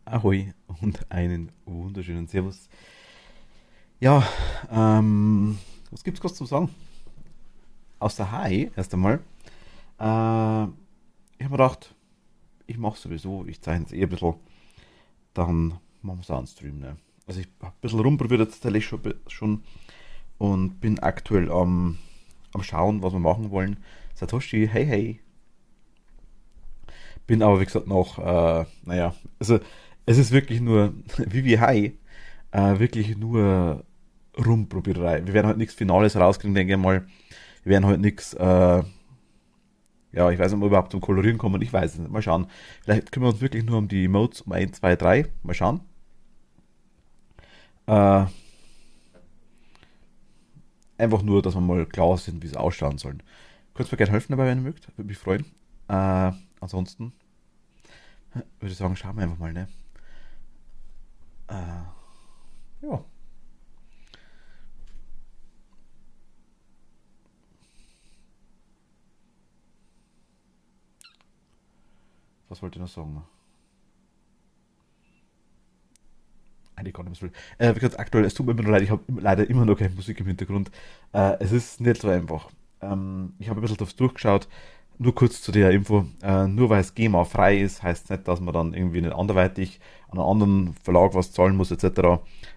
Ahoi und einen wunderschönen Servus. Ja, was gibt's kurz zu sagen? Außer Hi erst einmal. Ich habe mir gedacht, ich mache sowieso, ich zeichne es eh ein bisschen, dann machen wir es auch einen Stream. Ne? Also ich habe ein bisschen rumprobiert jetzt tatsächlich schon und bin aktuell am Schauen, was wir machen wollen. Satoshi, hey hey. Bin aber wie gesagt noch, naja, also es ist wirklich nur, wie Hi, wirklich nur Rumprobiererei. Wir werden halt nichts Finales rauskriegen, denke ich mal. Wir werden halt nichts, ja, ich weiß nicht, ob wir überhaupt zum Kolorieren kommen, ich weiß es nicht. Mal schauen. Vielleicht kümmern wir uns wirklich nur um die Emotes, um 1, 2, 3. Mal schauen. Äh, einfach nur, dass wir mal klar sind, wie es ausschauen sollen. Könnt ihr mir gerne helfen dabei, wenn ihr mögt. Würde mich freuen. Ansonsten würde ich sagen, schauen wir einfach mal, ne? Ja, was wollt ihr noch sagen? Eine Gottes Willen. Wie gesagt, aktuell, es tut mir immer nur leid, ich habe leider immer noch keine Musik im Hintergrund. Es ist nicht so einfach. Ich habe ein bisschen drauf durchgeschaut. Nur kurz zu der Info. Nur weil es GEMA frei ist, heißt nicht, dass man dann irgendwie nicht anderweitig an einen anderen Verlag was zahlen muss, etc.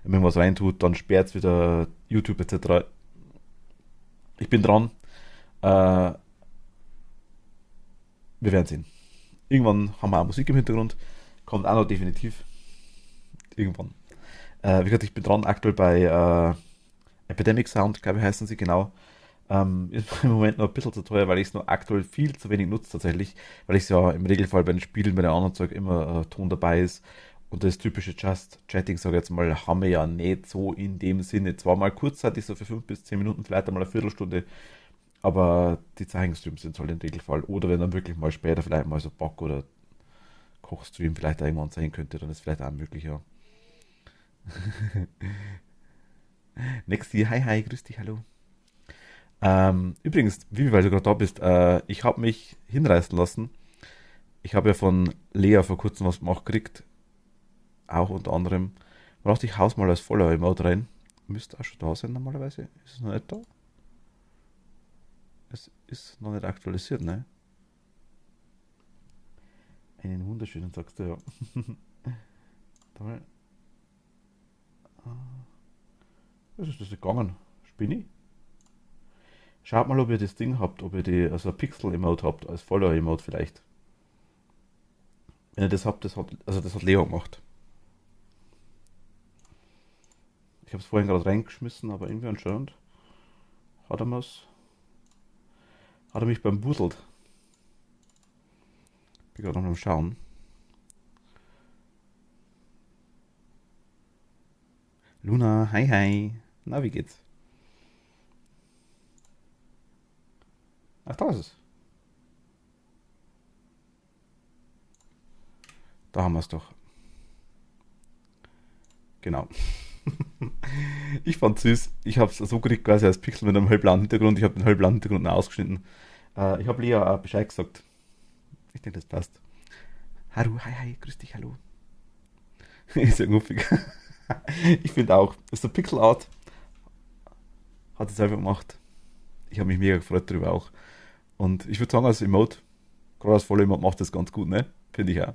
Wenn man was reintut, dann sperrt es wieder YouTube, etc. Ich bin dran. Äh, wir werden sehen. Irgendwann haben wir auch Musik im Hintergrund. Kommt auch noch definitiv. Irgendwann. Wie gesagt, ich bin dran aktuell bei Epidemic Sound, glaube ich, heißen sie genau. Ist im Moment noch ein bisschen zu teuer, weil ich es noch aktuell viel zu wenig nutze tatsächlich, weil ich es ja im Regelfall bei den Spielen, bei den anderen Zeug immer Ton dabei ist. Und das typische Just Chatting, sage ich jetzt mal, haben wir ja nicht so in dem Sinne. Zwar mal kurzzeitig, so für 5 bis 10 Minuten, vielleicht einmal eine Viertelstunde, aber die Zeichenstreams sind halt im Regelfall. Oder wenn dann wirklich mal später vielleicht mal so Bock oder Kochstream vielleicht irgendwann sein könnte, dann ist vielleicht auch möglich, ja. Nexti, hi hi, grüß dich, hallo. Übrigens, Vivi, weil du gerade da bist, ich habe mich hinreißen lassen. Ich habe ja von Lea vor kurzem was gemacht gekriegt, auch unter anderem. Da dachte ich, haus mal als Follower-Emote rein. Müsste auch schon da sein normalerweise. Ist es noch nicht da? Es ist noch nicht aktualisiert, ne? Einen wunderschönen, sagst du ja. Da mal, was ist das gegangen? Spinni? Schaut mal, ob ihr das Ding habt, ob ihr die, also ein Pixel-Emote habt, als Follower-Emote vielleicht. Wenn ihr das habt, also das hat Leo gemacht. Ich habe es vorhin gerade reingeschmissen, aber irgendwie anscheinend hat er, mir's, hat er mich beim Buselt. Bin gerade noch am Schauen. Luna, hi hi. Na, wie geht's? Ach, da ist es. Da haben wir es doch. Genau. Ich fand süß. Ich habe es so gekriegt quasi als Pixel mit einem hellblauen Hintergrund. Ich habe den hellblauen Hintergrund ausgeschnitten. Ich habe Lea auch Bescheid gesagt. Ich denke, das passt. Hallo, hi hi, grüß dich, hallo. Ist ja muffig. Ich finde auch, ist so Pixel Art, hat es selber gemacht. Ich habe mich mega gefreut darüber auch. Und ich würde sagen, als Emote, gerade als voller Emote macht das ganz gut, ne? Finde ich auch.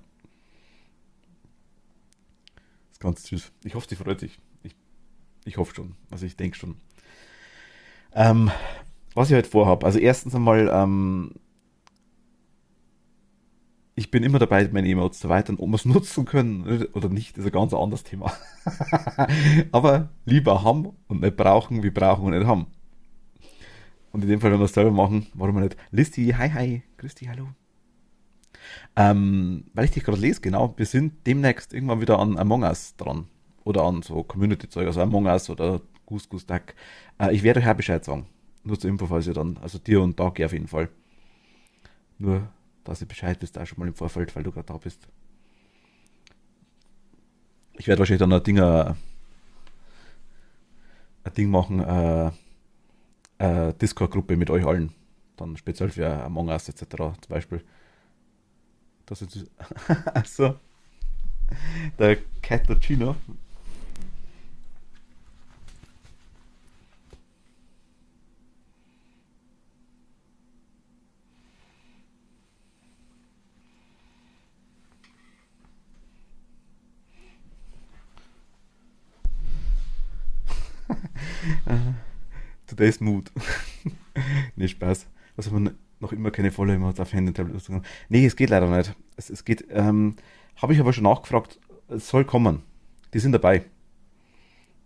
Ist ganz süß. Ich hoffe, sie freut sich. Ich hoffe schon. Also ich denke schon. Ähm, was ich halt vorhabe. Also erstens einmal, ich bin immer dabei, meine Emotes zu erweitern. Ob wir es nutzen können oder nicht, ist ein ganz anderes Thema. Aber lieber haben und nicht brauchen, wie brauchen und nicht haben. Und in dem Fall, wenn wir es selber machen, warum nicht? Listi, hi hi, grüß dich, hallo. Weil ich dich gerade lese, genau, wir sind demnächst irgendwann wieder an Among Us dran. Oder an so Community-Zeug, also Among Us oder Goose Goose Duck. Ich werde euch auch Bescheid sagen. Nur zur Info, falls ihr dann, also dir und Dagi auf jeden Fall. Nur, dass ihr Bescheid wisst, auch schon mal im Vorfeld, weil du gerade da bist. Ich werde wahrscheinlich dann ein Ding machen, Discord-Gruppe mit euch allen. Dann speziell für Among Us etc. zum Beispiel. Das ist, achso. Der Cappuccino. Today's Mood. Nee, Spaß. Was man noch immer keine volle hat auf Handy und Tablet. Nee, es geht leider nicht. Es geht, habe ich aber schon nachgefragt, es soll kommen. Die sind dabei.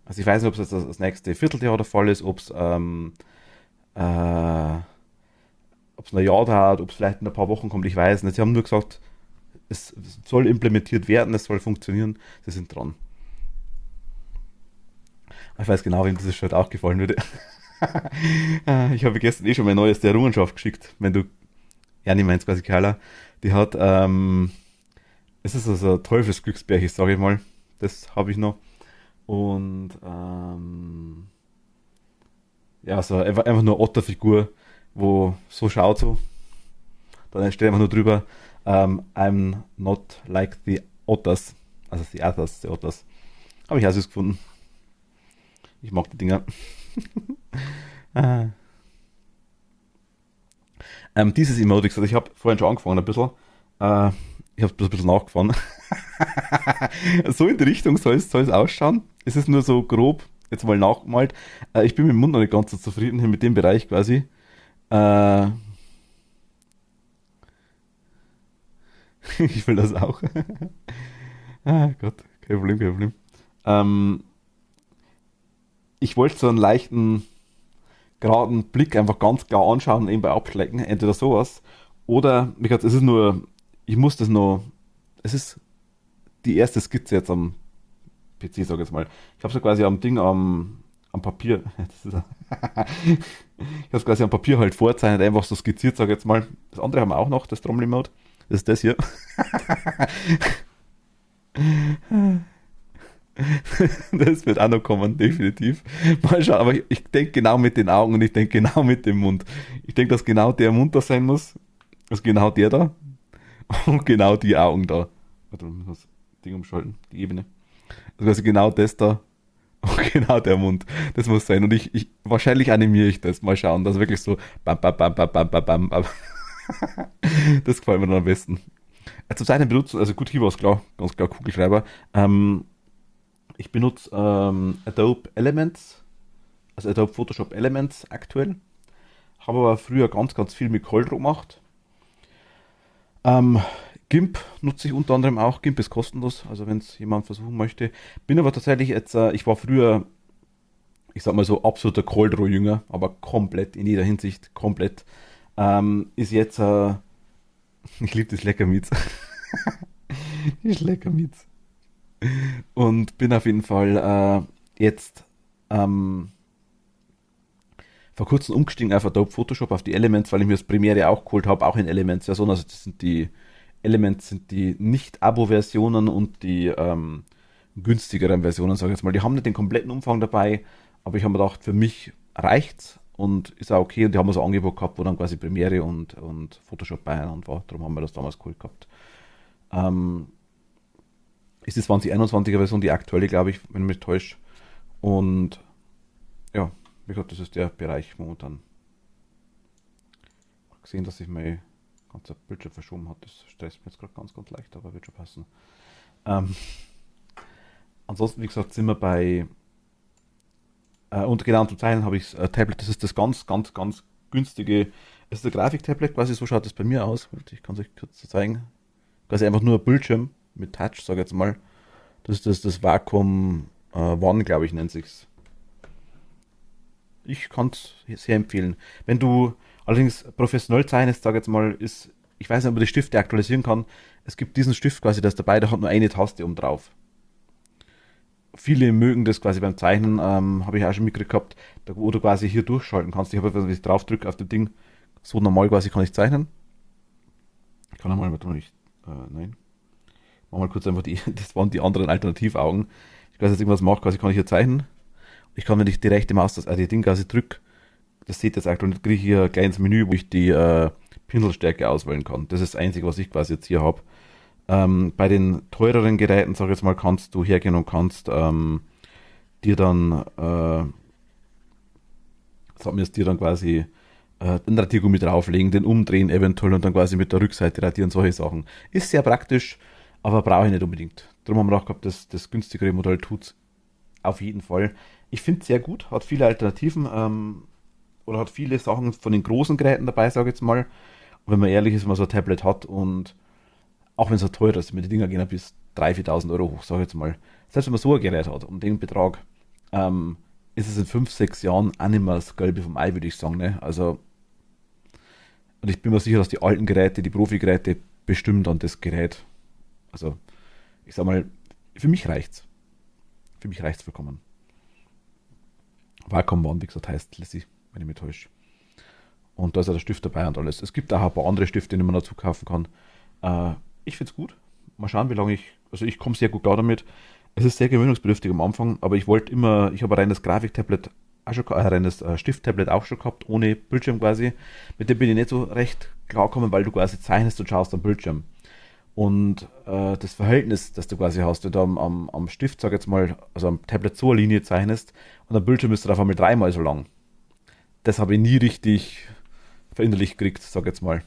Also ich weiß nicht, ob es jetzt das nächste Vierteljahr der Fall ist, äh, ob es ein Jahr dauert, ob es vielleicht in ein paar Wochen kommt, ich weiß nicht. Sie haben nur gesagt, es soll implementiert werden, es soll funktionieren. Sie sind dran. Ich weiß genau, wem dieses Shirt auch gefallen würde. Ich habe gestern eh schon meine neueste Errungenschaft geschickt. Wenn du, ja, nicht meinst quasi Carla, die hat, es ist also ein Teufelsglücksbärchen, sage ich mal. Das habe ich noch. Und, ja, so einfach nur eine Otterfigur, wo so schaut so. Dann steht einfach nur drüber, I'm not like the otters. Also the others, the otters. Habe ich auch süß gefunden. Ich mag die Dinger. Ah. Dieses Emote, also ich habe vorhin schon angefangen ein bisschen. Äh, ich habe ein bisschen nachgefahren. So in die Richtung soll es ausschauen. Es ist nur so grob, jetzt mal nachgemalt. Ich bin mit dem Mund noch nicht ganz so zufrieden mit dem Bereich quasi. Äh, ich will das auch. Ah Gott, kein Problem, kein Problem. Ähm, ich wollte so einen leichten, geraden Blick einfach ganz klar anschauen und eben bei abschlecken. Entweder sowas oder, wie gesagt, es ist nur, ich muss das noch, es ist die erste Skizze jetzt am PC, sag ich jetzt mal. Ich habe so quasi am Ding am Papier, ich habe quasi am Papier halt vorzeichnet, einfach so skizziert, sag ich jetzt mal. Das andere haben wir auch noch, das Trommel-Mode. Das ist das hier. Das wird auch noch kommen, definitiv. Mal schauen, aber ich denke genau mit den Augen und ich denke genau mit dem Mund. Ich denke, dass genau der Mund da sein muss, dass genau der da und genau die Augen da. Warte, wir müssen das Ding umschalten, die Ebene. Also genau das da und genau der Mund. Das muss sein. Und wahrscheinlich animiere ich das. Mal schauen, das ist wirklich so bam, bam, bam, bam, bam, bam, bam, bam. Das gefällt mir dann am besten. Zum einen benutzen, also gut, hier war es klar, ganz klar Kugelschreiber. Ich benutze Adobe Elements, also Adobe Photoshop Elements aktuell. Habe aber früher ganz, ganz viel mit CorelDRAW gemacht. Ähm, GIMP nutze ich unter anderem auch. GIMP ist kostenlos, also wenn es jemand versuchen möchte. Bin aber tatsächlich jetzt, ich war früher, ich sag mal so, absoluter CorelDRAW-Jünger, aber komplett, in jeder Hinsicht, komplett. Ist jetzt, ich liebe das Leckermitz. Das Leckermitz. Und bin auf jeden Fall jetzt ähm, vor kurzem umgestiegen auf Adobe Photoshop, auf die Elements, weil ich mir das Premiere auch geholt habe, auch in Elements-Version. Also das sind die Elements, sind die Nicht-Abo-Versionen und die günstigeren Versionen, sage ich jetzt mal. Die haben nicht den kompletten Umfang dabei, aber ich habe mir gedacht, für mich reicht's und ist auch okay. Und die haben so ein Angebot gehabt, wo dann quasi Premiere und Photoshop beieinander war. Darum haben wir das damals geholt gehabt. Ähm, ist die 2021er Version, die aktuelle, glaube ich, wenn ich mich täusche. Und ja, wie gesagt, das ist der Bereich momentan. Ich habe gesehen, dass sich mein ganzer Bildschirm verschoben hat. Das stresst mich jetzt gerade ganz, ganz leicht, aber wird schon passen. Ähm, ansonsten, wie gesagt, sind wir bei, und genau zum Zeichnen habe ich das Tablet, das ist das ganz, ganz, ganz günstige, es ist ein Grafiktablet, quasi so schaut das bei mir aus. Ich kann es euch kurz zeigen. Quasi einfach nur ein Bildschirm mit Touch, sage ich jetzt mal. Das ist das Wacom One, glaube ich, nennt sich's. Ich kann es sehr empfehlen. Wenn du allerdings professionell zeichnest, sag jetzt mal, ich weiß nicht, ob man die Stifte aktualisieren kann. Es gibt diesen Stift quasi, der ist dabei, der hat nur eine Taste oben drauf. Viele mögen das quasi beim Zeichnen, habe ich auch schon mitgekriegt gehabt, wo du quasi hier durchschalten kannst. Ich habe, wenn ich drauf drücke auf das Ding, so normal quasi kann ich zeichnen. Ich kann einmal, warte mal, nein. Mach mal kurz einfach das waren die anderen Alternativaugen. Ich weiß jetzt irgendwas mache, quasi kann ich hier zeichnen. Ich kann, wenn ich die rechte Maus, die Ding quasi drücke, das seht ihr jetzt aktuell nicht, kriege ich hier ein kleines Menü, wo ich die Pinselstärke auswählen kann. Das ist das Einzige, was ich quasi jetzt hier habe. Bei den teureren Geräten, sag ich jetzt mal, kannst du hergehen und kannst dir dann, sag mir, dir dann quasi den Radiergummi drauflegen, den umdrehen eventuell und dann quasi mit der Rückseite radieren, solche Sachen. Ist sehr praktisch, aber brauche ich nicht unbedingt. Darum haben wir auch gehabt, das günstigere Modell tut's auf jeden Fall. Ich finde es sehr gut, hat viele Alternativen oder hat viele Sachen von den großen Geräten dabei, sage ich jetzt mal. Und wenn man ehrlich ist, wenn man so ein Tablet hat und auch wenn es so teuer ist, mit den Dinger gehen ja bis 3.000, 4.000 Euro hoch, sage ich jetzt mal. Selbst wenn man so ein Gerät hat, um den Betrag, ist es in 5 6 Jahren auch nicht mehr das Gelbe vom Ei, würde ich sagen. Ne? Also, und ich bin mir sicher, dass die alten Geräte, die Profi-Geräte, bestimmt an das Gerät. Also, ich sag mal, für mich reicht's. Für mich reicht's vollkommen. Wacom One, wie gesagt, heißt Lissy, wenn ich mich täusche. Und da ist ja der Stift dabei und alles. Es gibt auch ein paar andere Stifte, die man dazu kaufen kann. Ich finde es gut. Mal schauen, wie lange also ich komme sehr gut klar damit. Es ist sehr gewöhnungsbedürftig am Anfang, aber ich habe ein reines Grafiktablet, auch schon, ein reines Stifttablet auch schon gehabt, ohne Bildschirm quasi. Mit dem bin ich nicht so recht klargekommen, weil du quasi zeichnest und schaust am Bildschirm. Und das Verhältnis, das du quasi hast, wenn du am Stift, sag jetzt mal, also am Tablet so eine Linie zeichnest und am Bildschirm ist er auf einmal dreimal so lang. Das habe ich nie richtig verinnerlicht gekriegt, sag jetzt mal.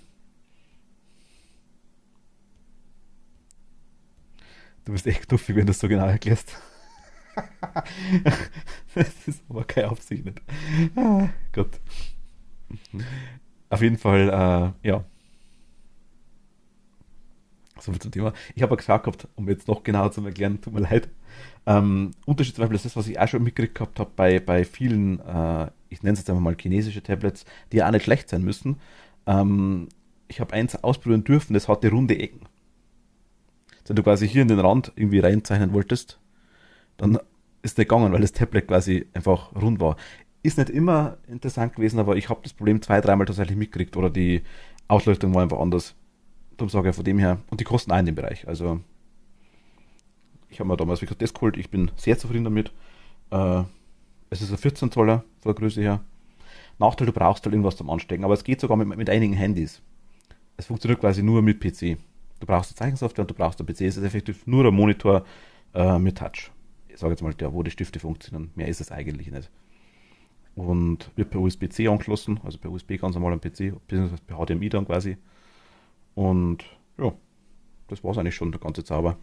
Du bist echt knuffig, wenn du es so genau erklärst. Das ist aber keine Absicht nicht. Gott. Auf jeden Fall, ja, so viel zum Thema. Ich habe ja gesagt gehabt, um jetzt noch genauer zu erklären, tut mir leid. Unterschied zum Beispiel ist das, was ich auch schon mitgekriegt gehabt habe bei vielen, ich nenne es jetzt einfach mal chinesische Tablets, die ja auch nicht schlecht sein müssen. Ich habe eins ausprobieren dürfen, das hatte runde Ecken. Wenn du quasi hier in den Rand irgendwie reinzeichnen wolltest, dann ist nicht gegangen, weil das Tablet quasi einfach rund war. Ist nicht immer interessant gewesen, aber ich habe das Problem zwei, dreimal tatsächlich mitgekriegt oder die Ausleuchtung war einfach anders. Darum sage ich von dem her, und die kosten auch in dem Bereich. Also ich habe mir damals wie gesagt das geholt, ich bin sehr zufrieden damit. Äh, Es ist ein 14 Zoller von der Größe her. Nachteil, du brauchst halt irgendwas zum Anstecken, aber es geht sogar mit einigen Handys. Es funktioniert quasi nur mit PC. Du brauchst eine Zeichensoftware und du brauchst einen PC. Es ist effektiv nur ein Monitor mit Touch. Ich sage jetzt mal, der, wo die Stifte funktionieren. Mehr ist es eigentlich nicht. Und wird per USB-C angeschlossen, also per USB ganz normal am PC, beziehungsweise per HDMI dann quasi. Und ja, das war es eigentlich schon, der ganze Zauber.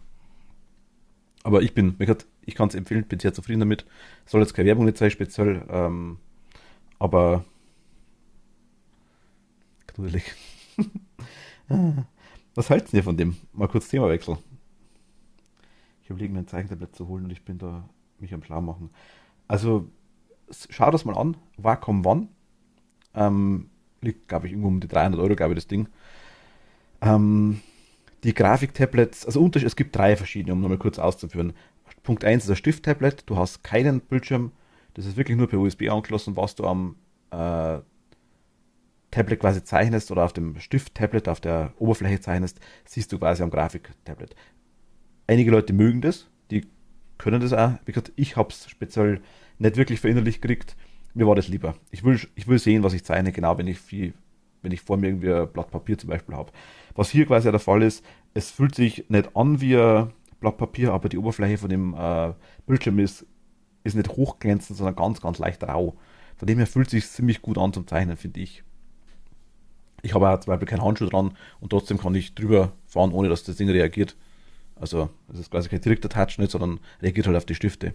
Aber wie gesagt, ich kann es empfehlen, bin sehr zufrieden damit. Soll jetzt keine Werbung nicht sein, speziell, aber gruselig. Was halten ihr von dem? Mal kurz Themawechsel. Ich überlege mir ein Zeichentablet zu holen und ich bin da mich am Schlau machen. Also, schau das mal an. Wacom One. Liegt, glaube ich, irgendwo um die 300 Euro, glaube ich, das Ding. Ähm, Die Grafiktablets, also es gibt drei verschiedene, um nochmal kurz auszuführen. Punkt eins ist ein Stifttablet, du hast keinen Bildschirm, das ist wirklich nur per USB angeschlossen, was du am äh, Tablet quasi zeichnest oder auf dem Stift-Tablet auf der Oberfläche zeichnest, siehst du quasi am Grafiktablet. Einige Leute mögen das, die können das auch. Wie gesagt, ich habe es speziell nicht wirklich verinnerlicht gekriegt. Mir war das lieber. Ich will sehen, was ich zeichne, genau wenn ich vor mir irgendwie ein Blatt Papier zum Beispiel habe. Was hier quasi der Fall ist, es fühlt sich nicht an wie ein Blatt Papier, aber die Oberfläche von dem Bildschirm ist nicht hochglänzend, sondern ganz, ganz leicht rau. Von dem her fühlt es sich ziemlich gut an zum Zeichnen, finde ich. Ich habe auch zum Beispiel keinen Handschuh dran und trotzdem kann ich drüber fahren, ohne dass das Ding reagiert. Also es ist quasi kein direkter Touch nicht, sondern reagiert halt auf die Stifte.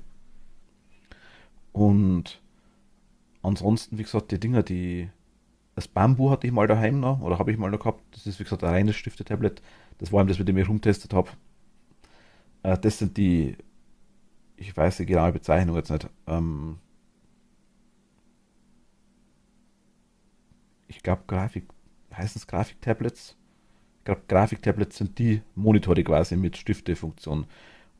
Und ansonsten, wie gesagt, die Dinger, das Bambu hatte ich mal daheim noch, oder habe ich mal noch gehabt. Das ist, wie gesagt, ein reines Stiftetablet. Das war eben das, mit dem ich rumtestet habe. Das sind ich weiß die genaue Bezeichnung jetzt nicht. Ich glaube, heißen es Grafiktablets? Ich glaube, Grafiktablets sind die Monitore quasi mit Stiftefunktion.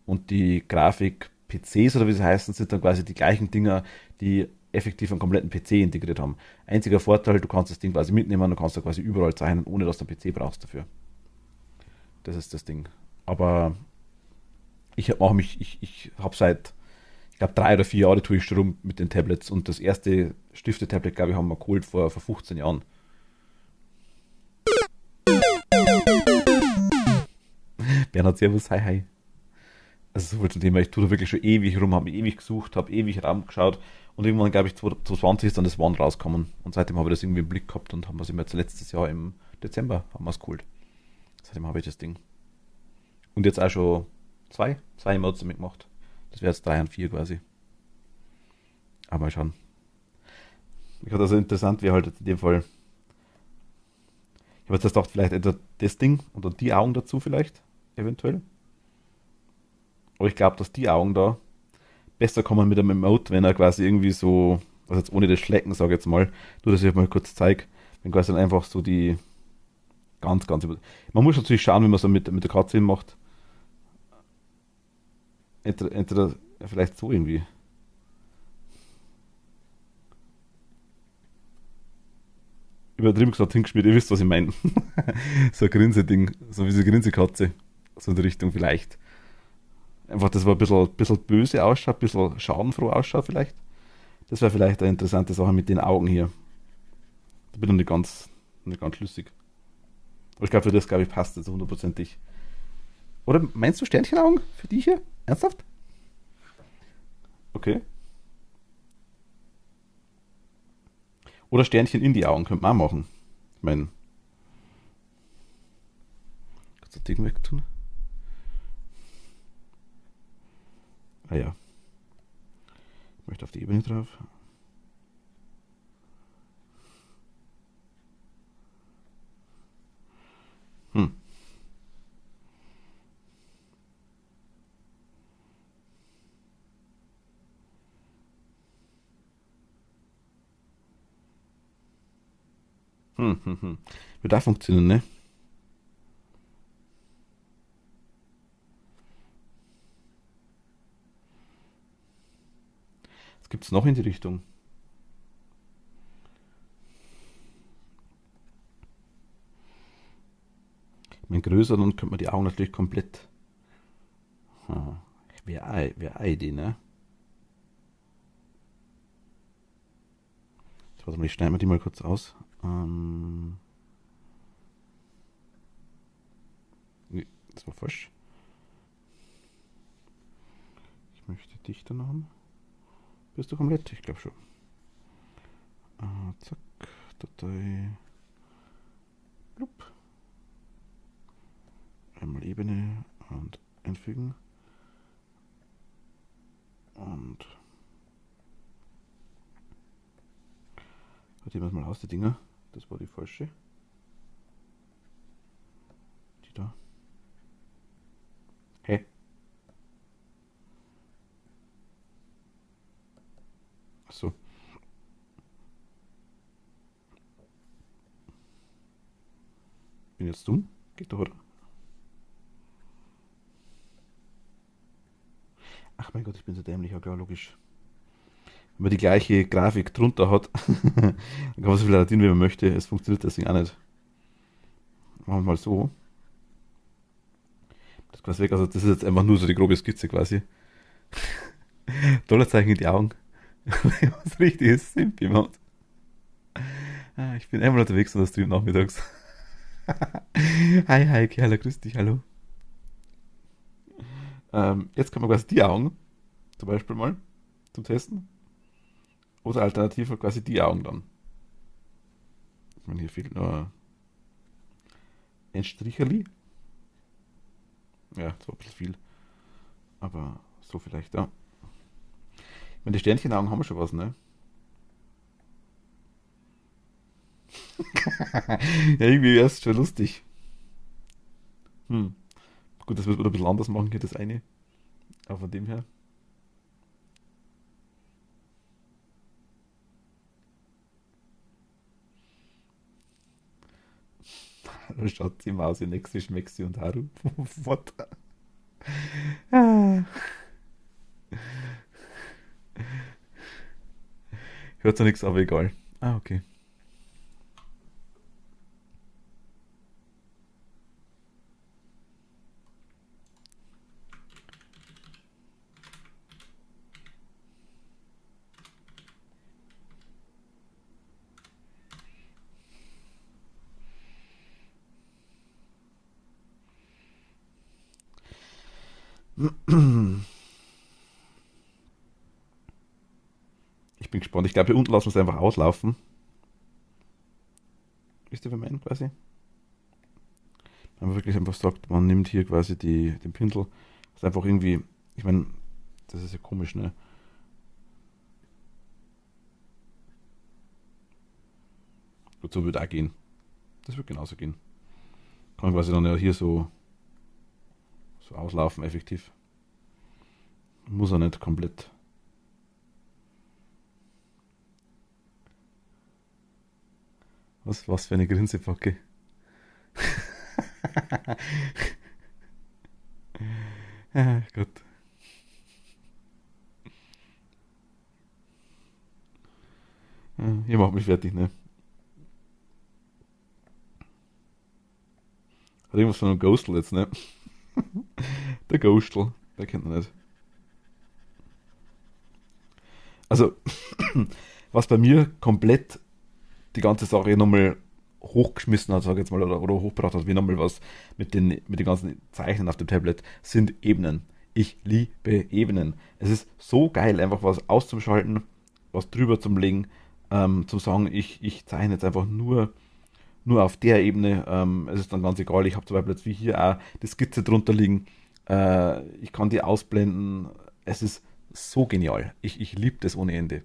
Und die Grafik-PCs oder wie sie heißen, sind dann quasi die gleichen Dinger, die effektiv einen kompletten PC integriert haben. Einziger Vorteil, du kannst das Ding quasi mitnehmen, du kannst da quasi überall zeichnen, ohne dass du einen PC brauchst dafür. Das ist das Ding. Aber ich habe seit, ich glaube, 3 oder 4 Jahre tue ich schon rum mit den Tablets und das erste Stifte-Tablet, glaube ich, haben wir geholt vor 15 Jahren. Bernhard, servus, hi, hi. Also so viel zum Thema, ich tue da wirklich schon ewig rum, habe mich ewig gesucht, habe ewig Raum geschaut und irgendwann, glaube ich, 2020 ist dann das One rausgekommen und seitdem habe ich das irgendwie im Blick gehabt und haben wir es jetzt letztes Jahr im Dezember haben wir es geholt. Seitdem habe ich das Ding. Und jetzt auch schon zwei Emotes damit gemacht. Das wäre jetzt 3 und 4 quasi. Aber mal schauen. Ich hatte also interessant, wie halt in dem Fall. Ich habe jetzt gedacht, vielleicht etwa das Ding oder die Augen dazu vielleicht, eventuell. Aber ich glaube, dass die Augen da besser kommen mit einem Emote, wenn er quasi irgendwie so, also jetzt ohne das Schlecken, sage ich jetzt mal, nur dass ich mal kurz zeige, wenn quasi dann einfach so die ganz über. Man muss natürlich schauen, wie man so mit der Katze macht. Entweder ja, vielleicht so irgendwie. Übertrieben gesagt hingeschmiert, ihr wisst, was ich meine. So ein Grinse-Ding, so wie so eine Grinsekatze. So in die Richtung vielleicht. Einfach, dass man bisschen böse ausschaut, ein bisschen schadenfroh ausschaut vielleicht. Das wäre vielleicht eine interessante Sache mit den Augen hier. Da bin ich nicht ganz schlüssig. Aber ich glaube, für das, glaube ich, passt das hundertprozentig. Oder meinst du Sternchenaugen für die hier? Ernsthaft? Okay. Oder Sternchen in die Augen könnte man auch machen. Ich meine, kannst du das Ding wegtun? Ah ja, ich möchte auf die Ebene drauf. Hm. Hm. Wird auch funktionieren, ne? Was gibt es noch in die Richtung? Ich meine, größer, dann könnte man die Augen natürlich komplett. Hm. Wäre eine Idee, ne? Jetzt warte mal, ich schneide mir die mal kurz aus. Nee, das war falsch. Ich möchte dich dann haben. Bist du komplett? Ich glaube schon. Zack, Datei. Blub. Einmal Ebene und einfügen. Und probieren wir es mal aus, die Dinger. Das war die falsche. Die da. Hey, achso. Bin jetzt dumm? Geht doch, oder? Ach mein Gott, ich bin so dämlich, ja klar, logisch. Wenn man die gleiche Grafik drunter hat, dann kann man so viel addieren, wie man möchte. Es funktioniert deswegen auch nicht. Machen wir mal so. Das quasi weg. Also das ist jetzt einfach nur so die grobe Skizze quasi. Dollarzeichen in die Augen. Was richtig ist, simp jemand. Ich bin einmal unterwegs und das Stream nachmittags. Hi, hi, hallo, grüß dich, hallo. Jetzt kann man quasi die Augen, zum Beispiel mal, zum Testen. Oder alternativ halt quasi die Augen dann. Ich meine, hier fehlt nur ein Stricherli. Ja, das war ein bisschen viel. Aber so vielleicht, ja. Ich meine, die Sternchenaugen haben schon was, ne? Ja, irgendwie wäre es schon lustig. Hm. Gut, das wird man ein bisschen anders machen, hier das eine. Aber von dem her. Da schaut sie mal aus wie Nexi, Schmexi und Haru. What? Ah. Hört zwar nichts, aber egal. Ah, okay. Ich bin gespannt. Ich glaube, hier unten lassen wir es einfach auslaufen. Wisst ihr, was ich meine, quasi? Wenn man wirklich einfach sagt, man nimmt hier quasi den Pinsel. Das ist einfach irgendwie, ich meine, das ist ja komisch, ne? Gut, so würde auch gehen. Das wird genauso gehen. Kann man quasi dann ja hier so auslaufen, effektiv. Muss er nicht komplett. Was für eine Grinsepacke. Ja, gut. Ja, ihr macht mich fertig, ne? Hat irgendwas von einem Ghostel jetzt, ne? Der Ghostel, der kennt man nicht. Also, was bei mir komplett die ganze Sache nochmal hochgeschmissen hat, sag ich jetzt mal, oder hochgebracht hat, wie nochmal was mit den ganzen Zeichen auf dem Tablet, sind Ebenen. Ich liebe Ebenen. Es ist so geil, einfach was auszuschalten, was drüber zum Legen, zum sagen, ich zeichne jetzt einfach nur auf der Ebene. Es ist dann ganz egal, ich habe zum Beispiel jetzt wie hier auch die Skizze drunter liegen. Ich kann die ausblenden. Es ist so genial. Ich liebe das ohne Ende.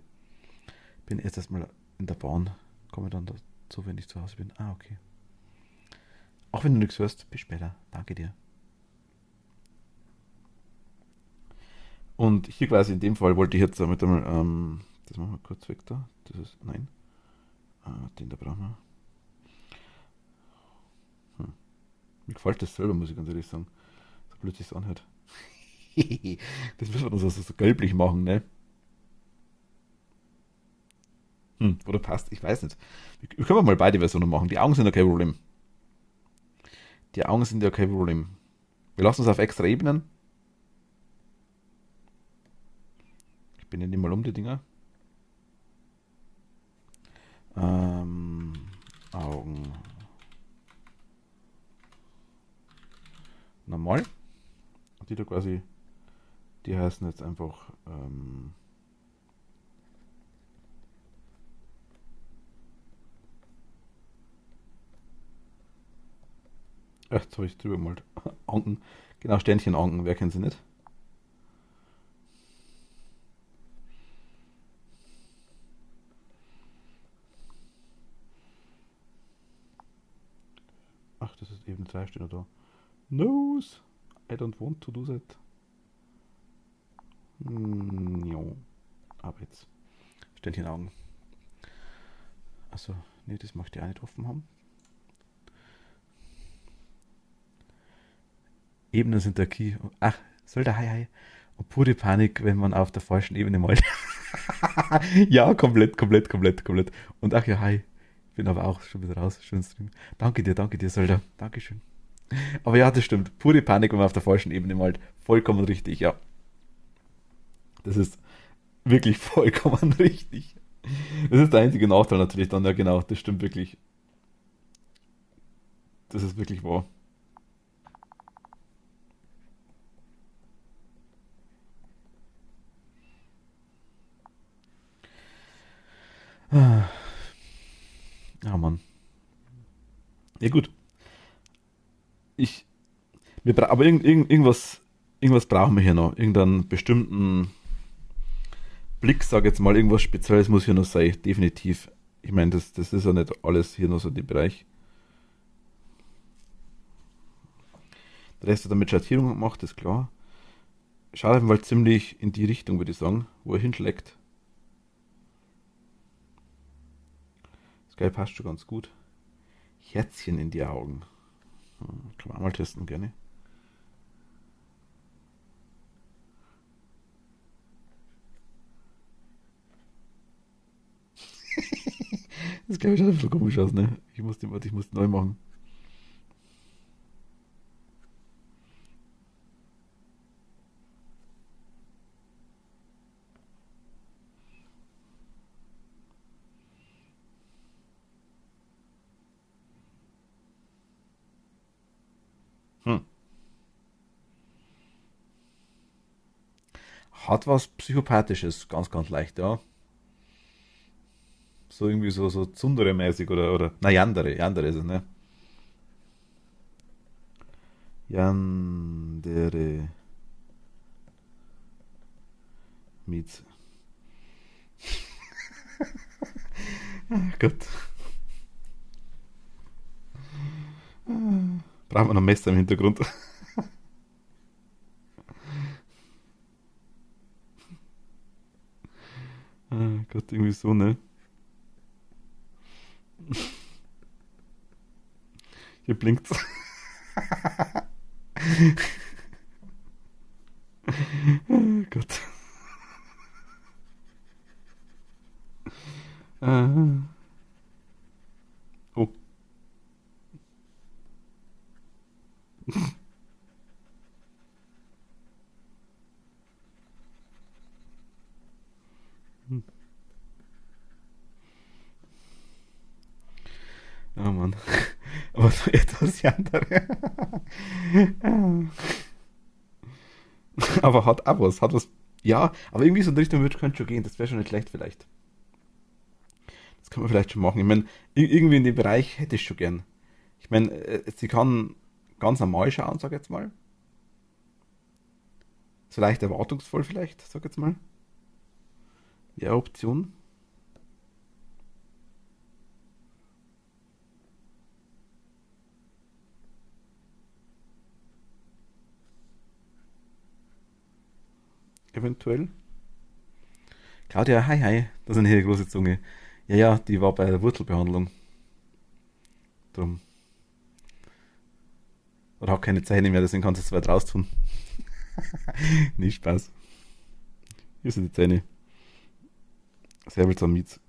Bin erst erstmal in der Bahn. Komme dann dazu, wenn ich zu Hause bin. Ah, okay. Auch wenn du nichts hörst, bis später. Danke dir. Und hier quasi in dem Fall wollte ich jetzt damit einmal, das machen wir kurz weg da. Das ist, nein, den da brauchen wir. Hm. Mir gefällt das selber, muss ich ganz ehrlich sagen. So blöd sich's anhört. Das müssen wir uns also so gelblich machen, ne? Oder passt, ich weiß nicht. Wir können mal beide Versionen machen. Die Augen sind ja kein Problem. Die Augen sind ja kein Problem. Wir lassen es auf extra Ebenen. Ich bin ja nicht mal um die Dinger. Ähm, Augen normal. Und die da quasi, die heißen jetzt einfach, jetzt habe ich drüber gemalt. Anken. Genau, Ständchenanken, wer kennt sie nicht? Ach, das ist eben 3 stehen da. Nose. I don't want to do that. Jo. Aber jetzt. Ständchenaugen. Achso, nee, das möchte ich auch nicht offen haben. Ebenen sind der Key. Ach, soll der Hi Hi. Und pure Panik, wenn man auf der falschen Ebene malt. Ja, komplett, komplett, komplett, komplett. Und ach ja, hi. Bin aber auch schon wieder raus. Schön Stream. Danke dir, Solda. Dankeschön. Aber ja, das stimmt. Pure Panik, wenn man auf der falschen Ebene malt. Vollkommen richtig, ja. Das ist wirklich vollkommen richtig. Das ist der einzige Nachteil natürlich dann, ja genau. Das stimmt wirklich. Das ist wirklich wahr. Ah, ja, Mann. Ja, gut. Ich, aber irgendwas brauchen wir hier noch. Irgendeinen bestimmten Blick, sag jetzt mal, irgendwas Spezielles muss hier noch sein. Definitiv. Ich meine, das ist ja nicht alles hier noch so der Bereich. Der Rest hat er mit Schattierung gemacht, ist klar. Schaut auf jeden Fall ziemlich in die Richtung, würde ich sagen, wo er hinschlägt. Das Geil passt schon ganz gut. Herzchen in die Augen. Kann man auch mal testen, gerne. Das glaube ich schaut ein bisschen komisch aus, ne? Ich muss neu machen. Hm. Hat was Psychopathisches, ganz, ganz leicht, ja. So irgendwie so Tsundere-mäßig oder, na, Yandere ist es, ne? Yandere meets. Gott, brauchen wir noch ein Messer im Hintergrund. Gott, irgendwie so, ne? Hier blinkt's. Gott. Äh, oh, oh Mann. Aber so etwas Yandere. Aber hat was. Ja, aber irgendwie so in die Richtung könnte schon gehen. Das wäre schon nicht schlecht vielleicht. Das kann man vielleicht schon machen. Ich meine, irgendwie in dem Bereich hätte ich schon gern. Ich meine, sie kann ganz normal schauen, sag ich jetzt mal. So leicht erwartungsvoll vielleicht, sag ich jetzt mal. Ja, Option. Eventuell. Claudia, hi, hi. Das ist eine große Zunge. Ja, ja, die war bei der Wurzelbehandlung. Drum. Oder hat keine Zähne mehr, deswegen kannst du es weit raus tun. Nicht Spaß. Hier sind die Zähne. Säbelzahnmiez.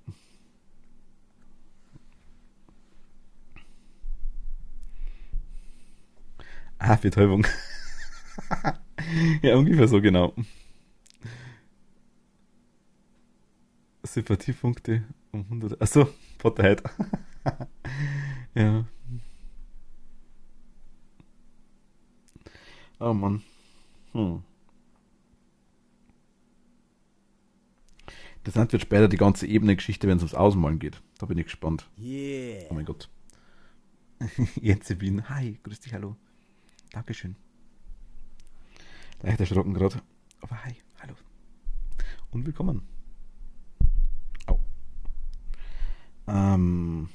Ah, Betäubung. Ja, ungefähr so genau. Sympathiepunkte um 100. Achso, Potterhead. Ja. Oh Mann. Hm. Das wird später die ganze Ebene-Geschichte, wenn es ums Ausmalen geht. Da bin ich gespannt. Oh mein Gott. Jens Sabine. Hi, grüß dich, hallo. Dankeschön. Leicht erschrocken gerade. Aber hi, hallo. Und willkommen. Au. Wir haben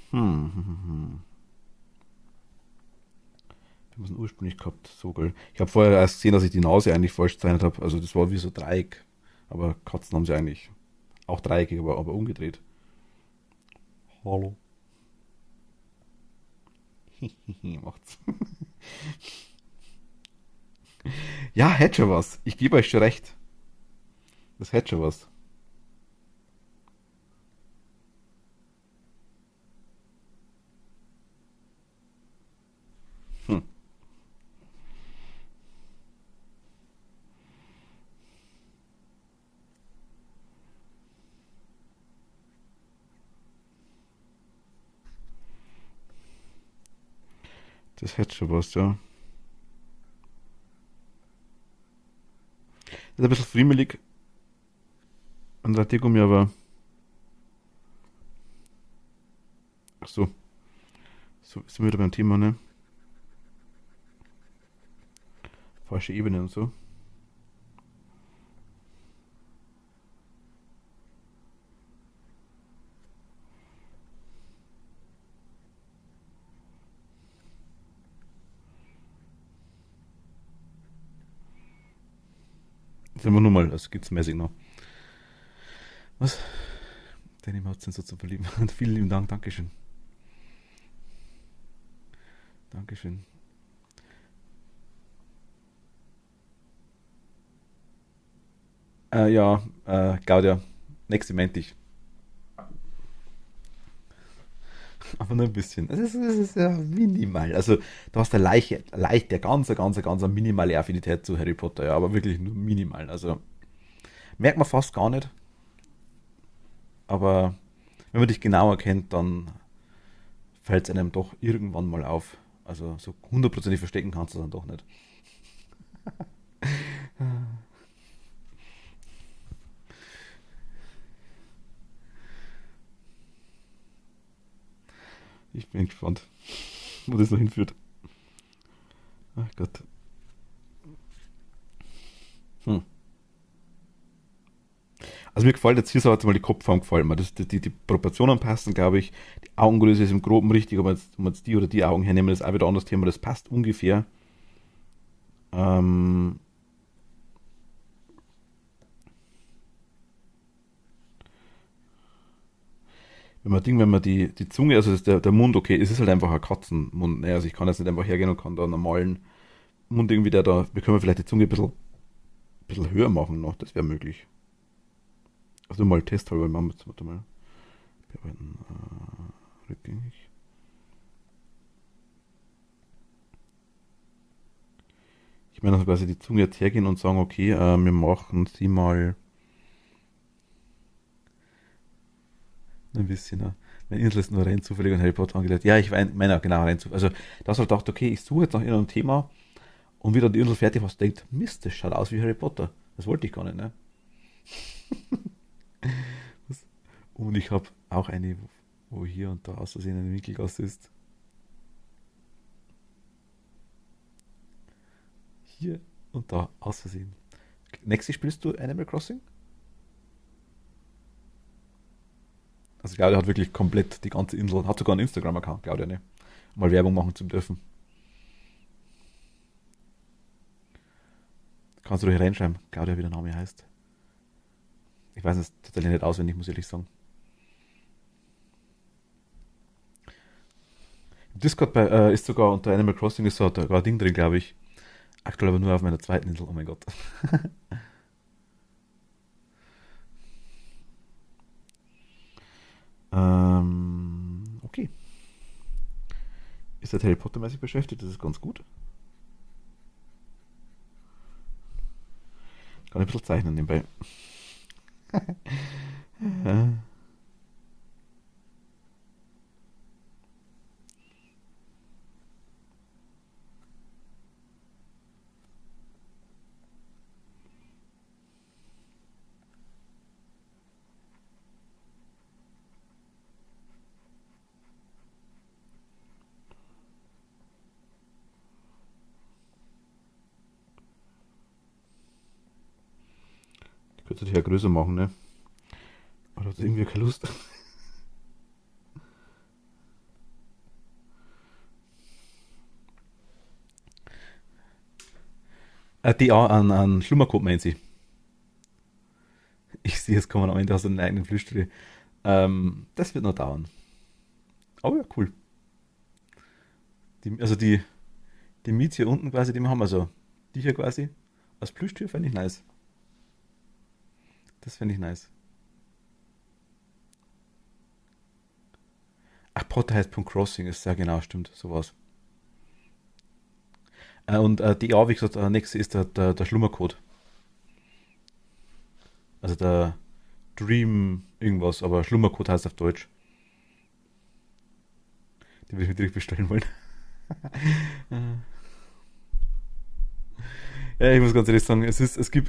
es ursprünglich gehabt. So geil. Ich habe vorher erst gesehen, dass ich die Nase eigentlich falsch gezeichnet habe. Also das war wie so Dreieck. Aber Katzen haben sie eigentlich auch dreieckig, aber umgedreht. Hallo. Macht's. Ja, hätte schon was. Ich gebe euch schon recht. Das hätte schon was. Hm. Das hätte schon was, ja. Das ist ein bisschen friemelig an Radiergummi, aber. Ach so. So sind wir wieder beim Thema, ne? Falsche Ebene und so. Jetzt sind wir nur mal, also gibt's mäßig noch. Was? Deine Maut sind so zu verlieben. Vielen lieben Dank, Dankeschön. Dankeschön. Ja, Claudia, nächste meinte ich. Aber nur ein bisschen. Es ist ja minimal. Also, du hast eine leichte, ganz minimale Affinität zu Harry Potter, ja, aber wirklich nur minimal. Also, merkt man fast gar nicht, aber wenn man dich genauer kennt, dann fällt es einem doch irgendwann mal auf. Also, so hundertprozentig verstecken kannst du es dann doch nicht. Ich bin gespannt, wo das noch hinführt. Ach Gott. Hm. Also mir gefällt jetzt hier so jetzt mal die Kopfform gefallen mir. Die Proportionen passen, glaube ich. Die Augengröße ist im Groben richtig, aber jetzt, um jetzt die oder die Augen hernehmen, das ist auch wieder ein anderes Thema. Das passt ungefähr. Ähm, wenn man die Zunge, also das ist der Mund, okay, es ist halt einfach ein Katzenmund. Ne? Also ich kann jetzt nicht einfach hergehen und kann da einen normalen Mund irgendwie wir können vielleicht die Zunge bisschen höher machen noch, das wäre möglich. Also nur mal testhalber, machen wir jetzt, warte mal. Bearbeiten, rückgängig. Ich meine also quasi die Zunge jetzt hergehen und sagen, okay, wir machen sie mal ein bisschen. Mein Insel ist nur rein zufällig an Harry Potter angelegt. Ja, ich meine genau rein zufällig. Also, da halt gedacht, okay, ich suche jetzt nach irgendeinem Thema und wieder die Insel fertig was denkt, Mist, das schaut aus wie Harry Potter. Das wollte ich gar nicht, ne? Und ich habe auch eine, wo hier und da aus Versehen eine Winkelgasse ist. Hier und da aus Versehen. Nächstes spielst du Animal Crossing? Also Claudia hat wirklich komplett die ganze Insel, hat sogar einen Instagram-Account, Claudia, ne? Um mal Werbung machen zu dürfen. Kannst du durch reinschreiben, Claudia, wie der Name heißt. Ich weiß es tatsächlich nicht auswendig, muss ich ehrlich sagen. Im Discord ist sogar unter Animal Crossing ist so da ein Ding drin, glaube ich. Aktuell aber nur auf meiner zweiten Insel, oh mein Gott. Okay. Ist der Harry Potter-mäßig beschäftigt, das ist ganz gut. Kann ein bisschen zeichnen nebenbei. Ja. Ich könnte das ja größer machen, ne? Aber hat irgendwie keine Lust. Die an Schlummercode meint sie. Ich sehe, es kommen am Ende aus den eigenen Flüstern. Das wird noch dauern. Aber ja, cool. Also die Miets hier unten quasi, die wir haben, also die hier quasi, als Plüschtür fände ich nice. Das fände ich nice. Ach, Potter heißt Punkt Crossing, ist ja genau, stimmt, sowas. Und die auch, wie gesagt, nächste ist der Schlummercode. Also der Dream irgendwas, aber Schlummercode heißt auf Deutsch. Die würde ich mir direkt bestellen wollen. Ja, ich muss ganz ehrlich sagen,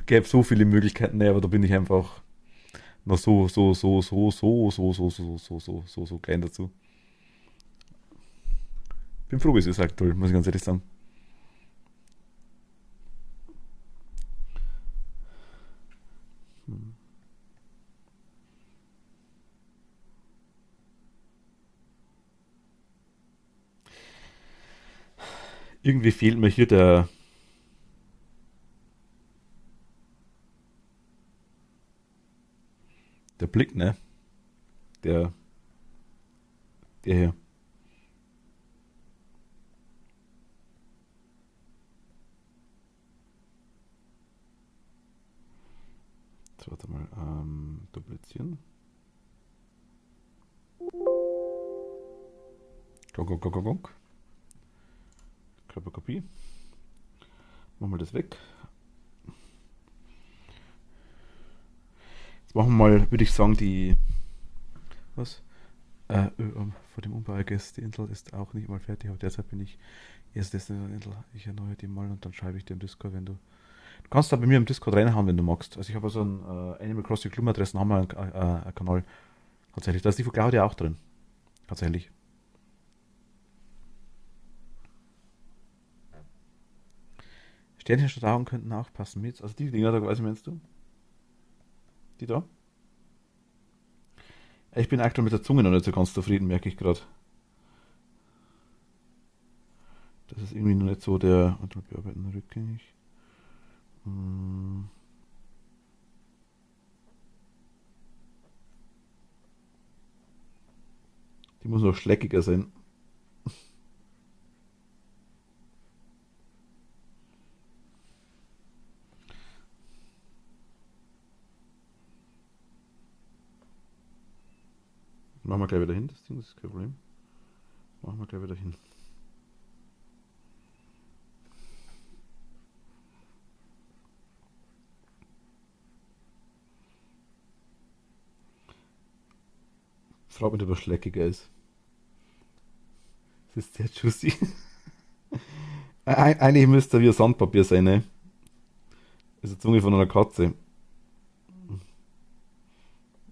gäbe so viele Möglichkeiten, ne, aber da bin ich einfach noch so klein dazu. Bin froh, wie es ist aktuell, muss ich ganz ehrlich sagen. Irgendwie fehlt mir hier der Blick, ne? Der, der hier. So, warte mal, duplizieren. Gong, gong, gong, gong, gong. Körperkopie. Machen wir das weg. Jetzt machen wir mal, würde ich sagen, was? Vor dem Umbau, die Insel ist auch nicht mal fertig, aber derzeit bin ich erst das Insel. Ich erneuere die mal und dann schreibe ich dir im Discord, wenn du. Du kannst da bei mir im Discord reinhauen, wenn du magst. Also ich habe so einen Animal Crossing Clubadressen, haben wir einen Kanal. Tatsächlich. Da ist die von Claudia auch drin. Tatsächlich. Sternchen könnten auch passen mit. Also die Dinger da quasi meinst du? Die da? Ich bin aktuell mit der Zunge noch nicht so ganz zufrieden, merke ich gerade. Das ist irgendwie noch nicht so der. Warte mal, bearbeiten rückgängig. Hm. Die muss noch schleckiger sein. Machen wir gleich wieder hin, das Ding, das ist kein Problem. Machen wir gleich wieder hin. Frag mich, ob er schleckiger ist. Das ist sehr juicy. Eigentlich müsste er wie ein Sandpapier sein, ne? Das ist die Zunge von einer Katze.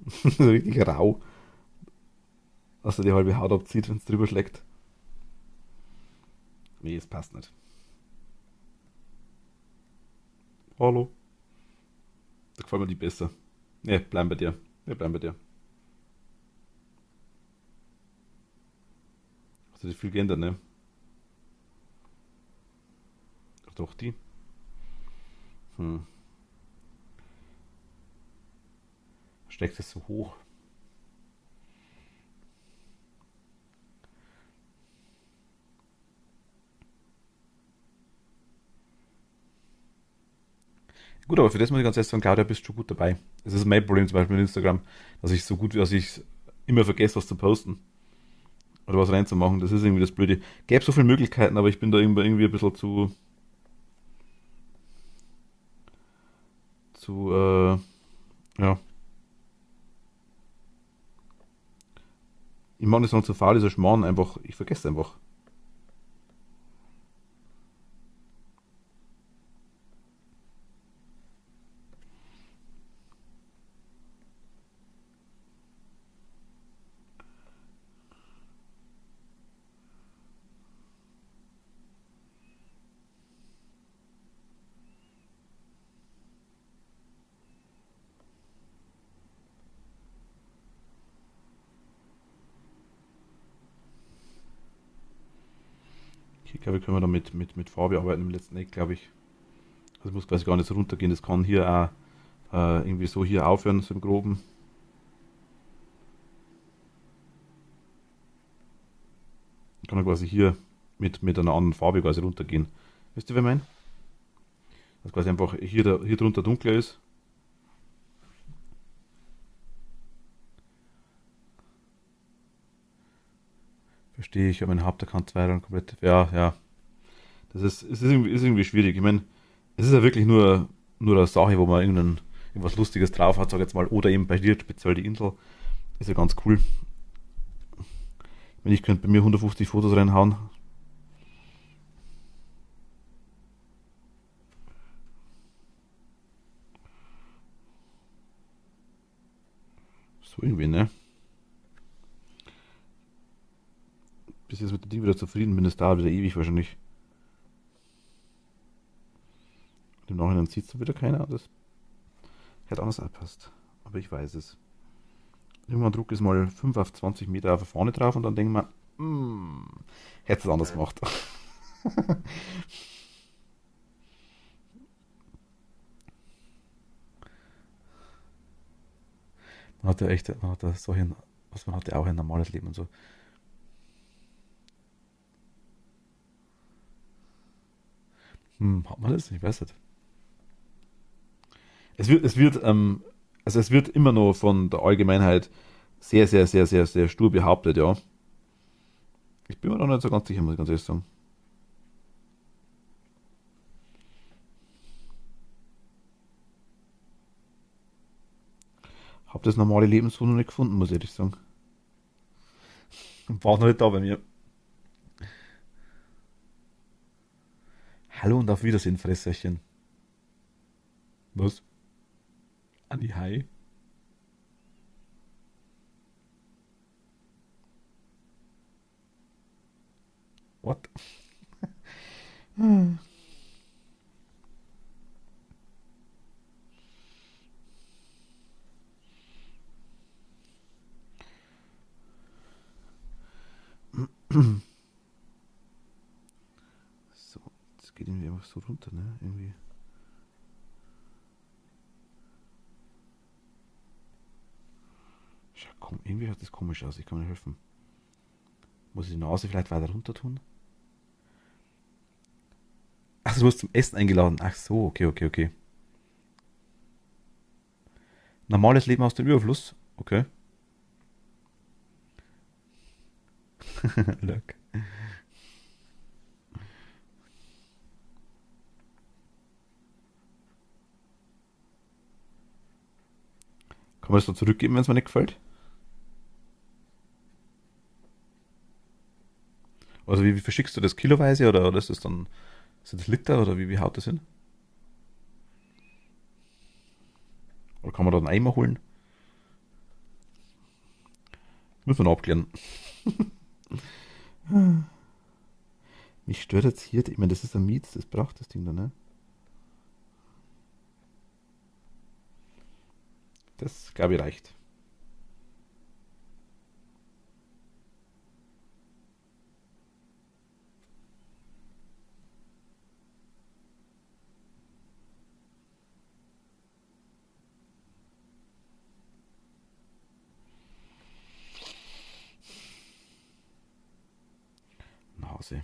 So richtig rau. Dass er die halbe Haut abzieht, wenn es drüber schlägt. Nee, es passt nicht. Hallo. Da gefällt mir die besser. Ne, bleiben bei dir. Wir bleiben bei dir. Hast du dich viel geändert, ne? Ach doch, die. Hm. Steckt es so hoch. Gut, aber für das muss ich ganz ehrlich sagen, Claudia, bist du gut dabei. Es ist mein Problem zum Beispiel mit Instagram, dass ich so gut, dass ich immer vergesse, was zu posten oder was reinzumachen. Das ist irgendwie das Blöde. Gäbe so viele Möglichkeiten, aber ich bin da irgendwie ein bisschen zu, ja, ich mache nicht so zu faul, dieser Schmarrn einfach, ich vergesse einfach. Ich glaube, wir können da mit Farbe arbeiten im letzten Eck, glaube ich. Also muss quasi gar nicht so runtergehen. Das kann hier auch irgendwie so hier aufhören, so im Groben. Kann er quasi hier mit einer anderen Farbe quasi runtergehen. Wisst ihr, was ich meine? Dass quasi einfach hier drunter dunkler ist. Verstehe ich, aber mein Hauptaccount 2 dann komplett. Ja, ja. Ist irgendwie schwierig. Ich meine, es ist ja wirklich nur eine Sache, wo man irgendwas Lustiges drauf hat, sag ich jetzt mal. Oder eben bei dir speziell die Insel. Ist ja ganz cool. Wenn ich könnte bei mir 150 Fotos reinhauen. So irgendwie, ne? Bis jetzt mit dem Ding wieder zufrieden bin, das dauert wieder ewig wahrscheinlich. Und im Nachhinein sieht es wieder keiner. Das hätte anders abpasst. Aber ich weiß es. Irgendwann druck es mal 5 auf 20 Meter auf der Fahne drauf und dann denken wir, hätte es anders gemacht. Man hat ja was man hat ja auch ein normales Leben und so. Hat man das? Ich weiß nicht. Es wird, also es wird immer noch von der Allgemeinheit sehr, sehr, sehr, sehr, sehr stur behauptet, ja. Ich bin mir noch nicht so ganz sicher, muss ich ganz ehrlich sagen. Hab das normale Leben so noch nicht gefunden, muss ich ehrlich sagen. War noch nicht da bei mir. Hallo und auf Wiedersehen, Fresserchen. Was? Andi, hi. What? So, das geht irgendwie einfach so runter, ne? Irgendwie. Schau, komm, irgendwie schaut das komisch aus. Ich kann mir helfen. Muss ich die Nase vielleicht weiter runter tun? Ach, du wirst zum Essen eingeladen. Ach so, okay, okay, okay. Normales Leben aus dem Überfluss. Okay. Look. Kann man das dann zurückgeben, wenn es mir nicht gefällt? Also wie verschickst du das kiloweise oder ist das dann sind das Liter oder wie haut das hin? Oder kann man da einen Eimer holen? Muss man abklären. Mich stört jetzt hier, ich meine, das ist ein Miet, das braucht das Ding dann, ne? Das, glaube ich, reicht. Nase.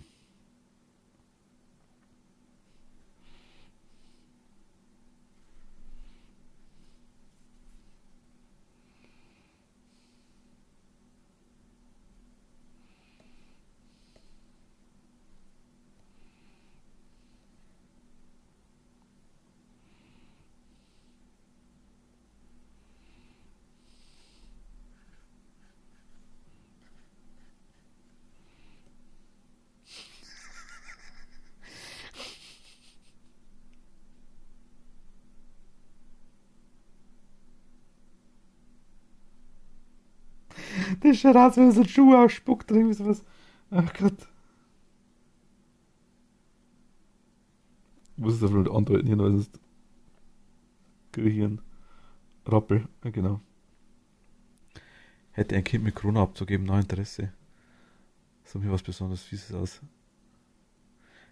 Das schaut aus, wenn er so einen Schuh ausspuckt oder irgendwie sowas. Ach Gott. Ich muss es einfach nur andeuten hier, weil sonst kriege ich hier einen Rappel. Ja, genau. Hätte ein Kind mit Corona abzugeben, noch Interesse. So mir was besonders Fieses aus.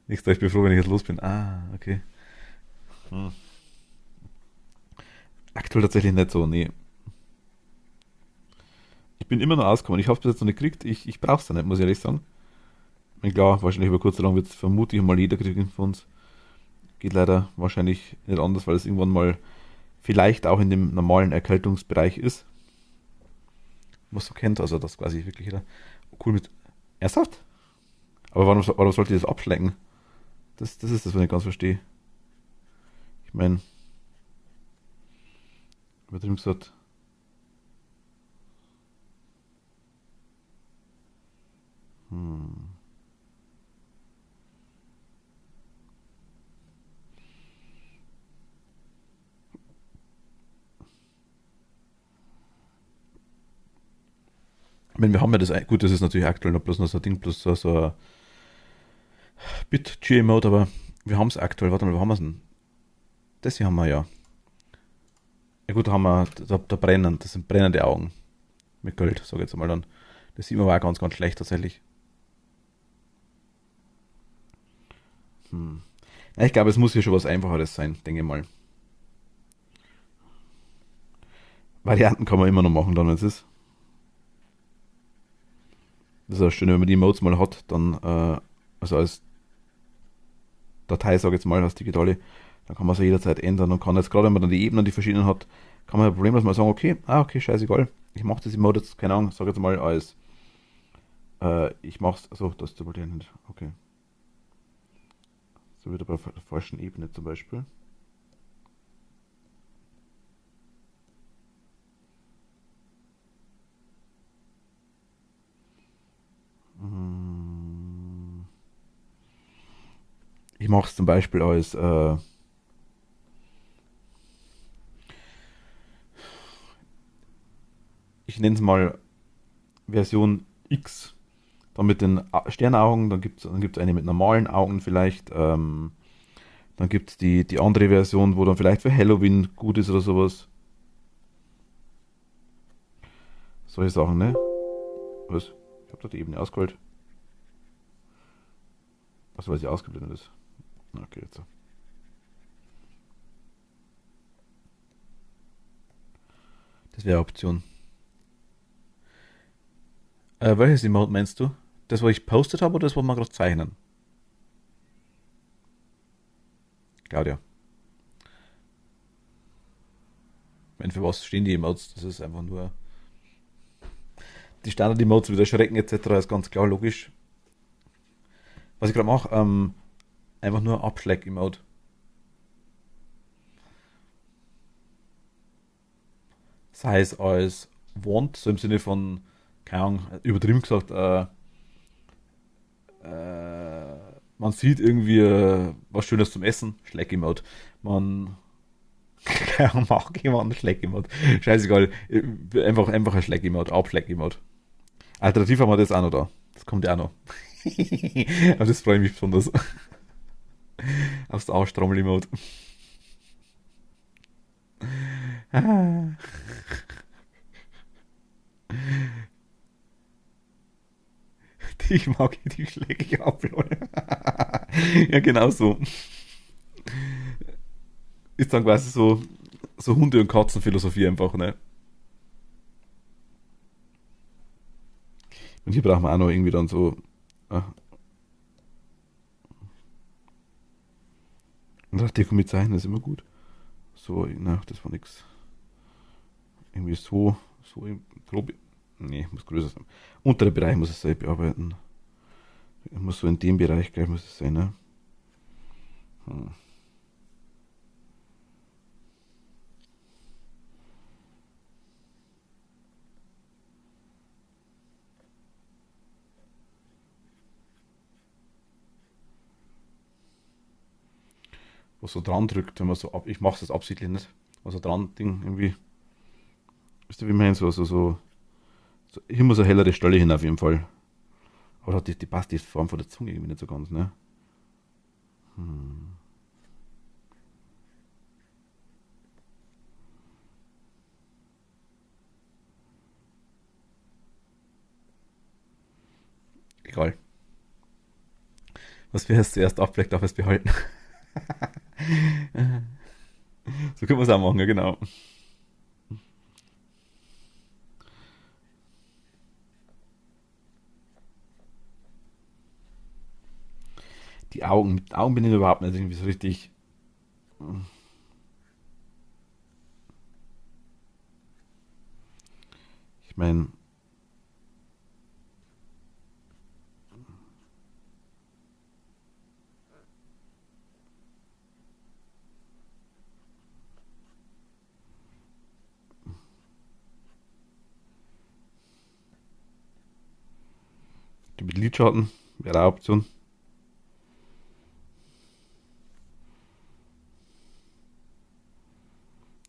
Nächstes Mal, ich bin froh, wenn ich jetzt los bin. Ah, okay. Hm. Aktuell tatsächlich nicht so, nee. Ich bin immer noch ausgekommen. Ich habe es bis jetzt noch nicht gekriegt. Ich brauche es da nicht, muss ich ehrlich sagen. Ich meine, klar, wahrscheinlich über kurz oder lang wird es vermutlich mal jeder kriegen von uns. Geht leider wahrscheinlich nicht anders, weil es irgendwann mal vielleicht auch in dem normalen Erkältungsbereich ist. Was man kennt, also das quasi wirklich jeder cool mit. Ernsthaft? Aber warum sollte ich das abschlecken? Das ist das, was ich nicht ganz verstehe. Ich meine, übertrieben gesagt, hm. Ich meine, wir haben ja das, gut, das ist natürlich aktuell noch bloß noch so ein Ding, bloß so ein Bit-GA-Mode, aber wir haben es aktuell, warte mal, wo haben wir es denn? Das hier haben wir ja. Ja gut, da haben wir, da brennen, das sind brennende Augen mit Gold, sag ich jetzt mal dann. Das sieht man aber auch ganz, ganz schlecht tatsächlich. Hm. Ja, ich glaube, es muss hier schon was Einfacheres sein, denke ich mal. Varianten kann man immer noch machen, dann, wenn es ist. Das ist auch schön, wenn man die Emotes mal hat, dann, also als Datei, sage ich jetzt mal, als digitale, dann kann man sie jederzeit ändern und kann jetzt, gerade wenn man dann die Ebenen, die verschiedenen hat, kann man ja problemlos mal sagen, okay, okay, scheißegal, ich mache das Emote jetzt, keine Ahnung, sage jetzt mal als, ich mach's, also das wollte ich nicht, okay. So wieder bei der falschen Ebene zum Beispiel. Hm. Ich mache es zum Beispiel als, ich nenne es mal Version X. Dann mit den Sternaugen, dann gibt's eine mit normalen Augen vielleicht. Dann gibt es die andere Version, wo dann vielleicht für Halloween gut ist oder sowas. Solche Sachen, ne? Was? Ich habe da die Ebene ausgeholt. Also weil sie ausgeblendet ist. Okay, jetzt. Das wäre eine Option. Welches Emote meinst du? Das, was ich postet habe oder das, was wir gerade zeichnen? Claudia. Ich meine, für was stehen die Emotes? Das ist einfach nur. Die Standard-Emotes wie der Schrecken etc. ist ganz klar logisch. Was ich gerade mache, einfach nur Abschlag-Emote. Sei es als Want, so im Sinne von, keine Ahnung, übertrieben gesagt, man sieht irgendwie was Schönes zum Essen, Schleck-Emote. Man keine Ahnung, mag jemanden Schleck-Emote. Scheißegal, einfach ein Schleck-Emote, Abschleck-Emote. Alternativ haben wir das auch noch da. Das kommt ja auch noch. Aber das freue ich mich besonders. Aufs Arschtrommel-Emote. Ich mag die schlägige Upload. Ja, genau so. Ist dann quasi so Hunde- und Katzenphilosophie einfach, ne? Und hier brauchen wir auch noch irgendwie dann so. Ah, und Deko mit zeichnen ist immer gut. So, na, das war nix. Irgendwie so im grob. Nee, muss größer sein. Untere Bereich muss es sein, bearbeiten. Muss so in dem Bereich gleich muss es sein, ne? Hm. Was so dran drückt, wenn man so ab. Ich mache das absichtlich nicht. Was so dran Ding irgendwie. Wisst ihr, wie ich meine? So. Hier muss eine hellere Stelle hin auf jeden Fall. Aber die passt die Form von der Zunge irgendwie nicht so ganz, ne? Hm. Egal. Was wir erst zuerst abbleckt, darf es behalten. So können wir es auch machen, ja, genau. Mit Augen bin ich überhaupt nicht irgendwie so richtig. Ich meine, die mit Lidschatten wäre eine Option.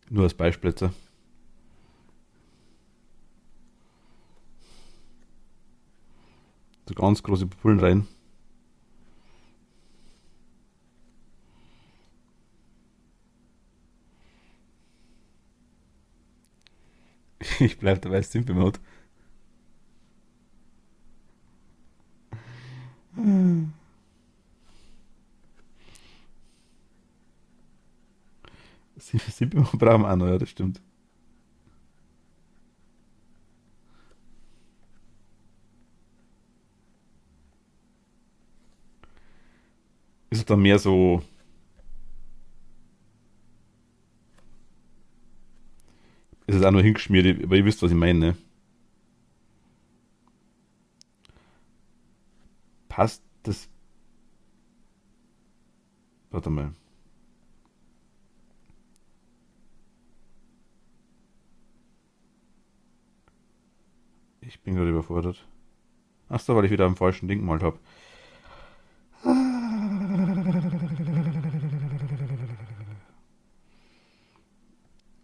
Nur als Beispiel jetzt. So ganz große Pupillen rein. Ich bleib dabei, Simple Mode. Simple Mode brauchen wir auch noch, ja, das stimmt. Ist es dann mehr so. Ist es auch nur hingeschmiert, aber ihr wisst, was ich meine, ne? Passt das. Warte mal. Ich bin gerade überfordert. Ach so, weil ich wieder am falschen Ding gemalt habe.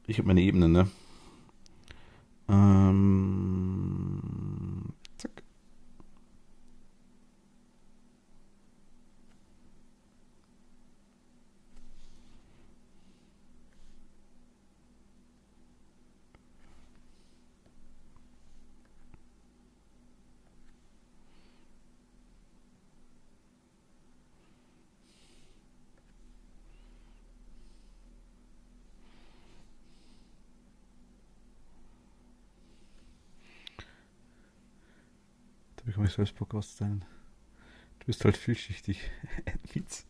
Ich habe meine Ebenen, ne? Zack. kann mich selbst Podcast sein. Du bist halt vielschichtig. Witz.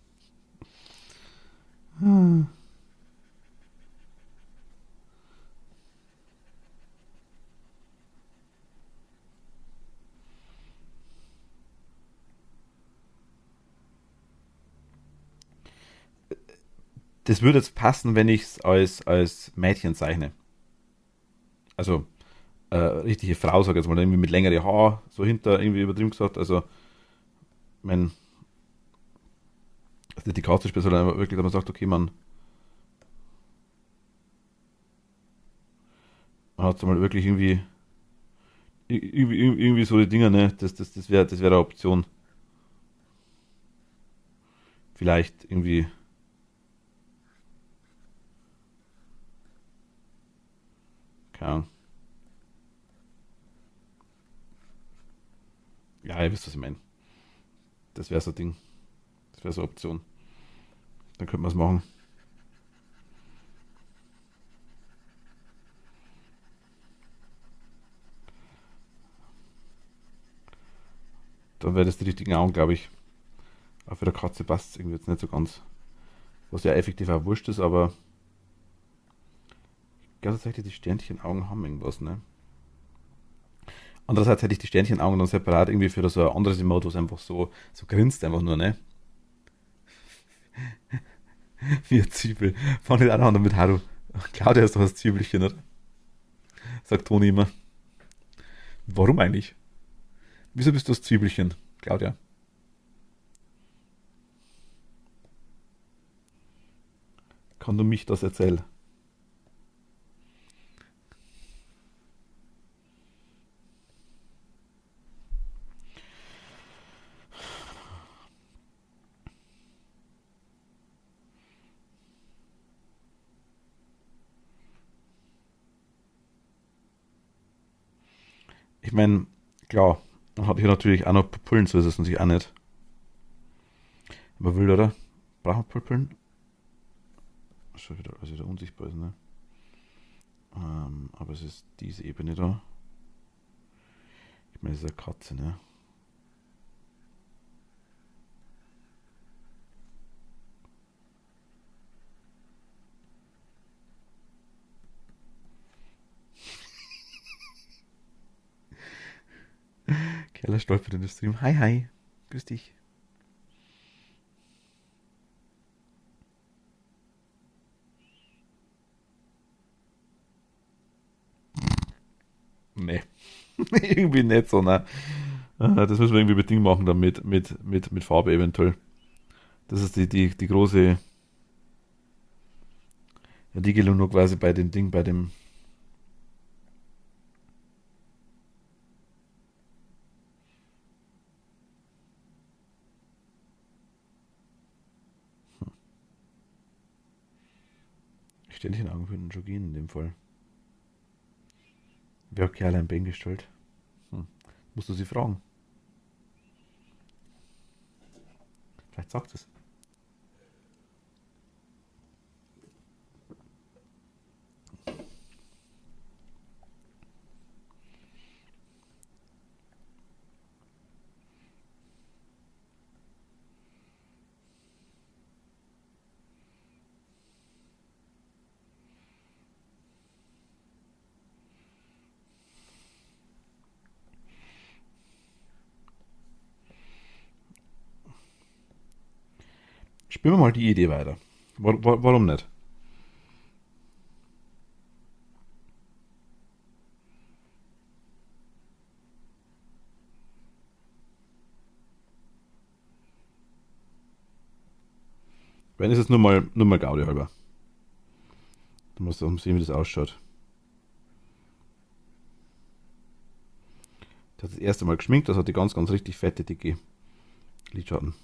Das würde jetzt passen, wenn ich es als Mädchen zeichne. Also richtige Frau, sag ich jetzt mal, irgendwie mit längeren Haar, so hinter, irgendwie übertrieben gesagt. Also, mein, also die Katze sondern wirklich, dass man sagt, okay, man hat mal wirklich irgendwie so die Dinger, ne? Das wäre eine Option. Vielleicht irgendwie, keine Ahnung. Ja, ihr wisst, was ich meine. Das wäre so ein Ding. Das wäre so eine Option. Dann könnte man es machen. Dann wäre das die richtigen Augen, glaube ich. Auch für der Katze passt es irgendwie jetzt nicht so ganz. Was ja effektiv auch wurscht ist, aber ich glaube tatsächlich, die Sternchenaugen haben irgendwas, ne? Andererseits hätte ich die Sternchenaugen dann separat irgendwie für so ein anderes Emote, was einfach so grinst einfach nur, ne? Wie ein Zwiebel. Fand ich auch noch an mit Haru. Claudia ist doch das Zwiebelchen, oder? Sagt Toni immer. Warum eigentlich? Wieso bist du das Zwiebelchen, Claudia? Kann du mich das erzählen? Ich meine, klar, dann habe ich natürlich auch noch Pupillen, so ist es natürlich auch nicht. Aber will, oder? Braucht man Pupillen? Schon wieder, also wieder unsichtbar ist, ne? Aber es ist diese Ebene da. Ich meine, es ist eine Katze, ne? Kerle stolpert in den Stream. Hi, hi. Grüß dich. Nee, irgendwie nicht so, ne? Das müssen wir irgendwie mit Ding machen, dann mit Farbe eventuell. Das ist die große, ja, die gelungen nur quasi bei dem Ding, bei dem. Ständchenaugen würden schon gehen in dem Fall. Wer hat Kerl ein Bein gestellt? Hm. Musst du sie fragen. Vielleicht sagt es. Spielen wir mal die Idee weiter. Warum nicht? Wenn ist es nur mal Gaudi halber. Du musst auch sehen, wie das ausschaut. Das hat das erste Mal geschminkt, das hat die ganz richtig fette, dicke Lidschatten.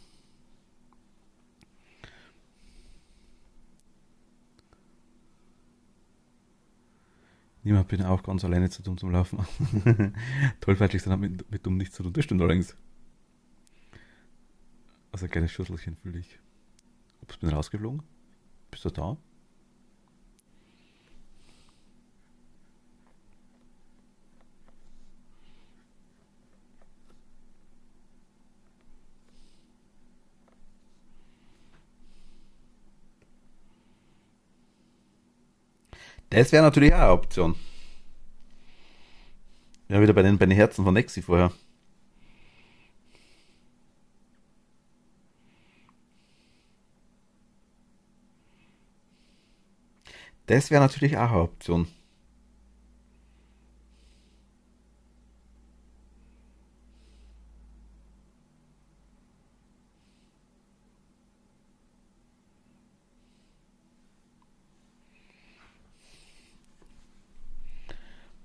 Niemand bin auch ganz alleine zu dumm zum Laufen. Tollpatschig sind mit dumm nichts zu tun. Das stimmt allerdings. Also ein kleines Schüsselchen für dich. Ups, bin rausgeflogen. Bist du da? Das wäre natürlich auch eine Option. Ja, wieder bei den Herzen von Nexi vorher. Das wäre natürlich auch eine Option.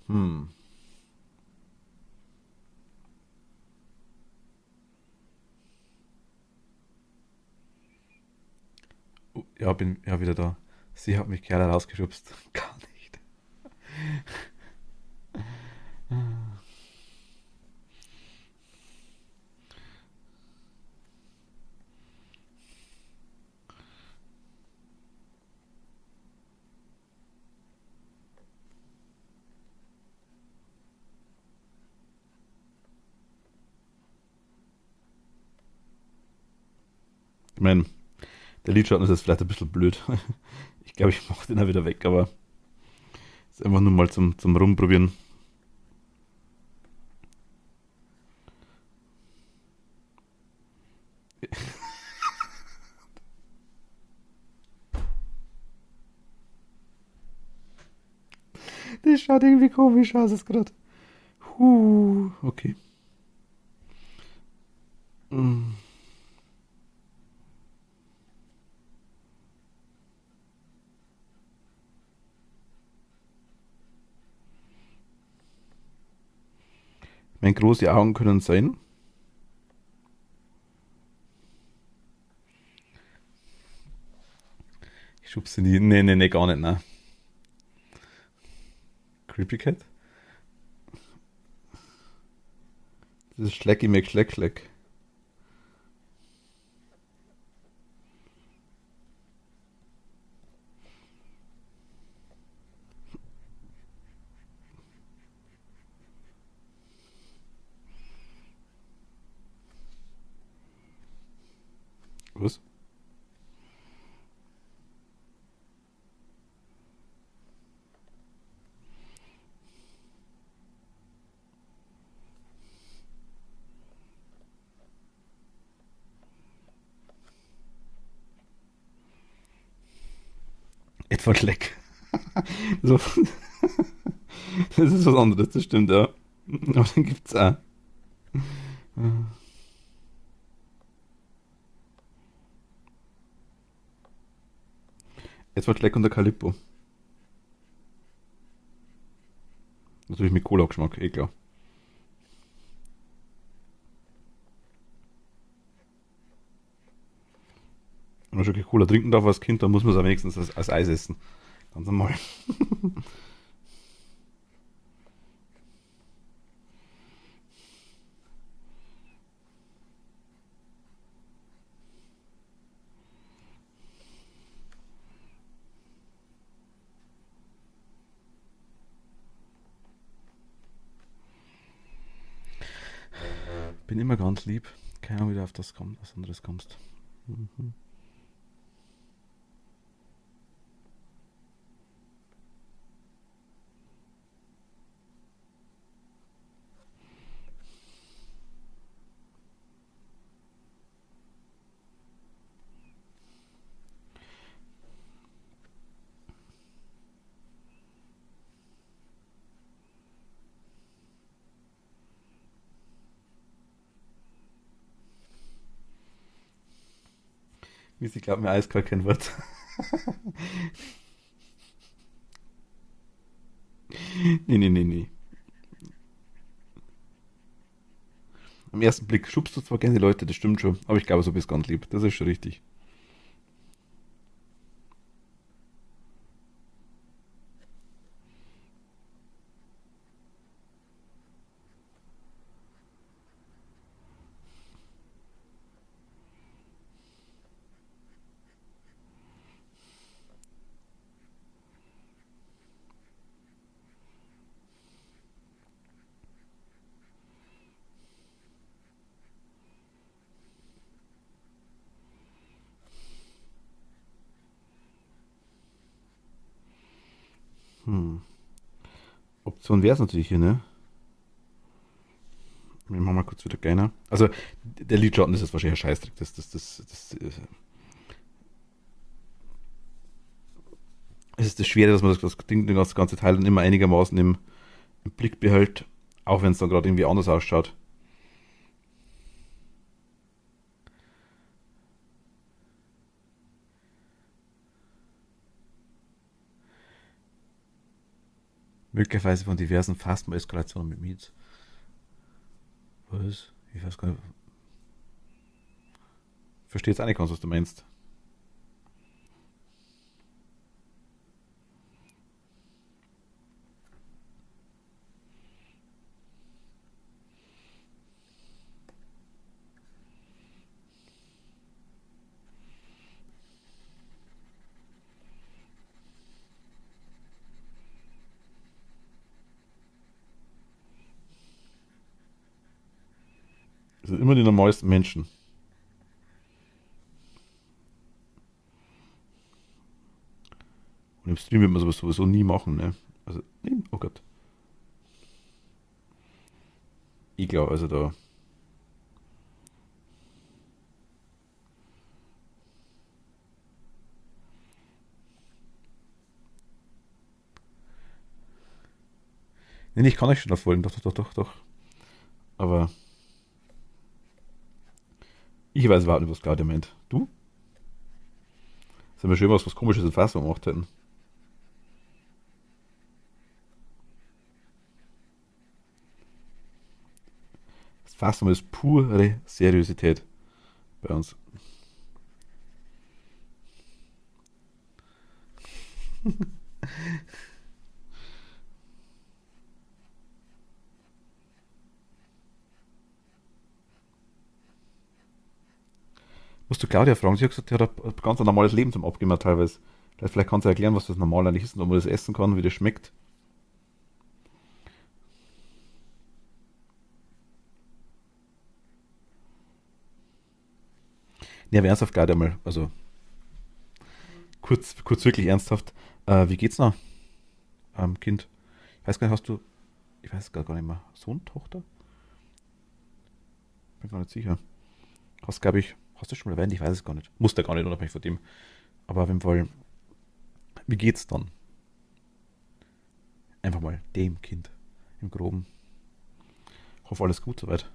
Hm. Ja, bin ja wieder da. Sie hat mich gerade rausgeschubst. Gar nicht. Ich meine, der Lidschatten ist jetzt vielleicht ein bisschen blöd. Ich glaube, ich mache den auch wieder weg, aber ist einfach nur mal zum Rumprobieren. Das schaut irgendwie komisch aus, ist gerade. Okay. Mm. Meine große Augen können sein. Ich schubse nie. Nee, nee, nee, gar nicht, ne. Creepy Cat? Das ist Schlecki Schleck Schleck. Was? Etwa Schleck. So, das ist was anderes, das stimmt, ja. Aber den gibt's auch. Etwa Schleck und der Calippo. Natürlich mit Cola-Geschmack, eh klar. Wenn man schon Cola trinken darf als Kind, dann muss man es auch wenigstens als Eis essen. Ganz normal. Bin immer ganz lieb. Keine Ahnung, wie du auf das kommt, was anderes kommst. Mhm. Wie sie glaubt mir eiskalt kein Wort. Nee, nee, nee, nee. Am ersten Blick schubst du zwar gerne die Leute, das stimmt schon, aber ich glaube, so bist du ganz lieb. Das ist schon richtig. Option wäre es natürlich hier, ne? Wir machen mal kurz wieder keiner. Also, der Lidschatten ist jetzt wahrscheinlich ein Scheißdreck. Es ist das Schwere, dass man das Ding, das ganze Teil dann immer einigermaßen im Blick behält. Auch wenn es dann gerade irgendwie anders ausschaut. Möglicherweise von diversen Phasma-Eskalationen mit Meats. Was? Ich weiß gar nicht. Verstehe jetzt auch nicht ganz, was du meinst. Es sind immer die normalsten Menschen. Und im Stream wird man sowas sowieso nie machen, ne? Also, nee, oh Gott. Ich glaube, also da. Nee, nee, ich kann euch schon erfolgen, doch, doch, doch, doch, doch. Aber ich weiß überhaupt nicht, was Claudia meint. Du? Sind wir schon was Komisches in Fassung gemacht hätten. Das Fassung ist pure Seriosität bei uns. Musst du Claudia fragen, sie hat gesagt, sie hat ein ganz normales Leben zum Abgeben teilweise. Vielleicht kann sie erklären, was das normal eigentlich ist und ob man das essen kann, wie das schmeckt. Nee, aber ernsthaft, Claudia mal, also kurz wirklich ernsthaft. Wie geht's noch, Kind? Ich weiß gar nicht, ich weiß gar nicht mehr, Sohn, Tochter? Bin gar nicht sicher. Hast du schon mal erwähnt? Ich weiß es gar nicht. Muss der gar nicht, unabhängig von dem. Aber auf jeden Fall, wie geht's dann? Einfach mal dem Kind im Groben. Hoffe, alles gut soweit.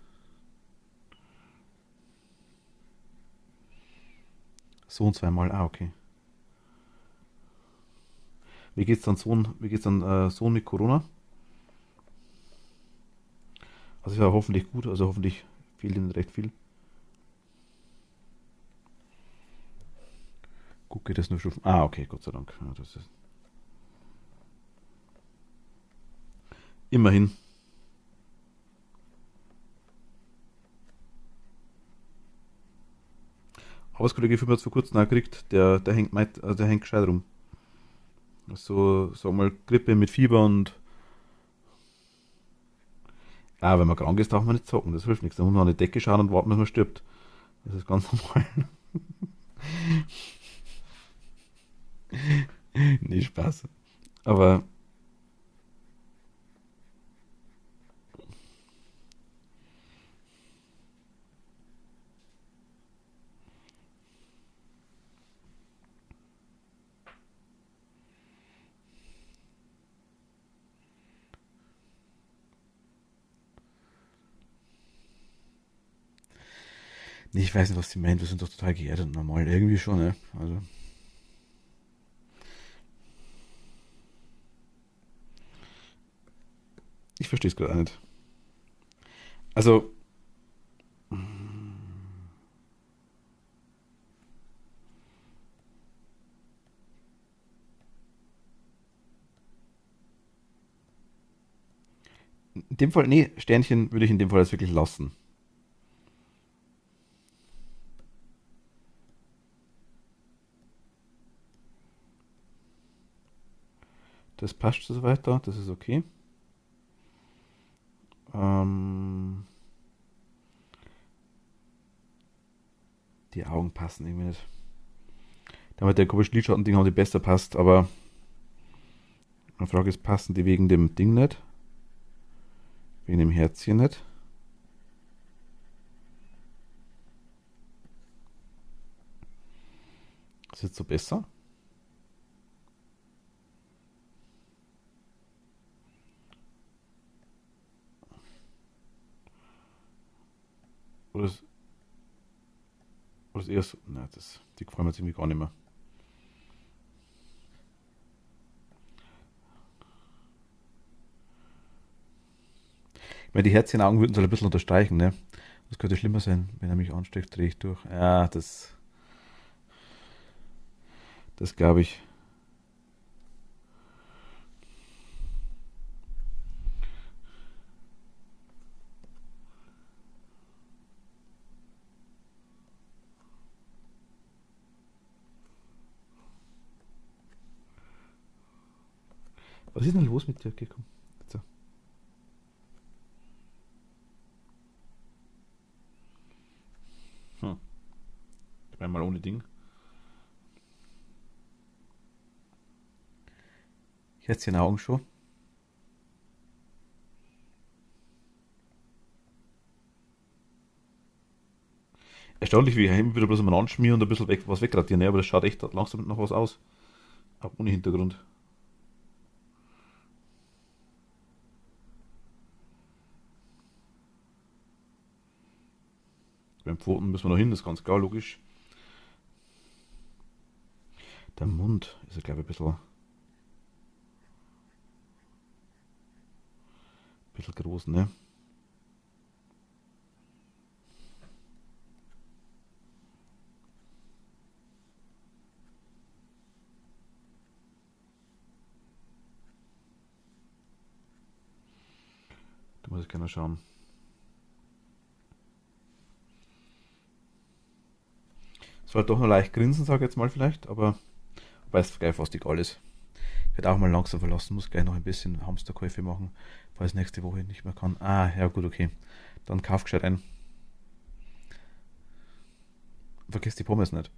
Sohn zweimal, okay. Wie geht's dann Sohn mit Corona? Also ja, hoffentlich gut, also hoffentlich fehlt ihnen recht viel. Gut geht es nur schon. Okay, Gott sei Dank. Ja, das ist immerhin. Arbeitskollege von mir hat vor kurzem gekriegt, der hängt gescheit rum. So, sag mal, Grippe mit Fieber und wenn man krank ist, darf man nicht zocken, das hilft nichts. Da muss man an die Decke schauen und warten, bis man stirbt. Das ist ganz normal. Nee, Spaß. Aber nee, ich weiß nicht, was sie meint. Wir sind doch total geerdet und normal. Irgendwie schon, ne? Also, ich verstehe es gerade auch nicht. Also, in dem Fall, nee, Sternchen würde ich in dem Fall jetzt wirklich lassen. Das passt so weiter, das ist okay. Ähm, die Augen passen irgendwie nicht. Damit der komische Lidschatten-Ding haben die besser passt, aber Meine Frage ist, passen die wegen dem Ding nicht? Wegen dem Herzchen nicht? Ist jetzt so besser? Oder ist, oder ist eher so. Nein, die gefallen mir jetzt irgendwie gar nicht mehr. Ich meine, die Herzchenaugen würden es halt ein bisschen unterstreichen, ne? Das könnte schlimmer sein, wenn er mich ansteckt, drehe ich durch. Ja, das glaube ich. Was ist denn los mit dir? Okay, komm. So. Hm. Ich meine mal ohne Ding. Herzchenaugen schon. Erstaunlich, wie ich immer wieder bloß mal anschmieren und ein bisschen was wegradieren, ne? Aber das schaut echt langsam noch was aus. Auch ohne Hintergrund. Beim Pfoten müssen wir noch hin, das ist ganz klar, logisch. Der Mund ist ja, glaube ich, bisschen groß, ne? Da muss ich gerne schauen. Sollte doch noch leicht grinsen, sage ich jetzt mal vielleicht, aber weil es gleich fast egal ist. Ich werde auch mal langsam verlassen, muss gleich noch ein bisschen Hamsterkäufe machen, falls nächste Woche nicht mehr kann. Ah, ja gut, okay. Dann kauf gescheit ein. Vergiss die Pommes nicht.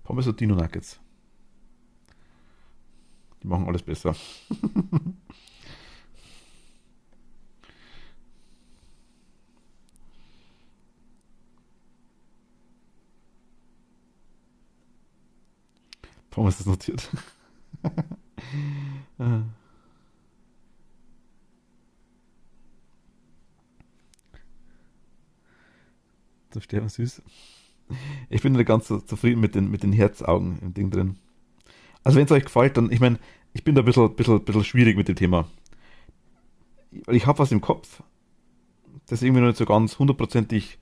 Pommes und Dino Nuggets. Die machen alles besser. Pommes ist notiert. Zum Sterben süß. Ich bin nicht ganz so zufrieden mit den Herzaugen im Ding drin. Also wenn es euch gefällt, dann, ich meine, ich bin da ein bisschen schwierig mit dem Thema. Weil ich habe was im Kopf, das ich irgendwie noch nicht so ganz hundertprozentig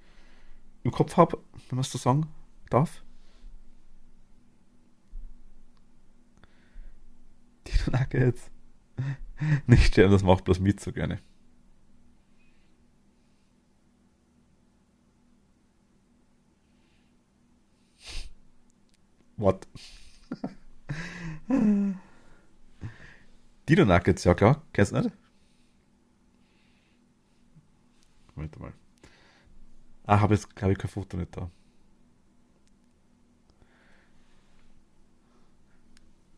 im Kopf habe, wenn man es so sagen darf. Die Nuggets. Nicht sterben, das macht bloß mit so gerne. What? Dino Nuggets, ja klar, kennst du nicht? Moment mal. Ah, habe jetzt, glaube ich, kein Foto nicht da.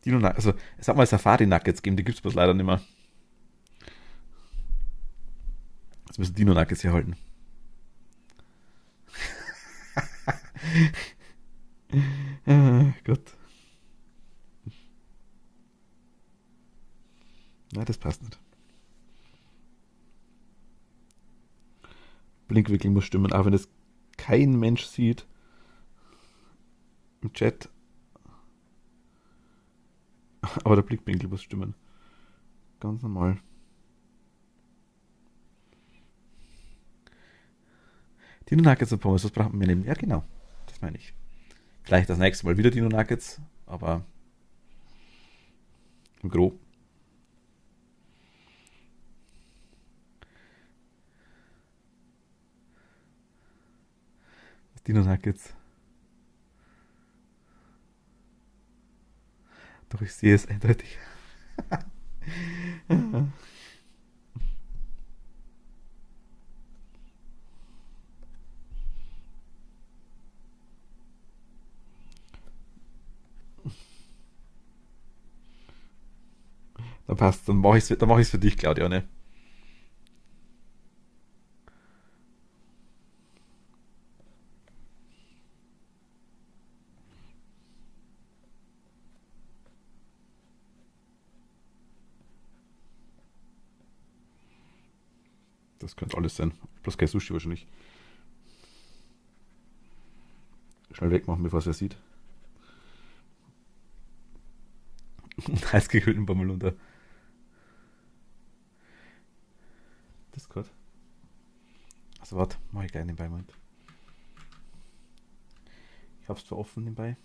Dino Nuggets, also, es hat mal Safari Nuggets gegeben, die gibt es bloß leider nicht mehr. Jetzt müssen Dino Nuggets hier halten. Ah, Gott. Nein, das passt nicht. Blinkwinkel muss stimmen, auch wenn es kein Mensch sieht im Chat. Aber der Blickwinkel muss stimmen. Ganz normal. Dino Nuggets und Pommes, was brauchen wir nehmen? Ja, genau. Das meine ich. Vielleicht das nächste Mal wieder Dino Nuggets, aber im Gro. Dino Nuggets. Doch ich sehe es eindeutig. Dann passt, dann mach ich's für dich, Claudia, ne? Das könnte alles sein. Bloß kein Sushi wahrscheinlich. Schnell wegmachen, bevor es wer sieht. Heißgekühlten Bommelunder. Discord. Also warte, mach ich gleich nebenbei, Moment. Ich hab's zwar offen nebenbei.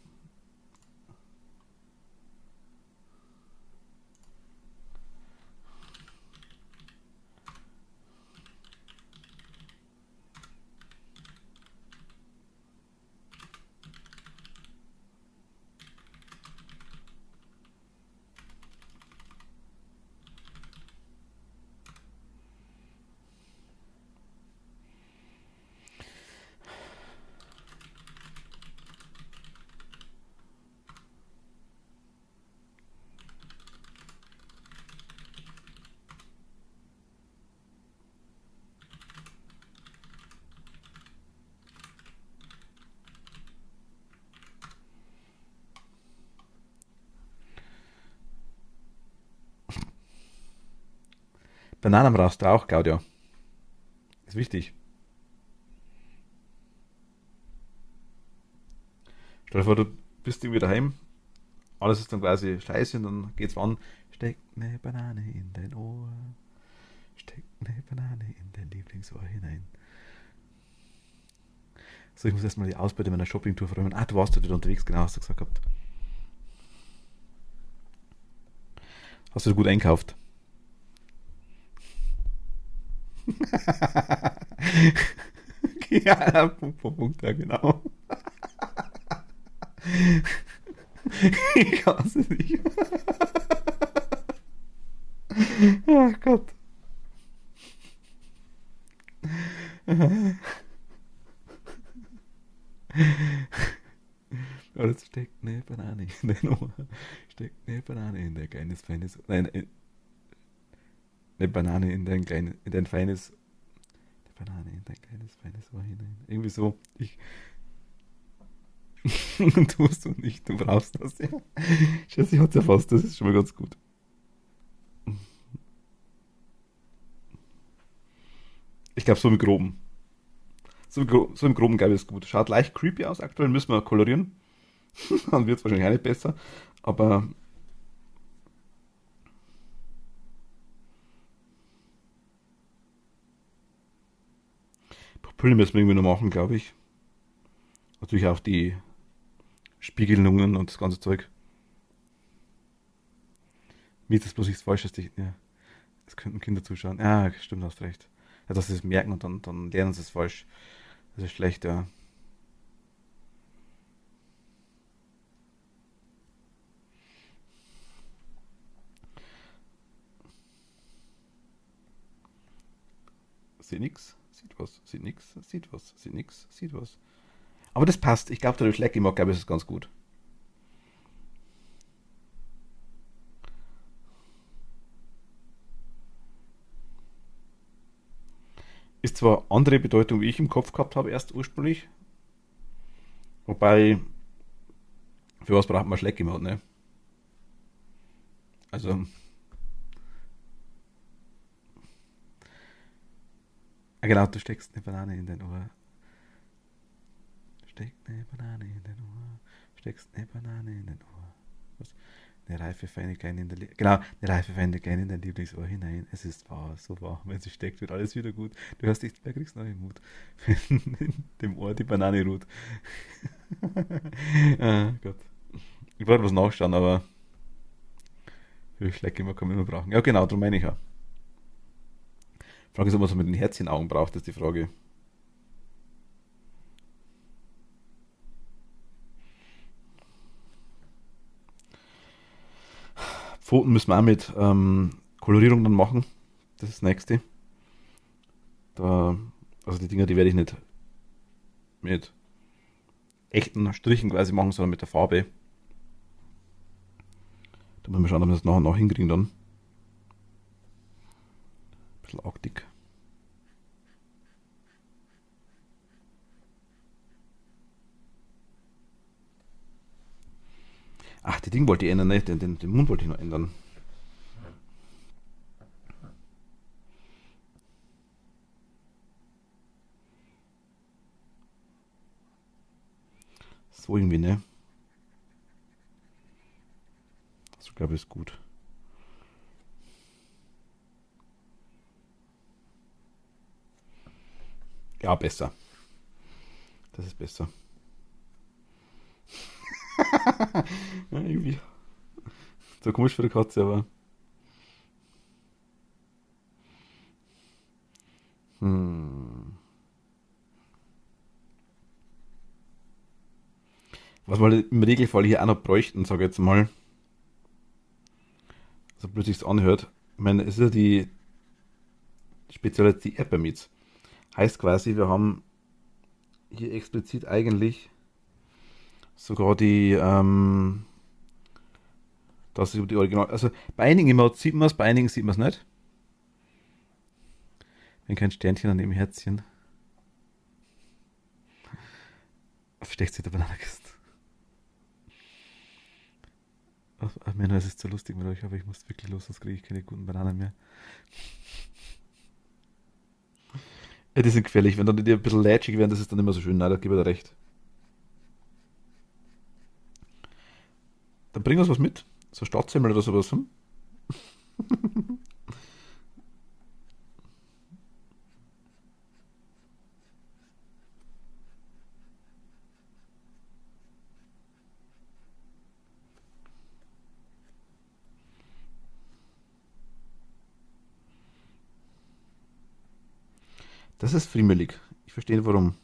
Bananen brauchst du auch, Claudia. Ist wichtig. Stell dir vor, du bist irgendwie daheim, alles ist dann quasi scheiße und dann geht's an. Steck eine Banane in dein Ohr. Steck eine Banane in dein Lieblingsohr hinein. So, ich muss erstmal die Ausbeute meiner Shoppingtour verräumen. Ah, du warst ja wieder unterwegs, genau, hast du gesagt gehabt. Hast du gut einkauft? Ja, Punkt, Punkt, Punkt, ja, genau. Ich hasse dich. Ach Gott. Aber jetzt steckt eine Banane in dein Ohr. Steckt eine Banane in dein kleines, feines. Nein, eine Banane in dein feines. Eine Banane in dein kleines, feines Ohr hinein. Irgendwie so. Tust du nicht, du brauchst das, ja. Scheiße, ich hat's ja fast, das ist schon mal ganz gut. Ich glaube, so im Groben. So im Groben, glaube ich, ist gut. Schaut leicht creepy aus. Aktuell müssen wir kolorieren. Dann wird es wahrscheinlich auch nicht besser. Aber Pupillen müssen wir irgendwie noch machen, glaube ich. Natürlich auch die Spiegelungen und das ganze Zeug. Wie ist das bloß nichts Falsches? Ja, das könnten Kinder zuschauen. Ja, stimmt, hast recht. Ja, dass sie es merken und dann lernen sie es falsch. Das ist schlecht, ja. Sieht nix, sieht was, sieht nix, sieht was, sieht nix, sieht was. Aber das passt. Ich glaube, der Schleck im glaube ich, ist es ganz gut. Ist zwar andere Bedeutung, wie ich im Kopf gehabt habe, erst ursprünglich. Wobei, für was braucht man Schleck im ne? Also, genau, du steckst eine Banane in dein Ohr. Steck eine Banane in dein Ohr. Steckst eine Banane in dein Ohr. Was? Eine reife, feine Kleine in genau, eine reife, feine Kleine in dein Lieblingsohr hinein. Es ist wahr, so wahr. Wenn sie steckt, wird alles wieder gut. Du hörst dich, wer kriegst neuen Mut. Wenn in dem Ohr die Banane ruht. Ah, Gott. Ich wollte was nachschauen, aber für Schlecke immer kann man immer brauchen. Ja, genau, darum meine ich ja. Die Frage ist, ob man so mit den Herzchenaugen braucht, ist die Frage. Pfoten müssen wir auch mit Kolorierung dann machen. Das ist das nächste. Da, also die Dinger, die werde ich nicht mit echten Strichen quasi machen, sondern mit der Farbe. Da müssen wir schauen, ob wir das nachher noch hinkriegen dann. Ding wollte ich ändern, ne? Den Mund wollte ich noch ändern. So irgendwie, ne? So glaube ich ist gut. Ja, besser. Das ist besser. Ja, irgendwie. So komisch für die Katze, aber. Hm. Was wir im Regelfall hier auch noch bräuchten, sage ich jetzt mal, so blöd sich's anhört. Ich meine, es ist ja die Spezialität die Erdbeermeats. Heißt quasi, wir haben hier explizit eigentlich sogar das ist die Original. Also bei einigen immer sieht man es, bei einigen sieht man es nicht. Wenn kein Sternchen an dem Herzchen. Versteckt sich der Bananenkissen. Ach, Männer, es ist zu lustig mit euch, aber ich muss wirklich los, sonst kriege ich keine guten Bananen mehr. Ja, die sind gefährlich. Wenn dann die ein bisschen lätschig werden, das ist dann immer so schön. Nein, da gebe ich dir recht. Dann bring uns was mit. So Stadtsemmel oder sowas. Hm? Das ist friemelig. Ich verstehe nicht warum.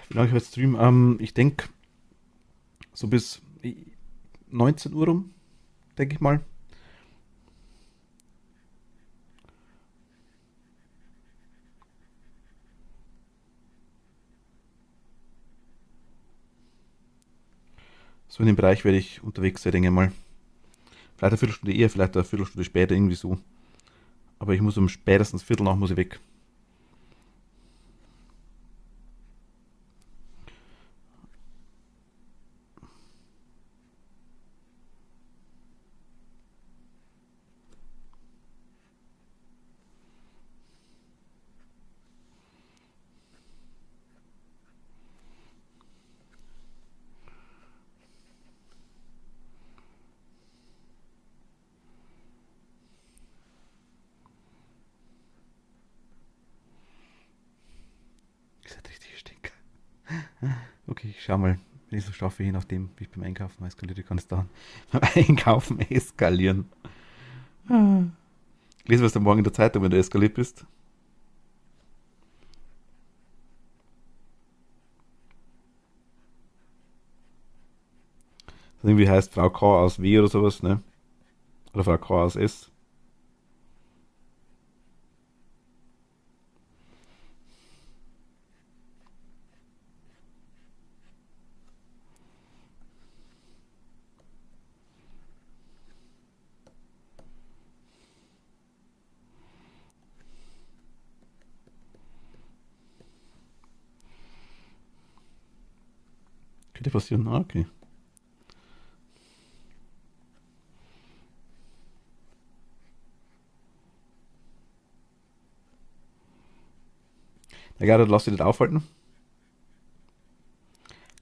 Wie lange ich heute stream? Ich denke so bis 19 Uhr rum, denke ich mal. So in dem Bereich werde ich unterwegs sein, denke ich mal. Vielleicht eine Viertelstunde eher, vielleicht eine Viertelstunde später, irgendwie so. Aber ich muss um spätestens Viertel nach muss ich weg. Ist das richtig stinker? Okay, ich schau mal. Wenn ich so schaffe, je nachdem, wie ich beim Einkaufen eskaliere, kann es dann beim Einkaufen eskalieren. Lese was du morgen in der Zeitung, wenn du eskaliert bist. Das irgendwie heißt Frau K aus W oder sowas, ne? Oder Frau K aus S. Könnte passieren. Ah, okay. Na ja, dann lass dich nicht aufhalten.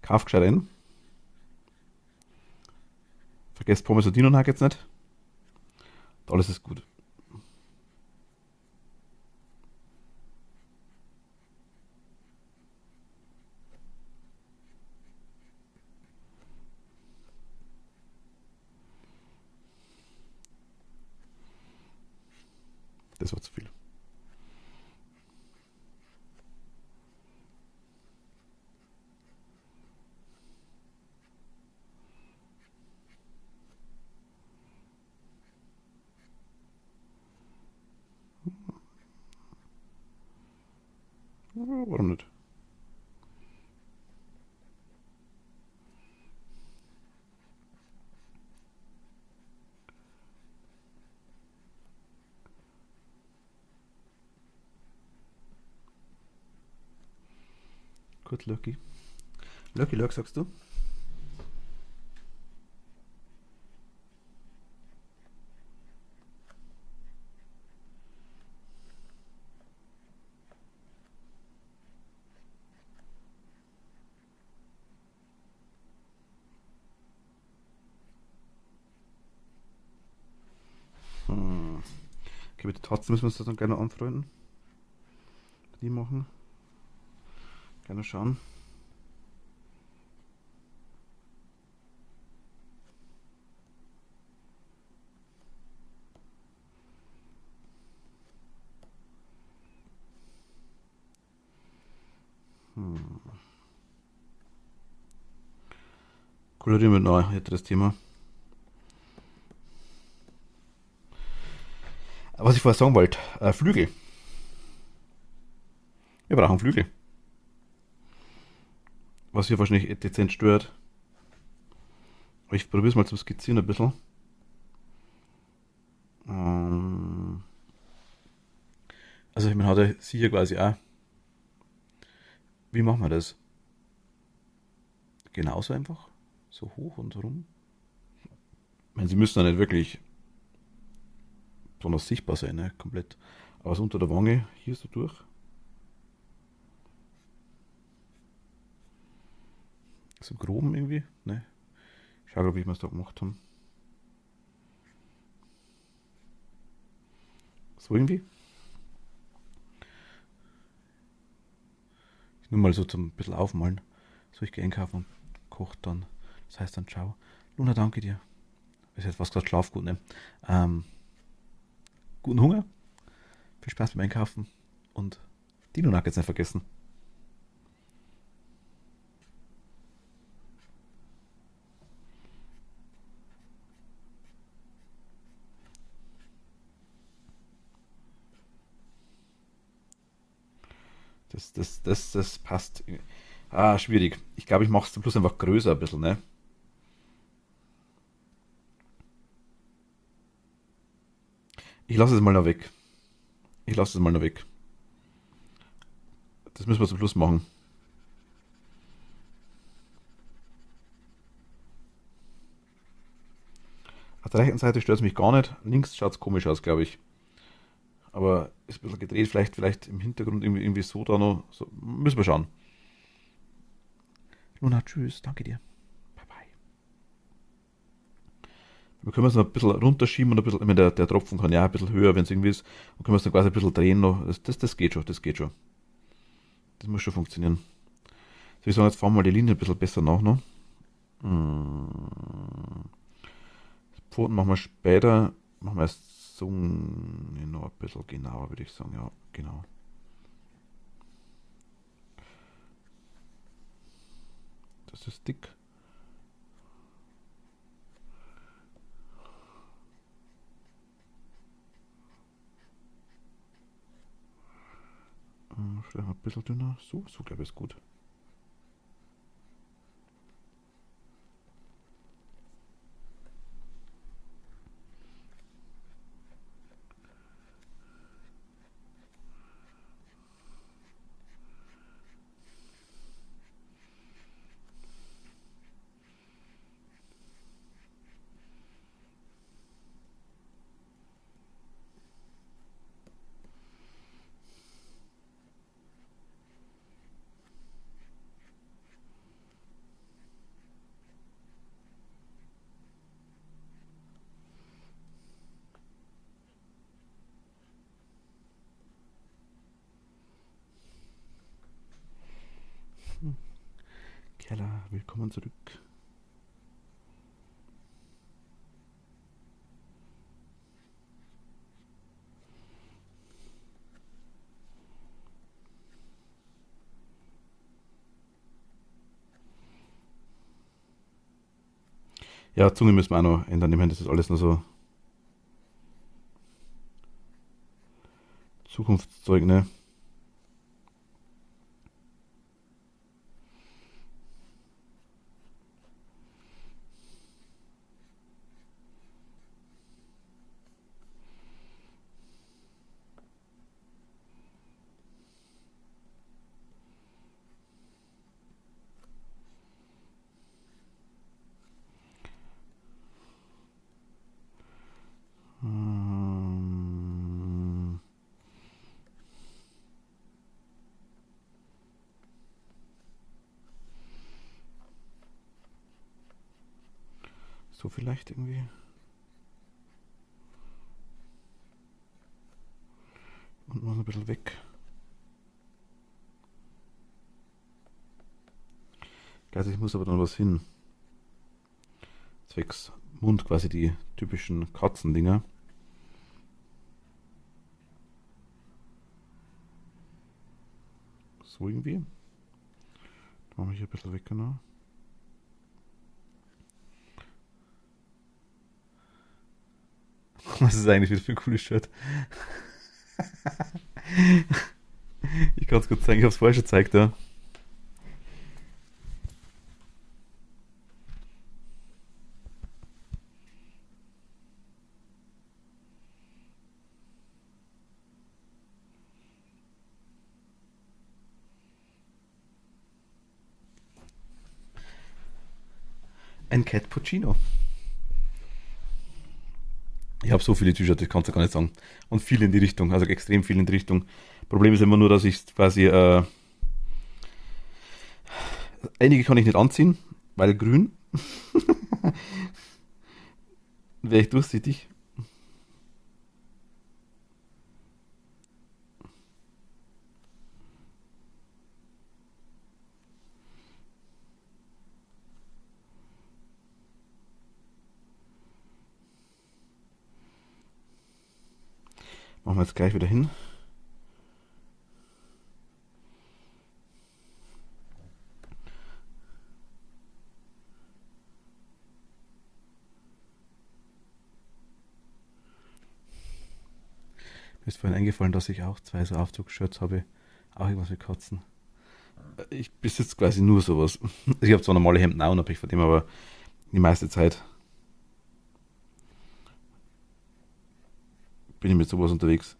Kauf gescheit ein. Vergesst Pommes und Dino Nuggets nicht. Alles ist gut. Das war zu viel. Warum nicht? Gut, Lucky. Lucky Luck, sagst du? Hm. Okay, bitte trotzdem müssen wir uns das dann gerne anfreunden. Die machen. Gerne schauen. Hm. Kolorieren wir noch ein weiteres Thema. Was ich vorher sagen wollte, Flügel. Wir brauchen Flügel. Was hier wahrscheinlich dezent stört. Aber ich probiere es mal zu skizzieren ein bisschen. Ähm, also man hat ja sicher quasi auch. Wie machen wir das? Genauso einfach? So hoch und rum? Ich meine, sie müssen ja nicht wirklich besonders sichtbar sein, ne? Komplett. Aber so unter der Wange, hier so durch. So groben irgendwie, ne? Ich schau grad, wie wir es da gemacht haben. So irgendwie. Nur mal so zum ein bisschen aufmalen. So, ich gehe einkaufen und koche dann. Das heißt dann ciao. Luna, danke dir. Ich hätte fast gesagt, schlaf gut, ne? Ähm, Guten Hunger, viel Spaß beim Einkaufen und Dino Nuggets nicht vergessen. Das passt. Ah, schwierig. Ich glaube, ich mache es zum Schluss einfach größer ein bisschen, ne? Ich lasse es mal noch weg. Ich lasse es mal noch weg. Das müssen wir zum Schluss machen. Auf der rechten Seite stört es mich gar nicht. Links schaut es komisch aus, glaube ich. Aber ist ein bisschen gedreht, vielleicht im Hintergrund irgendwie so da noch. So, müssen wir schauen. Luna, tschüss, danke dir. Bye bye. Wir können es noch ein bisschen runterschieben und ein bisschen, ich meine, der Tropfen kann ja ein bisschen höher, wenn es irgendwie ist. Und können wir es dann quasi ein bisschen drehen noch. Das geht schon, das geht schon. Das muss schon funktionieren. Soll ich sagen, jetzt fahren wir mal die Linie ein bisschen besser nach noch. Hm. Pfoten machen wir später. Machen wir erst so noch ein bisschen genauer, würde ich sagen. Ja, genau. Das ist dick. Vielleicht ein bisschen dünner. So glaube ich ist gut. Keller, willkommen zurück. Ja, Zunge müssen wir auch noch ändern. Ich meine, das ist alles nur so Zukunftszeug, ne? So vielleicht irgendwie. Und noch ein bisschen weg. Ich muss aber dann was hin. Zwecks Mund quasi die typischen Katzendinger. So irgendwie. Dann mache ich hier ein bisschen weg, genau. Was ist eigentlich wieder für ein cooles Shirt? Ich kann es kurz zeigen, ich habe es falsch gezeigt, ja. Ein Cat Puccino. Ich habe so viele T-Shirts, ich kann es ja gar nicht sagen. Und viel in die Richtung, also extrem viel in die Richtung. Problem ist immer nur, dass ich quasi, einige kann ich nicht anziehen, weil grün, wäre ich durchsichtig. Machen wir jetzt gleich wieder hin. Mir ist vorhin eingefallen, dass ich auch zwei so Aufzugsshirts habe. Auch irgendwas mit Katzen. Ich besitze quasi nur sowas. Ich habe zwar normale Hemden auch unabhängig von dem, aber die meiste Zeit bin ich mit sowas unterwegs.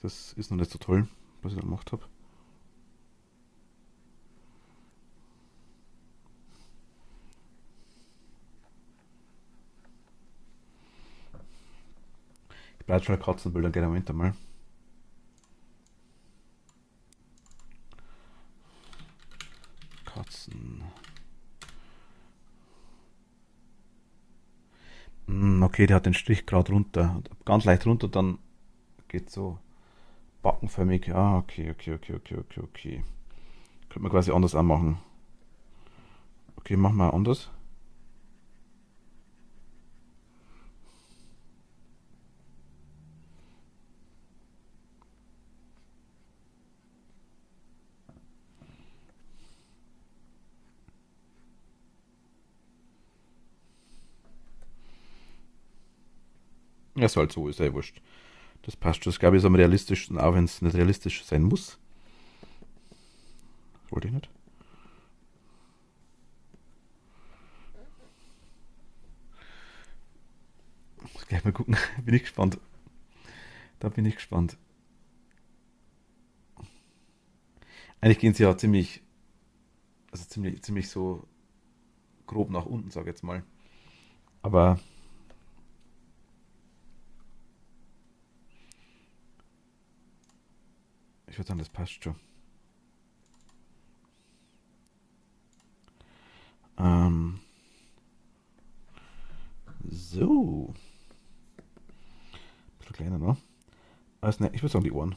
Das ist noch nicht so toll, was ich da gemacht habe. Ich bleibe schon Katzenbildern, gerne Moment einmal. Katzen. Okay, der hat den Strich gerade runter. Ganz leicht runter, dann geht so backenförmig. Ah, okay. Könnte man quasi anders auch machen. Okay, machen wir anders. Ja, ist halt so, ist ja wurscht. Das passt schon. Das glaube ich ist am realistischsten, auch wenn es nicht realistisch sein muss. Das wollte ich nicht. Muss gleich mal gucken. Bin ich gespannt. Da bin ich gespannt. Eigentlich gehen sie ja ziemlich, also ziemlich so grob nach unten, sag ich jetzt mal. Aber ich würde sagen, das passt schon. Ähm, so. Ein bisschen kleiner noch. Also, ne, ich würde sagen, die Ohren.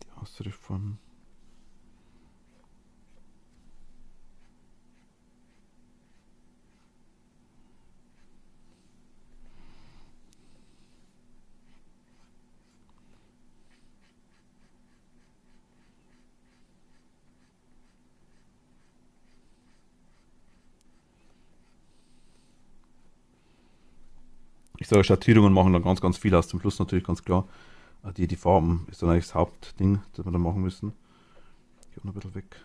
Die Ausrichtung. Ich sage, Schattierungen machen dann ganz viel aus. Zum Schluss natürlich ganz klar. Die Farben ist dann eigentlich das Hauptding, das wir da machen müssen. Ich habe noch ein bisschen weg.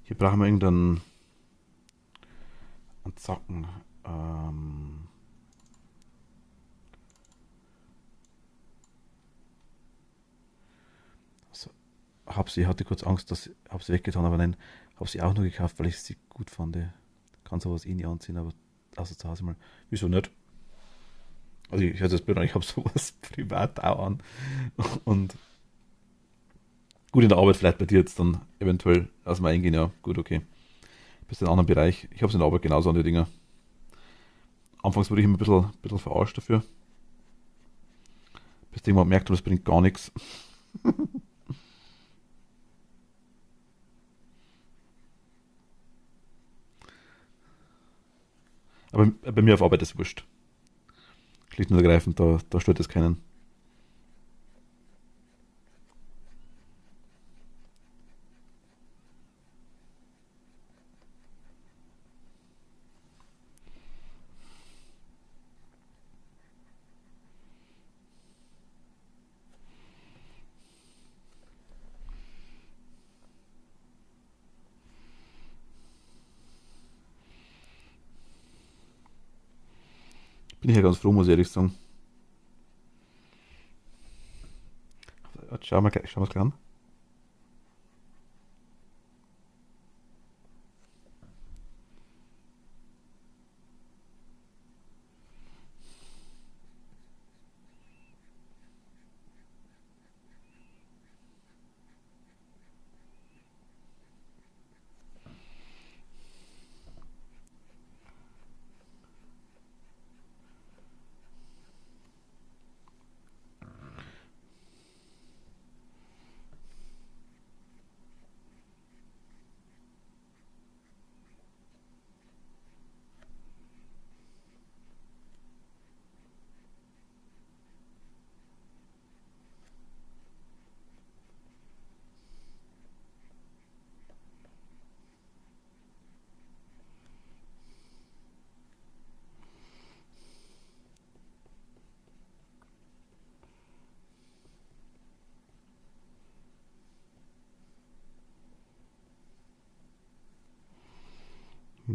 Hier brauchen wir irgendeinen Zacken. Ähm, hatte kurz Angst, habe sie weggetan, aber nein, habe sie auch nur gekauft, weil ich sie gut fand. Kann sowas eh nie anziehen, aber außer zu Hause mal. Wieso nicht? Also ich hatte das Bild an, ich habe sowas privat auch an. Und gut in der Arbeit vielleicht bei dir jetzt dann eventuell aus dem Eingehen, ja, gut, okay. Bist in einem anderen Bereich. Ich habe es in der Arbeit genauso an die Dinger. Anfangs wurde ich immer ein bisschen verarscht dafür. Bis ich irgendwann gemerkt habe, das bringt gar nichts. Aber bei mir auf Arbeit ist es wurscht. Schlicht und ergreifend, da stört es keinen. Bin ich ja ganz froh, muss ich ehrlich sagen. Schauen wir es gleich an.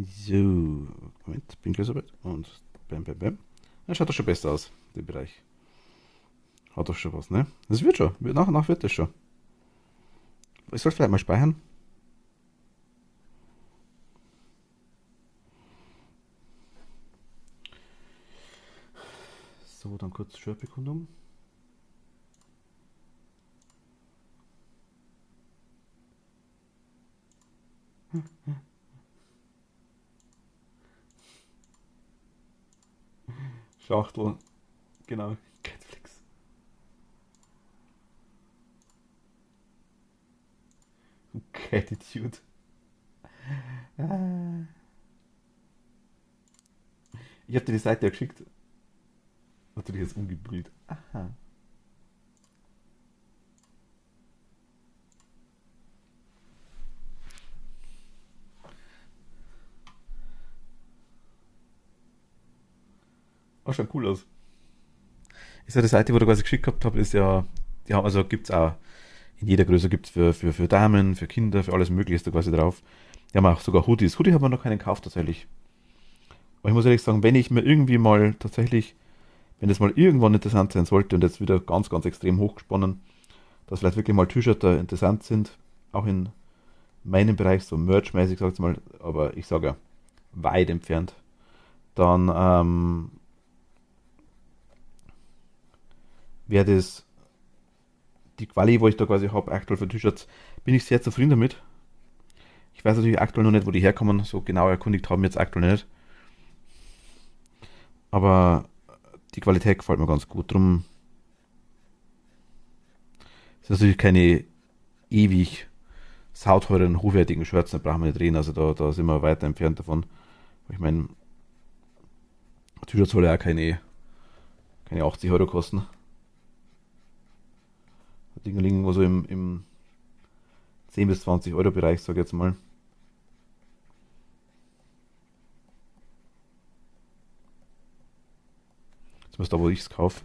So, Moment, bin gleich soweit. Und bam, bam, bam. Das schaut doch schon besser aus, der Bereich. Hat doch schon was, ne? Das wird schon. Nach und nach wird das schon. Ich soll vielleicht mal speichern. So, dann kurz Shirt-Bekundung. Schachtel, genau. Catflix. Catitude. Ah. Ich habe dir die Seite ja geschickt. Natürlich jetzt umgebrüht. Aha. Oh, schaut cool aus. Ist ja die Seite, wo du quasi geschickt gehabt habe, ist ja, die haben, also gibt's auch, in jeder Größe gibt's für Damen, für Kinder, für alles Mögliche ist da quasi drauf. Die haben auch sogar Hoodies. Hoodie haben wir noch keinen gekauft tatsächlich. Aber ich muss ehrlich sagen, wenn ich mir irgendwie mal tatsächlich, wenn das mal irgendwann interessant sein sollte und jetzt wieder ganz, ganz extrem hochgesponnen, dass vielleicht wirklich mal T-Shirts da interessant sind, auch in meinem Bereich, so Merch-mäßig, sag ich mal, aber ich sage ja, weit entfernt, dann wäre das die Quali, wo ich da quasi habe, aktuell für T-Shirts, bin ich sehr zufrieden damit. Ich weiß natürlich aktuell noch nicht, wo die herkommen, so genau erkundigt haben wir jetzt aktuell nicht, aber die Qualität gefällt mir ganz gut. Drum ist natürlich keine ewig sauteuren, hochwertigen Shirts, da brauchen wir nicht reden, also da sind wir weiter entfernt davon. Ich meine, T-Shirt soll ja auch keine 80 € kosten. Die Dinger liegen irgendwo so im 10 bis 20 € Bereich, sag ich jetzt mal. Zumindest da, wo ich es kaufe.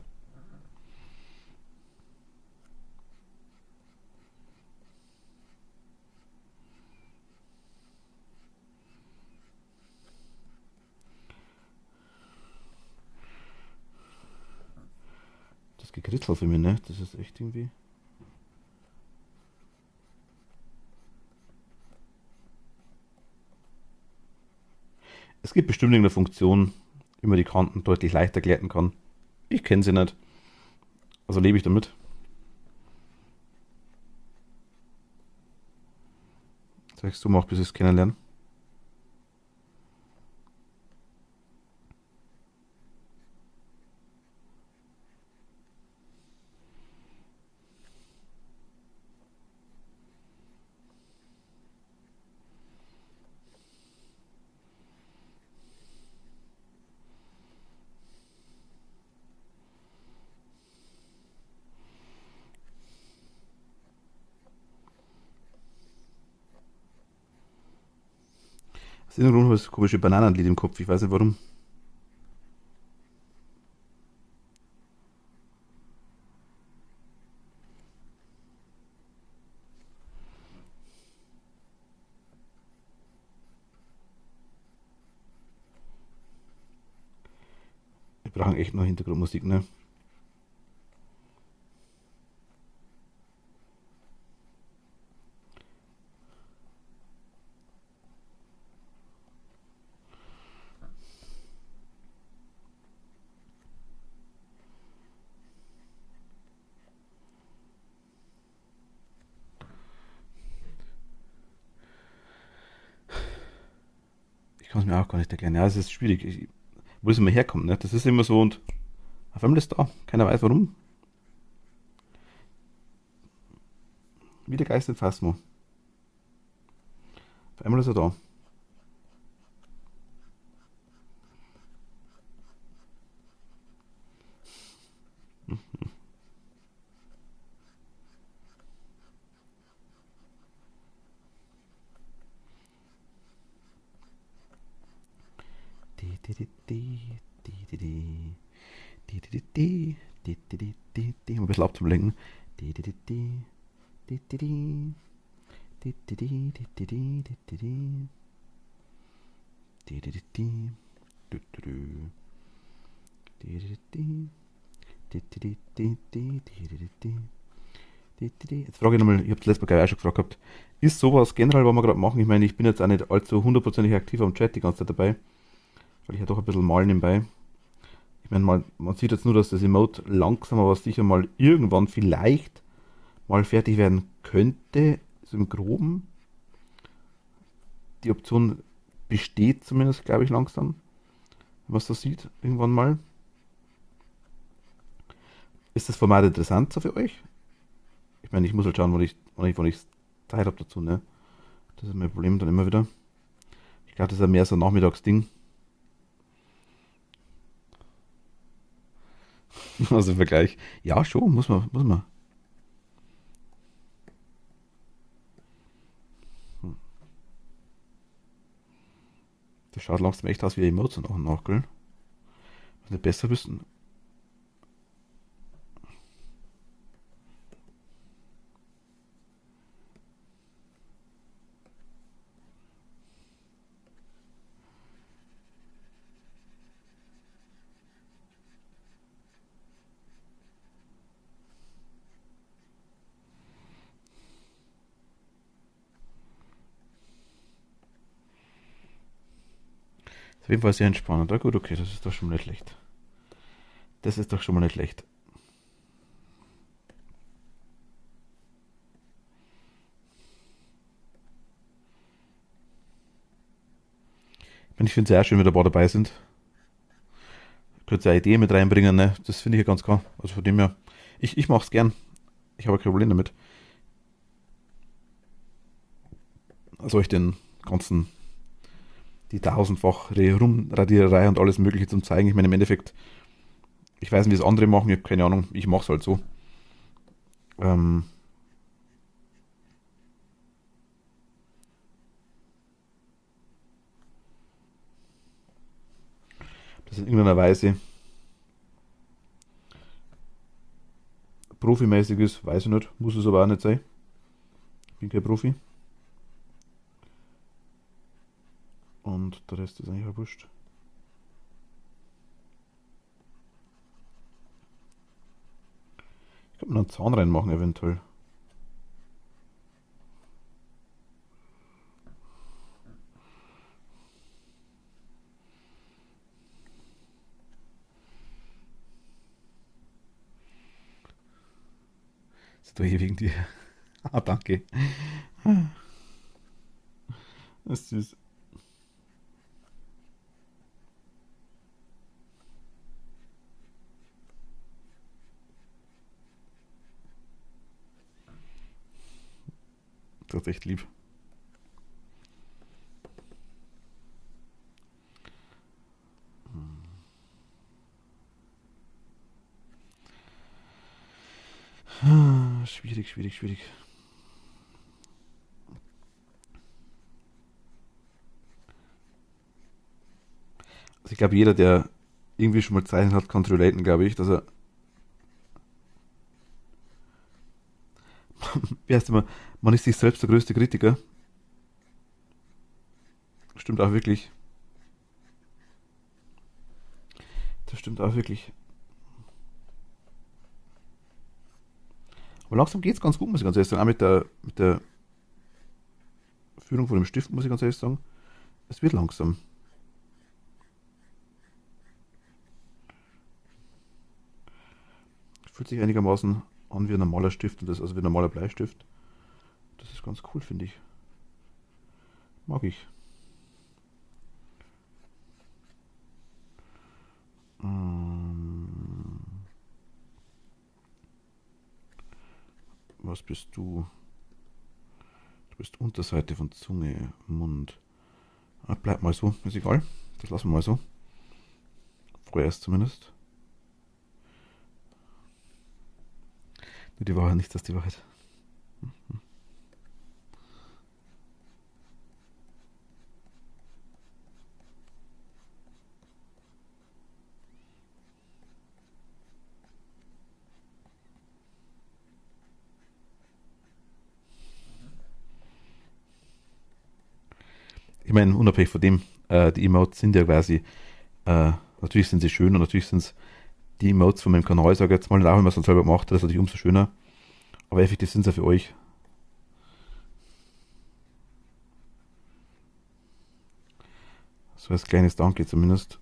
Das Gekritzel für mich, ne? Das ist echt irgendwie. Es gibt bestimmt irgendeine Funktion, wie man die Kanten deutlich leichter glätten kann. Ich kenne sie nicht, also lebe ich damit. Sagst du mal, bis ich es kennenlernen. Aus irgendeinem Grund habe ich das komische Bananenlied im Kopf. Ich weiß nicht warum. Wir brauchen echt noch Hintergrundmusik, ne? Ich kann es mir auch gar nicht erklären. Ja, es ist schwierig. Wo es immer herkommt, ne? Das ist immer so und auf einmal ist da. Keiner weiß warum. Wie der Geist in Phasmo. Auf einmal ist er da. Die, die, die, die, die, die, die. Die, die, die, die, die, die, die, die. Um ein bisschen abzulenken. Die, die, die, die, die, die, die. Die, die, die, die, die, die, die, die, die. Die, die, die, die. Du, du, du. Die, die, die, die, die, die, die, die, die, die, die. Jetzt frage ich nochmal, ich habe das letzte Mal gleich auch schon gefragt gehabt, ist sowas generell, was wir gerade machen? Ich meine, ich bin jetzt auch nicht allzu hundertprozentig aktiv am Chat die ganze Zeit dabei, weil ich ja doch ein bisschen malen nebenbei. Ich meine, man sieht jetzt nur, dass das Emote langsam, aber sicher mal irgendwann vielleicht mal fertig werden könnte, so im Groben. Die Option besteht zumindest, glaube ich, langsam, wenn man es so sieht, irgendwann mal. Ist das Format interessant so für euch? Ich meine, ich muss halt schauen, wann ich Zeit habe dazu, ne? Das ist mein Problem dann immer wieder. Ich glaube, das ist ja mehr so ein Nachmittagsding. Also im Vergleich. Ja, schon, muss man. Hm. Das schaut langsam echt aus wie Emotes und auch nach, gell? Wenn wir besser wissen. Ist auf jeden Fall sehr entspannend. Ja, gut, okay, das ist doch schon mal nicht schlecht. Das ist doch schon mal nicht schlecht. Ich finde es sehr schön, wenn da dabei sind. Könnt ihr eine Idee mit reinbringen, ne? Das finde ich ja ganz klar. Also von dem her, ich mache es gern. Ich habe kein Problem damit. Also euch den ganzen, die tausendfache Rumradiererei und alles Mögliche zum zeigen. Ich meine, im Endeffekt, ich weiß nicht, wie es andere machen, ich habe keine Ahnung. Ich mache es halt so. Ähm, das in irgendeiner Weise profimäßig ist, weiß ich nicht. Muss es aber auch nicht sein. Ich bin kein Profi. Und der Rest ist eigentlich auch wurscht. Ich könnte noch einen Zaun reinmachen, eventuell. Das tue ich wegen dir. Ah, danke. Das ist süß. Das ist echt lieb. Schwierig, schwierig, schwierig. Also ich glaube, jeder, der irgendwie schon mal gezeichnet hat, kann relaten, glaube ich, dass er, wie heißt immer, man ist sich selbst der größte Kritiker. Stimmt auch wirklich. Das stimmt auch wirklich. Aber langsam geht es ganz gut, muss ich ganz ehrlich sagen. Auch mit der Führung von dem Stift, muss ich ganz ehrlich sagen. Es wird langsam. Fühlt sich einigermaßen an wie ein normaler Stift, und das, also wie ein normaler Bleistift. Das ist ganz cool, finde ich. Mag ich. Ähm, was bist du? Du bist Unterseite von Zunge, Mund. Ah, bleib mal so, ist egal. Das lassen wir mal so. Vorerst zumindest. Nur die Wahrheit, nicht dass die Wahrheit. Ich meine, unabhängig von dem, die Emotes sind ja quasi, natürlich sind sie schön und natürlich sind es die Emotes von meinem Kanal, sage ich jetzt mal, auch wenn man es dann selber macht, das ist natürlich umso schöner. Aber effektiv sind sie ja für euch. So als kleines Danke zumindest.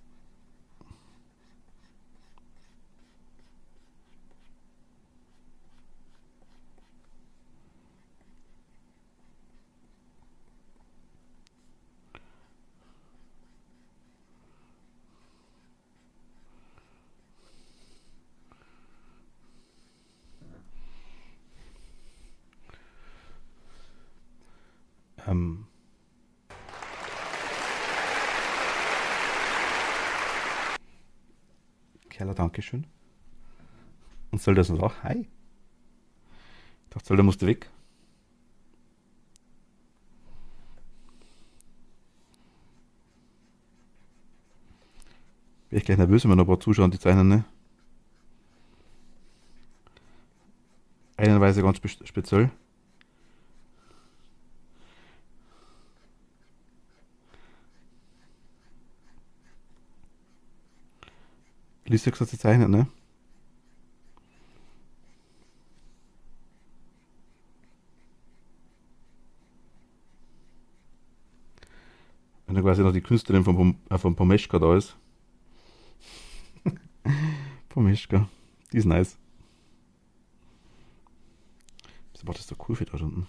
Ähm, Kerler, Dankeschön. Und soll das noch auch? Hi. Ich dachte, Zelda musste weg. Wäre ich gleich nervös, wenn wir noch ein paar Zuschauer die zeichnen, ne? Einenweise ganz speziell. Lisa hat sie zeichnet, ne? Wenn da quasi noch die Künstlerin von Pomeschka da ist. Pomeschka. Die ist nice. Das macht das so cool für da unten.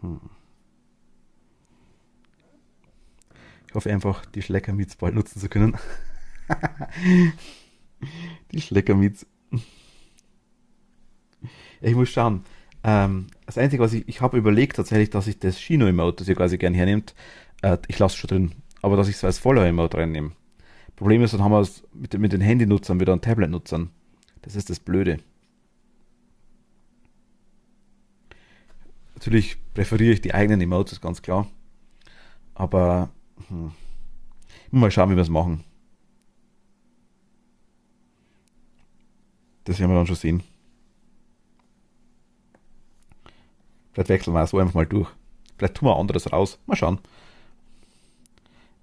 Hm. Ich hoffe einfach, die Schleckermeets bald nutzen zu können. Die Schleckermeets. Ja, ich muss schauen. Das Einzige, was ich habe überlegt tatsächlich, dass ich das Shino-Emote, das ihr quasi gern hernehmt, ich lasse es schon drin. Aber dass ich es als Follower-Emote reinnehme. Problem ist, dann haben wir es mit den Handynutzern wieder und Tablet-Nutzern. Das ist das Blöde. Natürlich präferiere ich die eigenen Emotes, ist ganz klar. Aber mal schauen, wie wir es machen. Das werden wir dann schon sehen. Vielleicht wechseln wir auch so einfach mal durch. Vielleicht tun wir anderes raus. Mal schauen.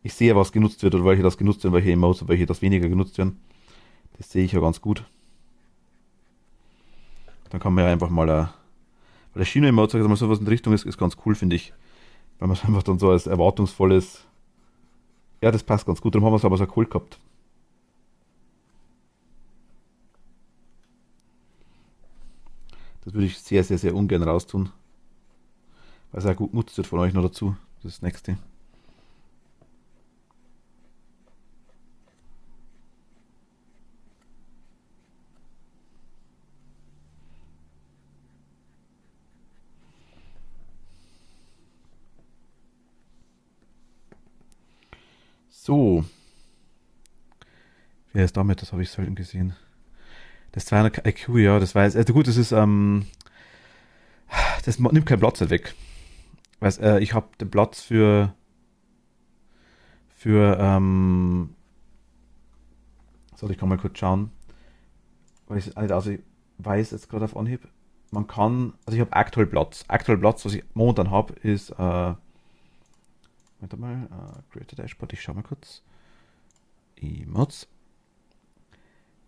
Ich sehe, was genutzt wird oder welche das genutzt werden, welche Emotes und welche das weniger genutzt werden. Das sehe ich ja ganz gut. Dann kann man ja einfach mal, weil der Chino-Emote, sag ich mal, sowas in die Richtung ist ganz cool, finde ich. weil man es einfach dann so als erwartungsvolles, ja, das passt ganz gut, darum haben wir es aber so cool gehabt. Das würde ich sehr, sehr, sehr ungern raustun, weil es auch gut genutzt wird von euch noch dazu, das nächste. So, wer ist damit? Das habe ich selten gesehen. Das 200 IQ, ja, das weiß, also gut, das ist, das nimmt keinen Platz halt weg. Weiß, ich habe den Platz für, soll ich kann mal kurz schauen, weil ich es nicht also ich weiß jetzt gerade auf Anhieb. Man kann, also ich habe aktuell Platz. Aktuell Platz, was ich momentan habe, ist, warte mal, Creator Dashboard, ich schau mal kurz. Emotes.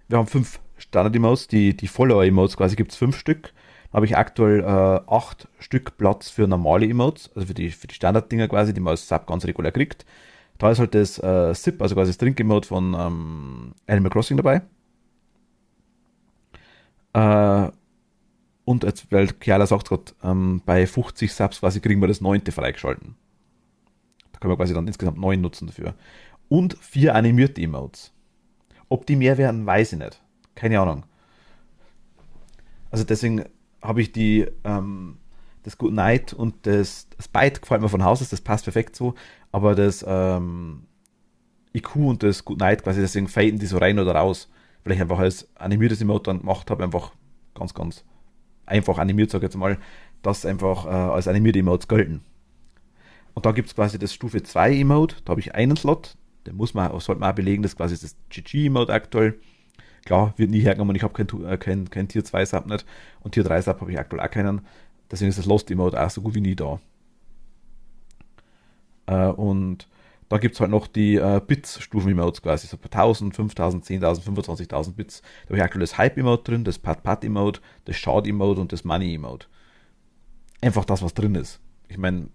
Wir haben 5 Standard-Emotes, die Follower-Emotes quasi gibt es 5 Stück. Da habe ich aktuell 8 Stück Platz für normale Emotes, also für die Standard-Dinger quasi, die man als Sub ganz regulär kriegt. Da ist halt das SIP, also quasi das Drink-Emote von Animal Crossing dabei. Äh, und jetzt, weil Kiala sagt gerade, bei 50 Subs quasi kriegen wir das 9. freigeschalten. Da können wir quasi dann insgesamt 9 nutzen dafür. Und 4 animierte Emotes. Ob die mehr werden, weiß ich nicht. Keine Ahnung. Also deswegen habe ich das Good Night und das Byte gefällt mir von Haus aus, das passt perfekt so, aber das IQ und das Good Night quasi, deswegen faden die so rein oder raus, weil ich einfach als animiertes Emote dann gemacht habe, einfach ganz, ganz einfach animiert, sage ich jetzt mal, das einfach als animierte Emotes gelten. Und da gibt es quasi das Stufe 2 Emote, da habe ich einen Slot, den sollte man auch belegen, das ist quasi das GG-Emote aktuell. Klar, wird nie hergenommen, ich habe kein Tier 2 Sub nicht und Tier 3 Sub habe ich aktuell auch keinen. Deswegen ist das Lost Emote auch so gut wie nie da. Und da gibt es halt noch die Bits-Stufen-Emotes quasi, so 1000, 5000, 10.000, 25.000 Bits. Da habe ich aktuell das Hype-Emote drin, das Pat-Pat-Emote, das Shard-Emote und das Money-Emote. Einfach das, was drin ist. Ich meine,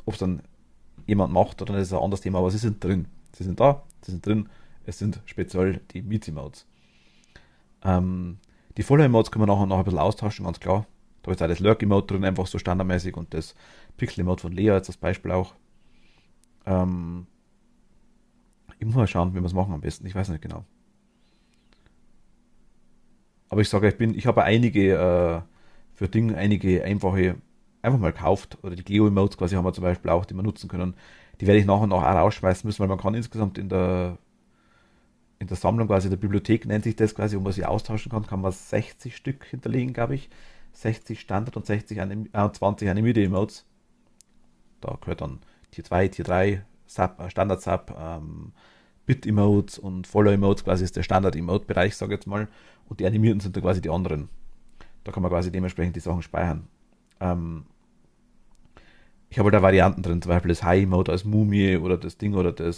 ob es dann jemand macht oder nicht, ist ein anderes Thema, aber sie sind drin. Sie sind da, sie sind drin. Es sind speziell die Meets-Emotes. Die Follow-Emotes können wir nachher noch ein bisschen austauschen, ganz klar. Da ist auch das Lurk-Emote drin, einfach so standardmäßig und das Pixel-Emote von Lea als das Beispiel auch. Ähm, ich muss mal schauen, wie wir es machen am besten. Ich weiß nicht genau. Aber ich sage, ich habe für Dinge einige einfache einfach mal gekauft. Oder die Geo-Emotes quasi haben wir zum Beispiel auch, die wir nutzen können. Die werde ich nachher noch auch rausschmeißen müssen, weil man kann insgesamt in der Sammlung quasi, in der Bibliothek nennt sich das quasi, wo man sie austauschen kann, kann man 60 Stück hinterlegen, glaube ich. 60 Standard und 20 animierte Emotes. Da gehört dann Tier 2, Tier 3, Sub, Standard Sub, Bit-Emotes und Follow-Emotes quasi ist der Standard-Emote-Bereich, sage ich jetzt mal. Und die animierten sind dann quasi die anderen. Da kann man quasi dementsprechend die Sachen speichern. Ähm, ich habe halt da Varianten drin, zum Beispiel das High-Emote als Mumie oder das Ding oder äh,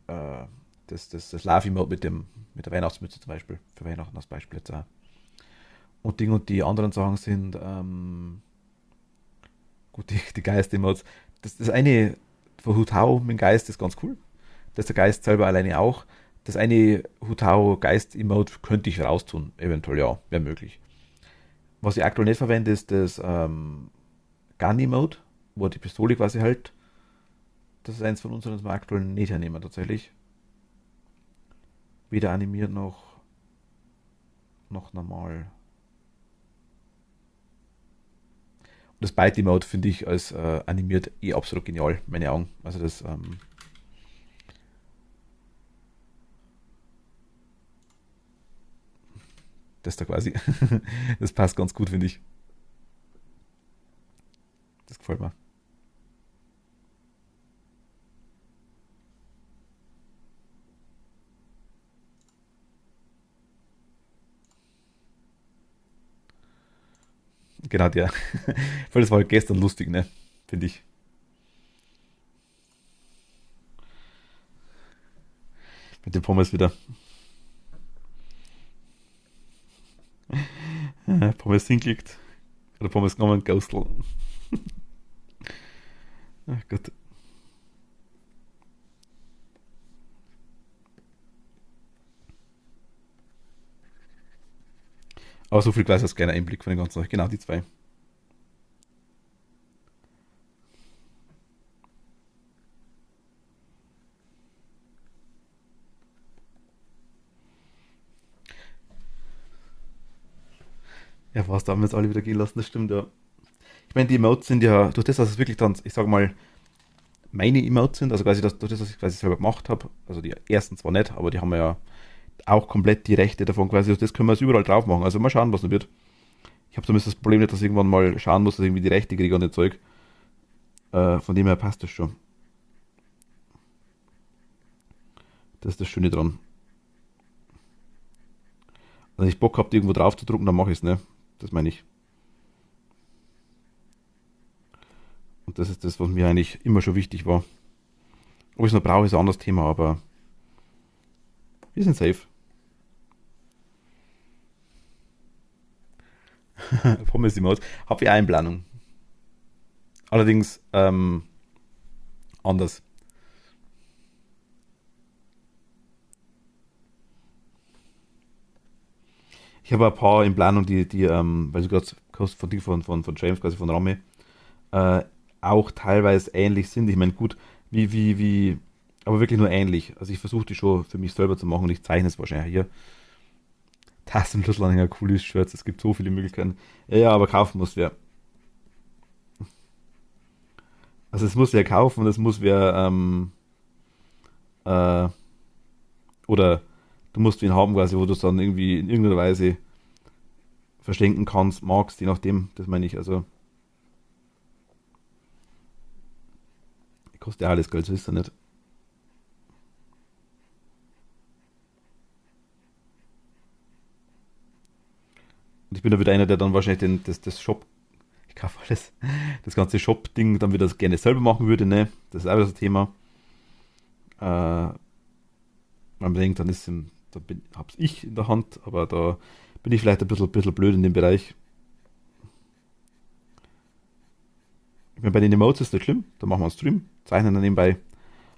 äh, das Love-Emote mit der Weihnachtsmütze zum Beispiel. Für Weihnachten als Beispiel jetzt auch. Und Ding und die anderen Sachen sind, gut, die Geist-Emotes. Das eine von Hutau mit dem Geist ist ganz cool. Das ist der Geist selber alleine auch. Das eine Hutau Geist-Emote könnte ich raustun. Eventuell ja, wäre möglich. Was ich aktuell nicht verwende, ist das Gun-Emote, wo die Pistole quasi hält. Das ist eins von unseren, das wir aktuell nicht hernehmen tatsächlich. Weder animiert noch normal. Und das Bite-Emote finde ich als animiert absolut genial, meine Augen. Also das da quasi. Das passt ganz gut, finde ich. Das gefällt mir. Genau der. Weil das war halt gestern lustig, ne? Finde ich. Mit dem Pommes wieder. Pommes hinklickt. Oder Pommes genommen, Ghostel. Ach Gott. Aber so viel quasi als kleiner Einblick von den ganzen Sachen. Genau, die zwei. Ja, was, da haben wir jetzt alle wieder gehen lassen, das stimmt ja. Ich meine, die Emotes sind ja, durch das, dass es wirklich dann, ich sag mal, meine Emotes sind, also quasi durch das, was ich quasi selber gemacht habe, also die ersten zwar nicht, aber die haben ja auch komplett die Rechte davon quasi, durch das können wir es überall drauf machen. Also mal schauen, was noch wird. Ich habe zumindest das Problem nicht, dass ich irgendwann mal schauen muss, dass ich irgendwie die Rechte kriege an dem Zeug. Von dem her passt das schon. Das ist das Schöne dran. Wenn ich Bock habe, irgendwo drauf zu drucken, dann mache ich es, ne? Das meine ich. Und das ist das, was mir eigentlich immer schon wichtig war. Ob ich es noch brauche, ist ein anderes Thema, aber wir sind safe. Pommes im Haus. Habe ich auch in Planung. Allerdings anders. Ich habe ein paar in Planung, weil du gerade von James, quasi von Rami, äh, auch teilweise ähnlich sind. Ich meine, gut, aber wirklich nur ähnlich. Also ich versuche die schon für mich selber zu machen und ich zeichne es wahrscheinlich hier. Tastenschlüsselanhänger, cooles Shirts, es gibt so viele Möglichkeiten. Ja, ja, aber kaufen muss wer. Also es muss wer kaufen und es muss wer, äh, oder du musst wen haben quasi, wo du es dann irgendwie in irgendeiner Weise verschenken kannst, magst, je nachdem, das meine ich. Also kostet ja alles Geld, so ist es ja nicht. Und ich bin da wieder einer, der dann wahrscheinlich das Shop, ich kaufe alles, das ganze Shop-Ding dann wieder gerne selber machen würde, ne? Das ist auch wieder so ein Thema. Man denkt, dann hab's ich in der Hand, aber da bin ich vielleicht ein bisschen blöd in dem Bereich. Ich meine, bei den Emotes ist das nicht schlimm, da machen wir einen Stream, zeichnen dann nebenbei,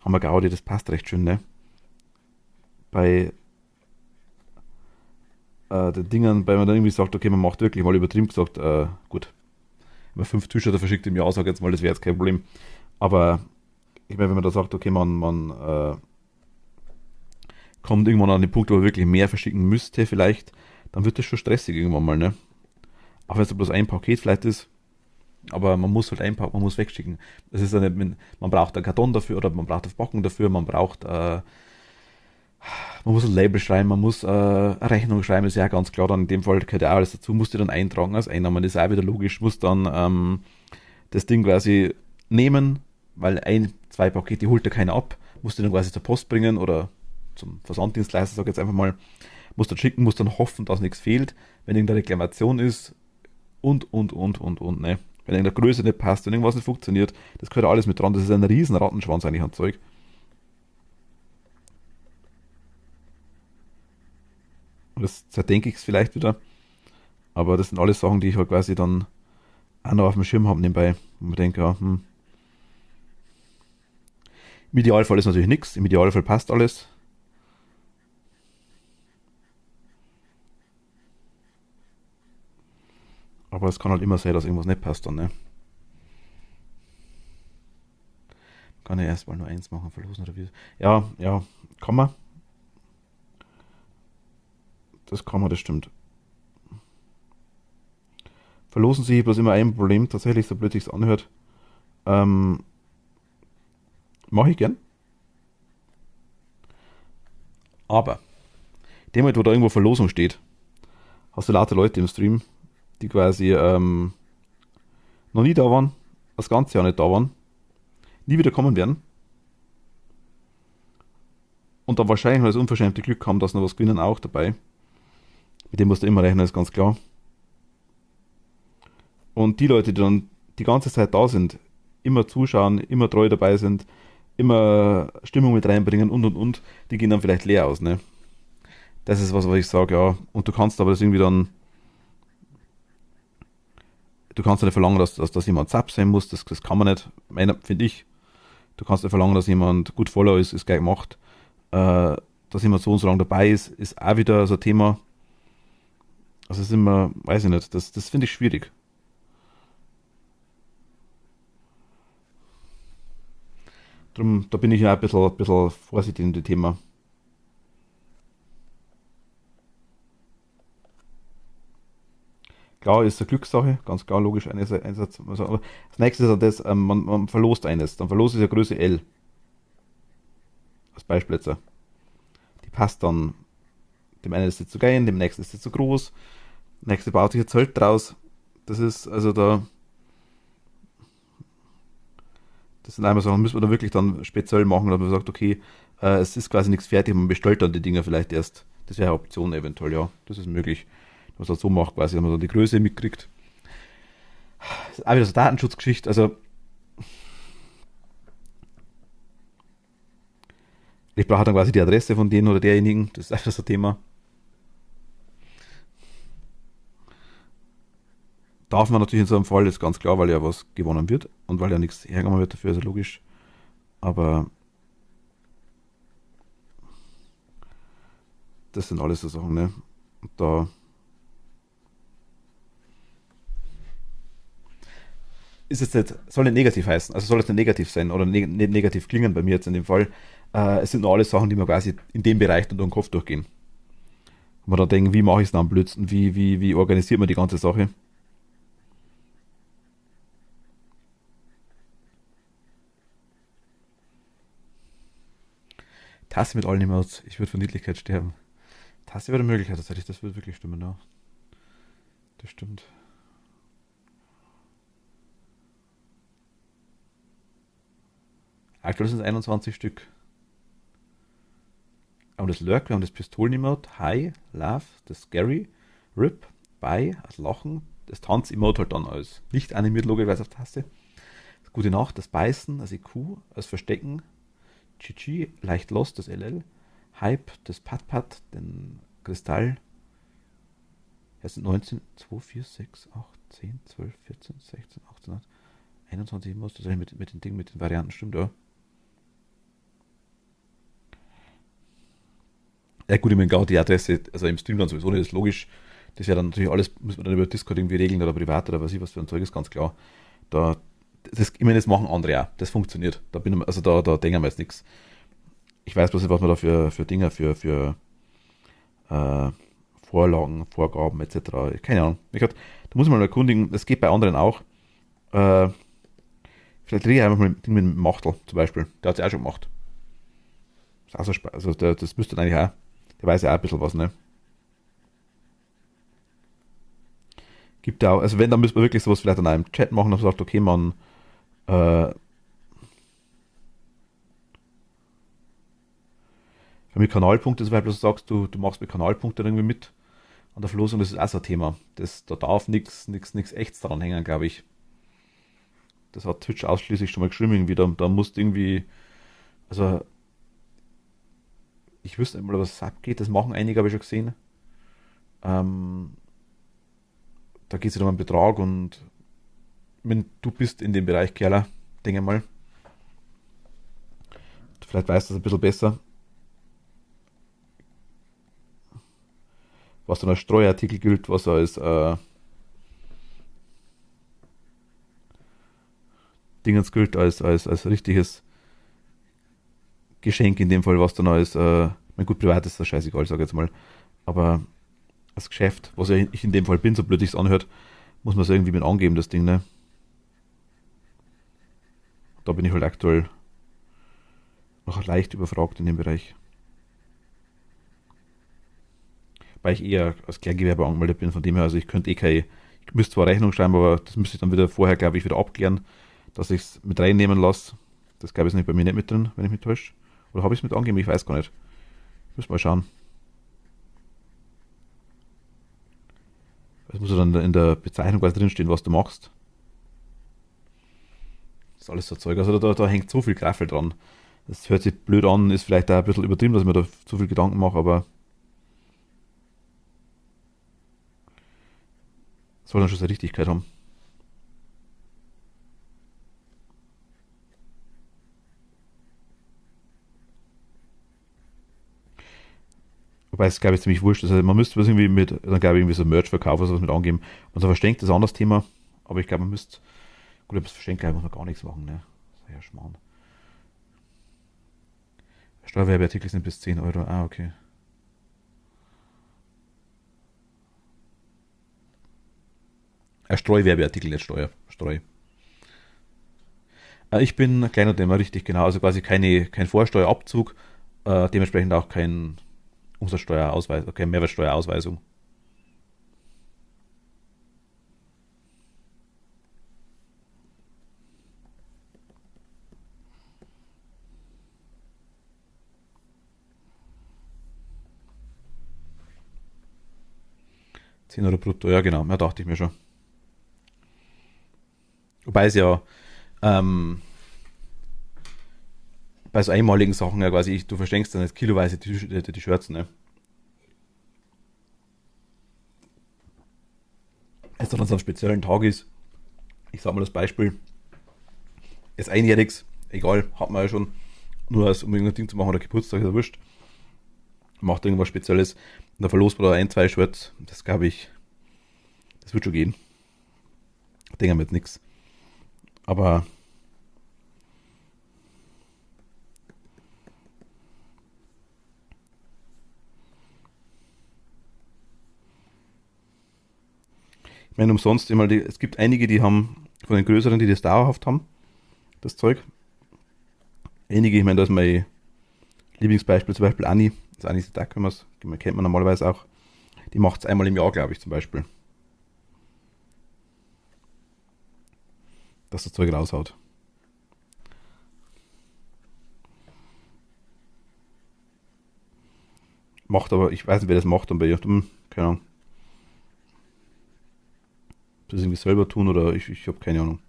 haben wir Gaudi, das passt recht schön, ne? Bei den Dingen, weil man dann irgendwie sagt, okay, man macht wirklich mal übertrieben gesagt, gut, wenn man 5 T-Shirts verschickt im Jahr, sag ich jetzt mal, das wäre jetzt kein Problem. Aber ich meine, wenn man da sagt, okay, man kommt irgendwann an den Punkt, wo man wirklich mehr verschicken müsste, vielleicht, dann wird das schon stressig irgendwann mal, ne? Auch wenn es bloß ein Paket vielleicht ist, aber man muss halt einpacken, man muss wegschicken. Das ist ja nicht, man braucht einen Karton dafür oder man braucht eine Verpackung dafür, man muss ein Label schreiben, man muss eine Rechnung schreiben, ist ja ganz klar, dann in dem Fall gehört ja auch alles dazu, musst du dann eintragen als Einnahme, das ist auch wieder logisch, muss dann das Ding quasi nehmen, weil zwei Pakete holt ja keiner ab, musst du dann quasi zur Post bringen oder zum Versanddienstleister, sag ich jetzt einfach mal, musst dann schicken, musst dann hoffen, dass nichts fehlt, wenn irgendeine Reklamation ist und, ne. Wenn irgendeine Größe nicht passt, wenn irgendwas nicht funktioniert, das gehört alles mit dran, das ist ein riesen Rattenschwanz eigentlich an Zeug. Und das zerdenke ich es vielleicht wieder, aber das sind alles Sachen, die ich halt quasi dann auch noch auf dem Schirm habe nebenbei. Und mir denke, ja, im Idealfall ist natürlich nichts, im Idealfall passt alles, aber es kann halt immer sein, dass irgendwas nicht passt dann, ne. Kann ich erstmal nur eins machen, verlosen oder wie? Ja, ja, kann man. Das kann man, das stimmt. Verlosen sich bloß immer ein Problem, tatsächlich, so blöd sich's anhört. Ähm, Mache ich gern. Aber, in dem Moment, wo da irgendwo Verlosung steht, hast du lauter Leute im Stream, die quasi noch nie da waren, das ganze Jahr nicht da waren, nie wieder kommen werden und dann wahrscheinlich noch das unverschämte Glück haben, dass noch was gewinnen auch dabei. Mit dem musst du immer rechnen, ist ganz klar. Und die Leute, die dann die ganze Zeit da sind, immer zuschauen, immer treu dabei sind, immer Stimmung mit reinbringen und, die gehen dann vielleicht leer aus, ne? Das ist was, was ich sage, ja. Und du kannst aber das irgendwie dann Du kannst ja nicht verlangen, dass jemand Zap sein muss, das kann man nicht, finde ich. Du kannst nicht verlangen, dass jemand gut Follower ist gleich gemacht. Dass jemand so und so lange dabei ist auch wieder so ein Thema. Also es ist immer, weiß ich nicht, das finde ich schwierig. Drum, da bin ich ja ein bisschen vorsichtig in dem Thema. Klar ist eine Glückssache, ganz klar, logisch, Einsatz. Also, aber das nächste ist ja das, man verlost eines. Dann verlost ist ja Größe L, als Beispiel jetzt. Die passt dann, dem einen ist sie zu klein, dem nächsten ist sie zu groß, der nächste baut sich ein Zelt draus. Das ist, also das sind einmal Sachen, müssen wir da wirklich dann speziell machen, dass man sagt, okay, es ist quasi nichts fertig, man bestellt dann die Dinger vielleicht erst. Das wäre eine Option eventuell, ja, das ist möglich. Dass man es halt so macht, quasi, dass man dann die Größe mitkriegt. Das ist auch wieder so eine Datenschutzgeschichte, also ich brauche dann quasi die Adresse von denen oder derjenigen, das ist einfach so ein Thema. Darf man natürlich in so einem Fall, ist ganz klar, weil ja was gewonnen wird und weil ja nichts hergenommen wird dafür, ist ja logisch. Aber das sind alles so Sachen, ne? Und da ist es nicht, soll nicht negativ heißen, also soll es nicht negativ sein oder nicht negativ klingen bei mir jetzt in dem Fall. Es sind nur alles Sachen, die mir quasi in dem Bereich dann durch den Kopf durchgehen. Und man dann denkt, wie mache ich es dann am blödsten, wie organisiert man die ganze Sache. Tasse mit allen Emotes, ich würde von Niedlichkeit sterben. Tasse wäre eine Möglichkeit tatsächlich, das würde wirklich stimmen, ja. Das stimmt. Aktuell sind es 21 Stück. Aber das Lurk, wir haben das Pistolen-Emote, High, Laugh, das Scary, Rip, Bye, als Lachen, das Tanz-Emote halt dann als nicht animiert, logischerweise auf Taste. Das Gute Nacht, das Beißen, das IQ, das Verstecken, GG, leicht Lost, das LL, Hype, das Pat-Pat, den Kristall. Es sind 19, 2, 4, 6, 8, 10, 12, 14, 16, 18, 21 Emotes, das ist mit den Dingen, mit den Varianten, stimmt, ja. Ja gut, ich meine, klar, die Adresse, also im Stream dann sowieso nicht, ist logisch. Das ist ja dann natürlich alles, muss man dann über Discord irgendwie regeln oder privat oder was ich was für ein Zeug ist, ganz klar. Da, ich meine, das machen andere auch. Das funktioniert. Also da denken wir jetzt nichts. Ich weiß bloß nicht, was man da für Dinge, für äh, Vorlagen, Vorgaben etc. Keine Ahnung. Da muss man mal erkundigen. Das geht bei anderen auch. Äh, Vielleicht rede ich einfach mal mit dem Machtel zum Beispiel. Der hat es ja auch schon gemacht. Das, ist auch so also das müsste dann eigentlich auch. Der weiß ja auch ein bisschen was, ne? Gibt ja auch, also wenn, dann müsste man wirklich sowas vielleicht in einem Chat machen, dass man sagt, okay, man, äh, mit Kanalpunkte, zum Beispiel, du sagst, du machst mit Kanalpunkten irgendwie mit an der Verlosung, das ist auch so ein Thema. Da darf nichts Echtes dran hängen, glaube ich. Das hat Twitch ausschließlich schon mal geschrieben, irgendwie, da musst irgendwie, also ich wüsste nicht mal, was abgeht, das machen einige, habe ich schon gesehen. Ähm, Da geht es ja um einen Betrag und wenn du bist in dem Bereich, Kerler, denke mal, vielleicht weißt du das ein bisschen besser, was dann als Streuartikel gilt, was als Dingens gilt, als richtiges Geschenk in dem Fall, was dann als, mein gut, privat ist das scheißegal, sage ich jetzt mal, aber als Geschäft, was ja ich in dem Fall bin, so blöd ich es anhört, muss man es irgendwie mit angeben, das Ding, ne? Da bin ich halt aktuell noch leicht überfragt in dem Bereich, weil ich eher als Kleingewerbe angemeldet bin, von dem her, also ich könnte ich müsste zwar Rechnung schreiben, aber das müsste ich dann wieder vorher, glaube ich, wieder abklären, dass ich es mit reinnehmen lasse. Das glaube ich ist nicht bei mir nicht mit drin, wenn ich mich täusche. Oder habe ich es mit angegeben? Ich weiß gar nicht. Müssen wir mal schauen. Es muss ja dann in der Bezeichnung quasi drinstehen, was du machst. Das ist alles so Zeug. Also da hängt so viel Graffel dran. Das hört sich blöd an, ist vielleicht auch ein bisschen übertrieben, dass ich mir da zu viel Gedanken mache, aber soll dann schon seine Richtigkeit haben. Wobei es, glaube ich, ziemlich wurscht ist. Also man müsste was irgendwie mit, dann glaube ich, irgendwie so Merch verkaufen oder sowas mit angeben. Und so versteckt ist ein anderes Thema. Aber ich glaube, man müsste, gut, das Versteckt, glaube ich, muss man gar nichts machen, ne? Das ist ja Schmarrn. Steuerwerbeartikel sind bis 10 Euro. Ah, okay. Streuwerbeartikel, nicht Steuer. Streu. Ich bin ein Kleinunternehmer, richtig genau. Also quasi kein Vorsteuerabzug, dementsprechend auch kein Umsatzsteuerausweis, keine Mehrwertsteuerausweisung. 10 € brutto, ja genau, ja, dachte ich mir schon. Wobei es ja ähm, bei so einmaligen Sachen ja quasi, du verschenkst dann nicht kiloweise die Shirts, ne? Es dann an so einem speziellen Tag ist, ich sag mal das Beispiel, ist einjähriges, egal, hat man ja schon, nur als um irgendein Ding zu machen oder Geburtstag, ist ja wurscht, macht irgendwas Spezielles, und dann verlost man da ein, zwei Shirts, das glaube ich, das wird schon gehen. Denken wir jetzt nichts. Aber ich meine, umsonst immer, es gibt einige, die haben, von den größeren, die das dauerhaft haben, das Zeug. Einige, ich meine, da ist mein Lieblingsbeispiel zum Beispiel Anni, das ist Anni Sitakumas, kennt man normalerweise auch. Die macht es einmal im Jahr, glaube ich, zum Beispiel, dass das Zeug raushaut. Macht aber, ich weiß nicht, wer das macht, und bei ihr, keine Ahnung, das irgendwie selber tun oder ich habe keine Ahnung.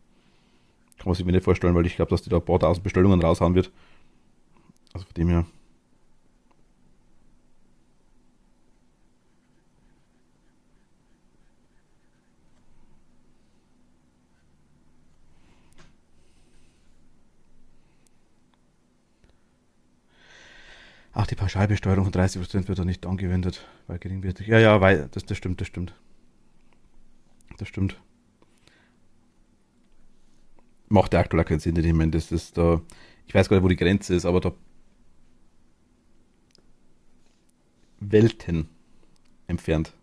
Kann man sich mir nicht vorstellen, weil ich glaube, dass die da ein paar tausend Bestellungen raushauen wird. Also von dem her. Ach, die Pauschalbesteuerung von 30% wird da nicht angewendet, weil geringwertig. Ja, ja, weil, das stimmt, das stimmt. Das stimmt. Macht ja aktuell auch keinen Sinn. Ich meine, das ist da, ich weiß gar nicht, wo die Grenze ist, aber da Welten entfernt.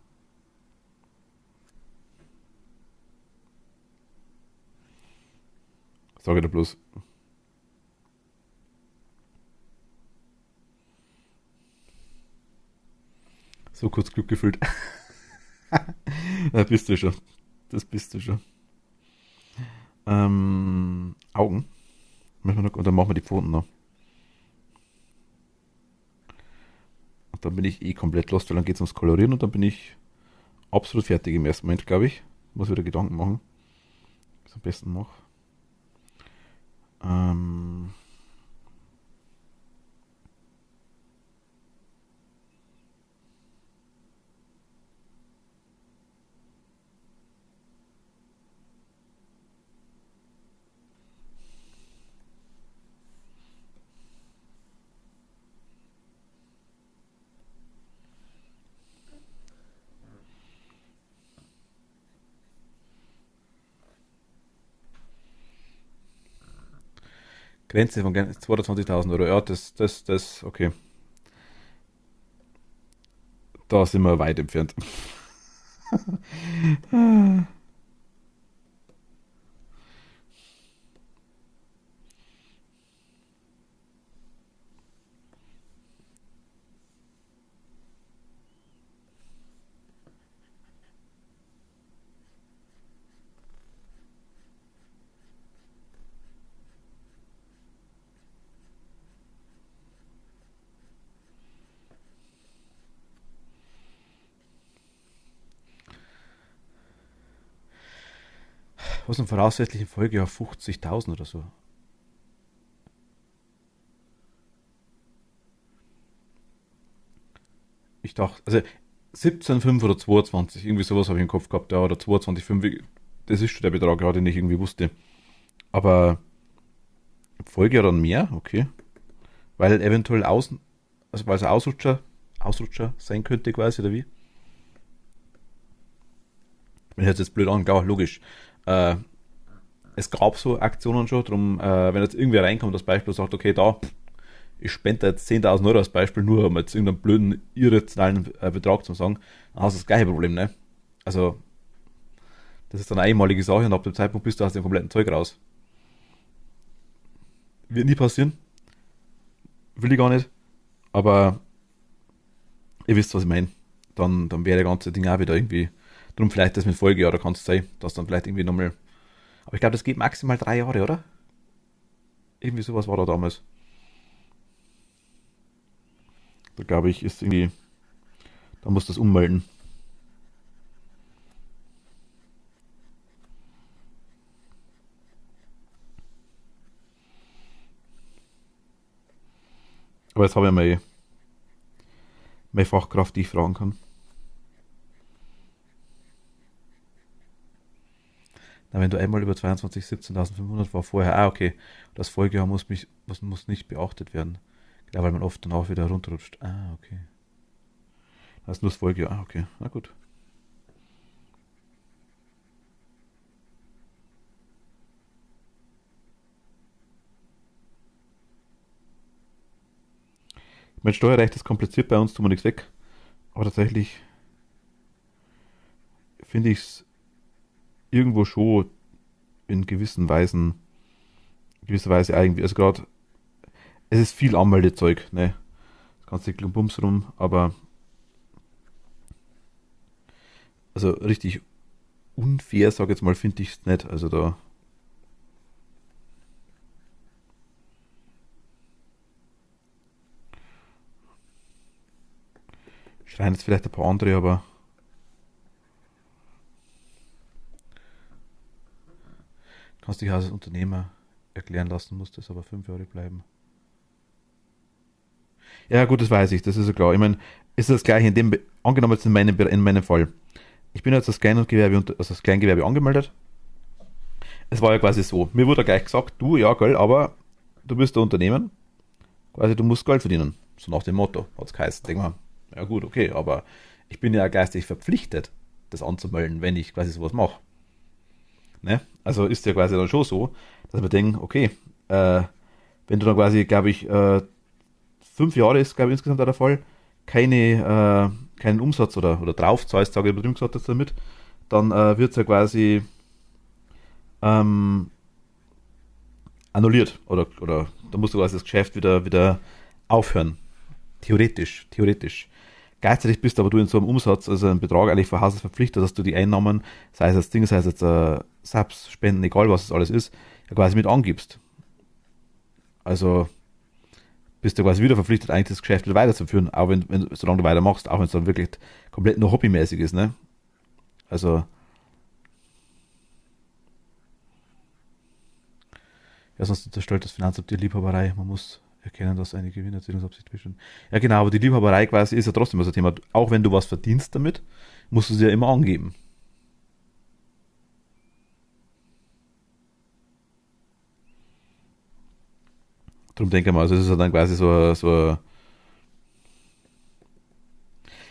Sage ich da bloß. So kurz Glück gefühlt. Da bist du schon. Das bist du schon. Augen. Und dann machen wir die Pfoten noch. Und dann bin ich eh komplett lost, weil dann geht es ums Kolorieren und dann bin ich absolut fertig im ersten Moment, glaube ich. Muss wieder Gedanken machen, was ich am besten mache. Ähm, Grenze von 22.000 Euro. Ja, okay. Da sind wir weit entfernt. Was im voraussichtlichen Folgejahr 50.000 oder so. Ich dachte, also 17,5 oder 22, irgendwie sowas habe ich im Kopf gehabt, ja, oder 22,5. Das ist schon der Betrag, ja, den ich irgendwie wusste. Aber im Folgejahr dann mehr, okay. Weil eventuell außen, also weil es ein Ausrutscher sein könnte quasi, oder wie? Wenn hört jetzt blöd an, klar, logisch. Äh, Es gab so Aktionen schon, darum, wenn jetzt irgendwer reinkommt, das Beispiel sagt, okay, da, ich spende jetzt 10.000 Euro als Beispiel, nur um jetzt irgendeinen blöden, irrationalen Betrag zu sagen, dann hast du das gleiche Problem, ne? Also, das ist dann eine einmalige Sache und ab dem Zeitpunkt bist du aus dem kompletten Zeug raus. Wird nie passieren, will ich gar nicht, aber ihr wisst, was ich meine. Dann wäre das ganze Ding auch wieder irgendwie, drum vielleicht das mit Folgejahr, da kann es sein, dass dann vielleicht irgendwie nochmal, aber ich glaube, das geht maximal 3 Jahre, oder? Irgendwie sowas war da damals. Da glaube ich, ist irgendwie, da muss das ummelden. Aber jetzt habe ich meine Fachkraft, die ich fragen kann. Na, wenn du einmal über 22 17.500 war vorher, okay, das Folgejahr muss nicht beachtet werden. Ja, weil man oft dann auch wieder runterrutscht. Okay. Das ist nur das Folgejahr. Okay. Na gut. Mein Steuerrecht ist kompliziert bei uns, tun wir nichts weg. Aber tatsächlich finde ich es irgendwo schon in gewisser Weise irgendwie. Also gerade, es ist viel Anmeldezeug, ne? Das ganze Dickel und Bums rum, aber also richtig unfair, sag ich jetzt mal, finde ich es nicht. Also da schreien jetzt vielleicht ein paar andere, aber kannst dich als Unternehmer erklären lassen, musst es aber 5 Jahre bleiben. Ja, gut, das weiß ich, das ist ja klar. Ich meine, ist das gleiche angenommen jetzt in meinem Fall. Ich bin jetzt als Kleingewerbe angemeldet. Es war ja quasi so, mir wurde gleich gesagt, du, ja, gell, aber du bist ein Unternehmen, quasi du musst Geld verdienen. So nach dem Motto, hat es geheißen. Denk mal, ja gut, okay, aber ich bin ja geistig verpflichtet, das anzumelden, wenn ich quasi sowas mache. Ne? Also ist ja quasi dann schon so, dass wir denken, okay, äh, wenn du dann quasi, glaube ich, 5 Jahre ist, glaube ich, insgesamt der Fall, keinen Umsatz oder draufzahlst, sage ich übertrieben gesagt jetzt damit, dann wird es ja quasi ähm, annulliert oder da musst du quasi das Geschäft wieder aufhören. Theoretisch. Gleichzeitig bist aber du in so einem Umsatz, also einem Betrag eigentlich von Haus aus verpflichtet, dass du die Einnahmen, sei es jetzt Ding, sei es jetzt Subs, Spenden, egal was es alles ist, ja quasi mit angibst. Also bist du quasi wieder verpflichtet, eigentlich das Geschäft wieder weiterzuführen, auch solange du weitermachst, auch wenn es dann wirklich komplett nur hobbymäßig ist, ne? Also, ja, sonst unterstellt das Finanzamt die Liebhaberei. Man muss erkennen, dass eine Gewinnerzielungsabsicht besteht. Ja, genau, aber die Liebhaberei quasi ist ja trotzdem so ein Thema. Auch wenn du was verdienst damit, musst du sie ja immer angeben. Darum denke ich mal, also es ist ja dann quasi ich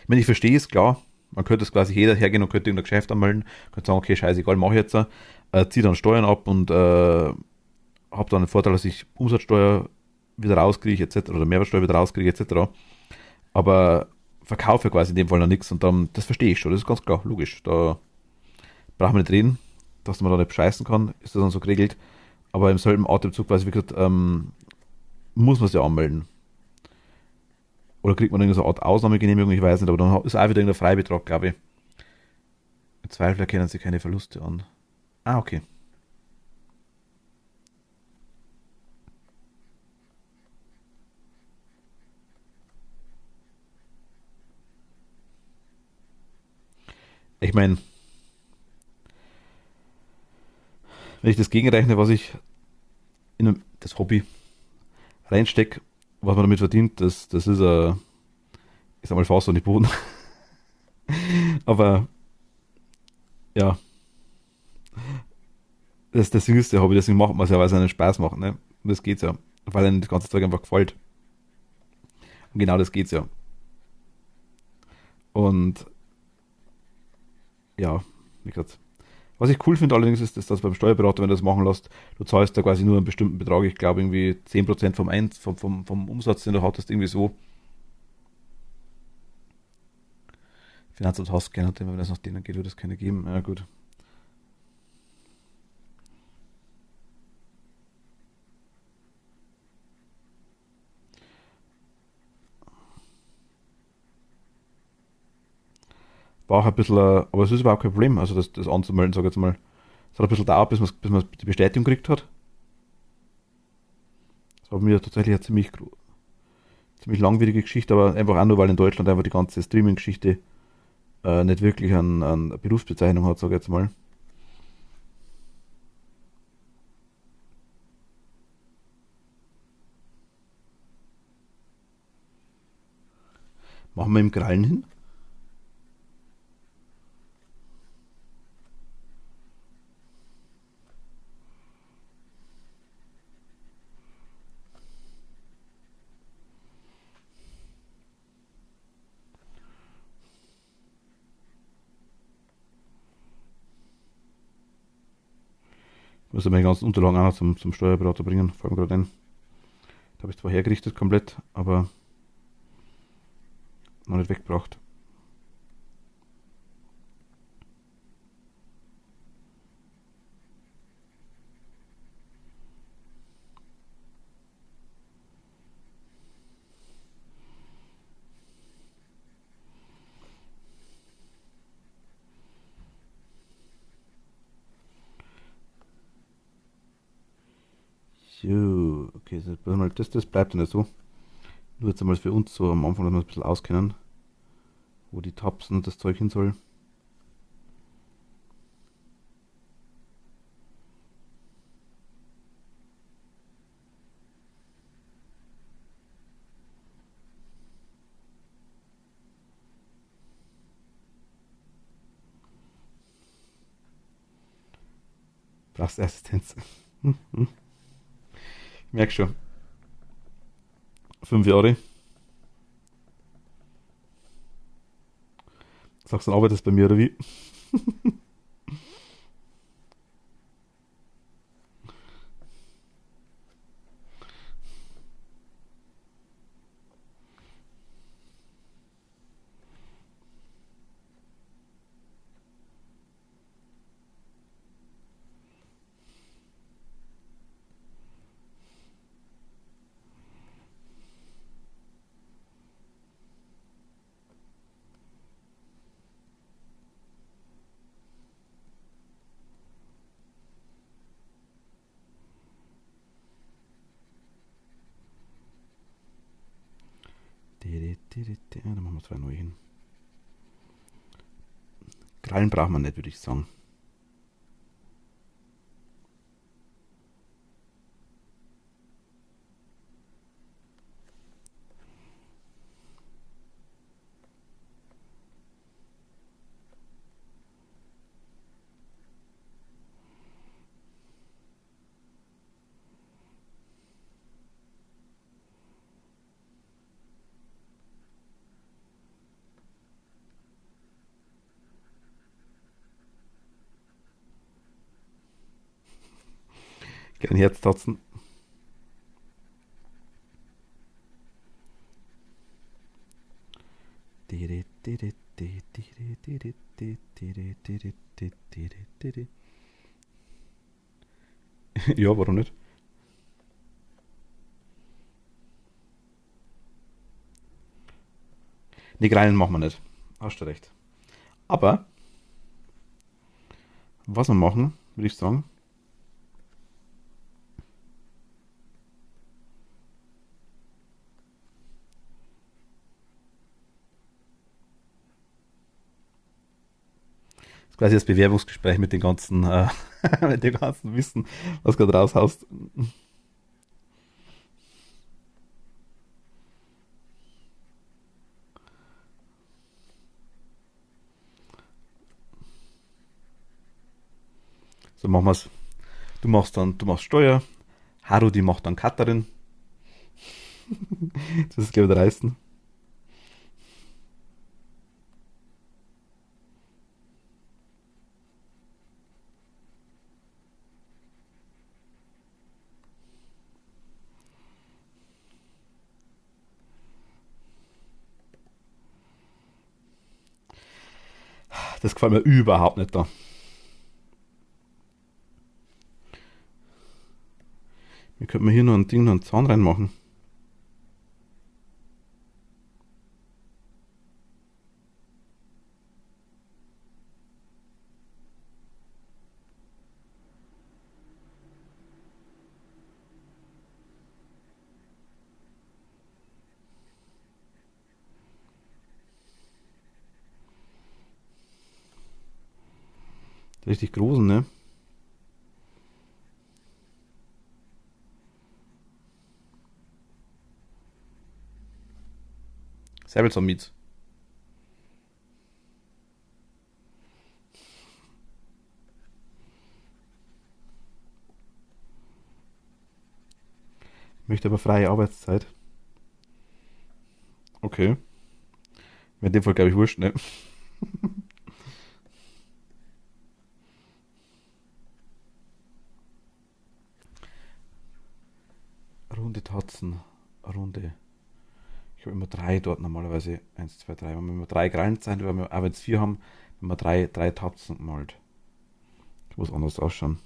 meine, ich verstehe es, klar. Man könnte es quasi jeder hergehen und könnte irgendein Geschäft anmelden, könnte sagen, okay, scheißegal, mache ich jetzt, ziehe dann Steuern ab und habe dann den Vorteil, dass ich Umsatzsteuer wieder rauskriege, etc. oder Mehrwertsteuer wieder rauskriege, etc. Aber verkaufe quasi in dem Fall noch nichts und dann, das verstehe ich schon, das ist ganz klar, logisch. Da brauchen wir nicht reden, dass man da nicht bescheißen kann, ist das dann so geregelt. Aber im selben Atemzug, quasi wie gesagt, muss man es ja anmelden. Oder kriegt man irgendeine so eine Art Ausnahmegenehmigung, ich weiß nicht, aber dann ist auch wieder irgendein Freibetrag, glaube ich. Im Zweifel erkennen sie keine Verluste an. Okay. Ich meine, wenn ich das gegenrechne, was ich in das Hobby reinstecke, was man damit verdient, das ist, ich sag mal, fast nicht Boden. Aber ja, deswegen ist der Hobby, deswegen macht man es ja, weil es einen Spaß macht, ne? Und das geht's ja. Weil einem das ganze Zeug einfach gefällt. Und genau das geht's ja. Und ja, wie gesagt, was ich cool finde allerdings ist, dass beim Steuerberater, wenn du das machen lässt, du zahlst da quasi nur einen bestimmten Betrag. Ich glaube irgendwie 10% vom Umsatz, den du hattest, irgendwie so. Finanzamt hast gerne, wenn das nach denen geht, würde es keine geben. Ja, gut. War auch ein bisschen, aber es ist überhaupt kein Problem, also das anzumelden, sag ich jetzt mal. Es hat ein bisschen gedauert, bis man die Bestätigung gekriegt hat. Das war bei mir tatsächlich eine ziemlich langwierige Geschichte, aber einfach auch nur, weil in Deutschland einfach die ganze Streaming-Geschichte nicht wirklich eine Berufsbezeichnung hat, sag ich jetzt mal. Machen wir im Krallen hin. Ich muss ja meine ganzen Unterlagen auch noch zum Steuerberater bringen, fallen mir gerade ein. Da habe ich zwar hergerichtet komplett, aber noch nicht weggebracht. So, okay, das bleibt dann nicht so. Nur jetzt einmal für uns so am Anfang, dass wir uns ein bisschen auskennen, wo die Tabs und das Zeug hin soll. Brauchst du Assistenz? Ich merke schon. 5 Jahre. Sagst du, dann arbeitest du bei mir oder wie? Dann machen wir 2 neue hin. Krallen braucht man nicht, würde ich sagen. Gerne Herztatzen. Ja, warum nicht? Nee, Krallen machen wir nicht. Hast du recht. Aber, was wir machen, würde ich sagen, ist quasi das Bewerbungsgespräch mit den ganzen, mit dem ganzen Wissen, was gerade raushaust. So machen wir es. Du machst Steuer, Haru, die macht dann Cutterin. Das ist, glaube ich, der Reißen. Das gefällt mir überhaupt nicht da. Wir könnten hier noch ein Ding, noch einen Zaun reinmachen. Richtig großen, ne? Säbelzaun mit. Möchte aber freie Arbeitszeit. Okay. In dem Fall glaube ich wurscht, ne? Runde Tatzen. Runde. Ich habe immer drei dort normalerweise. Eins, zwei, drei. Wenn wir drei Krallen sein, auch wenn es vier haben, wenn wir drei Tatzen malt. Das muss anders ausschauen.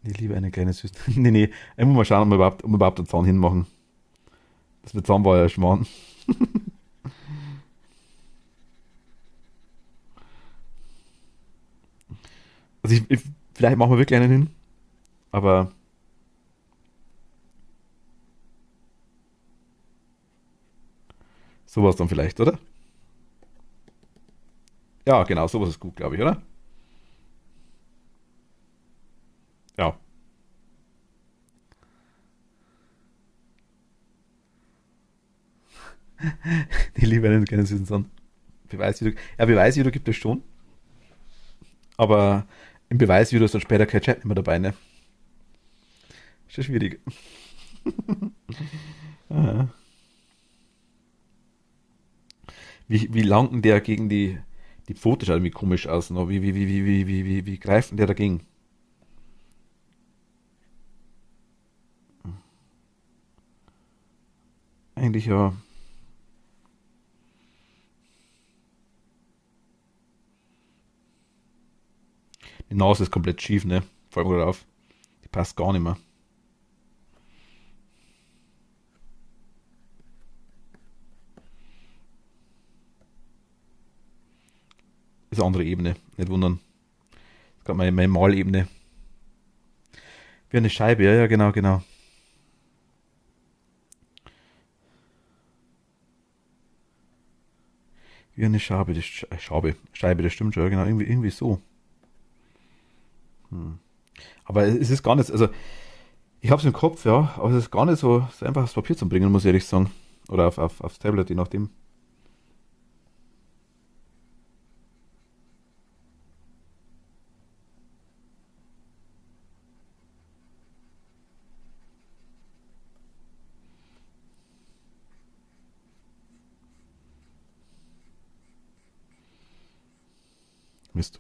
Ich liebe eine kleine Süße. Nee, nee. Ich muss mal schauen, ob wir überhaupt einen Zaun hinmachen. Das mit Zaun war ja Schmarrn. Also vielleicht machen wir wirklich einen hin. Aber sowas dann vielleicht, oder? Ja, genau, sowas ist gut, glaube ich, oder? Ja. Ich liebe einen kleinen süßen Zaun. Beweisvideo. Ja, Beweisvideo gibt es schon. Aber im Beweisvideo ist dann später kein Chat mehr dabei, ne? Ist ja schwierig. Ah. Wie langt der gegen die Pfote? Schaut irgendwie komisch aus. Ne? Wie greift denn der dagegen? Eigentlich ja. Die Nase ist komplett schief, ne? Fällt mir gerade auf. Die passt gar nicht mehr. Ist eine andere Ebene. Nicht wundern. Ist gerade meine Malebene. Wie eine Scheibe, ja, ja, genau, genau. Wie eine Schabe, Scheibe, das stimmt schon, ja, genau, irgendwie so. Hm. Aber es ist gar nicht, also ich habe es im Kopf, ja, aber es ist gar nicht so einfach aufs Papier zu bringen, muss ich ehrlich sagen. Oder aufs Tablet, je nachdem. Mist.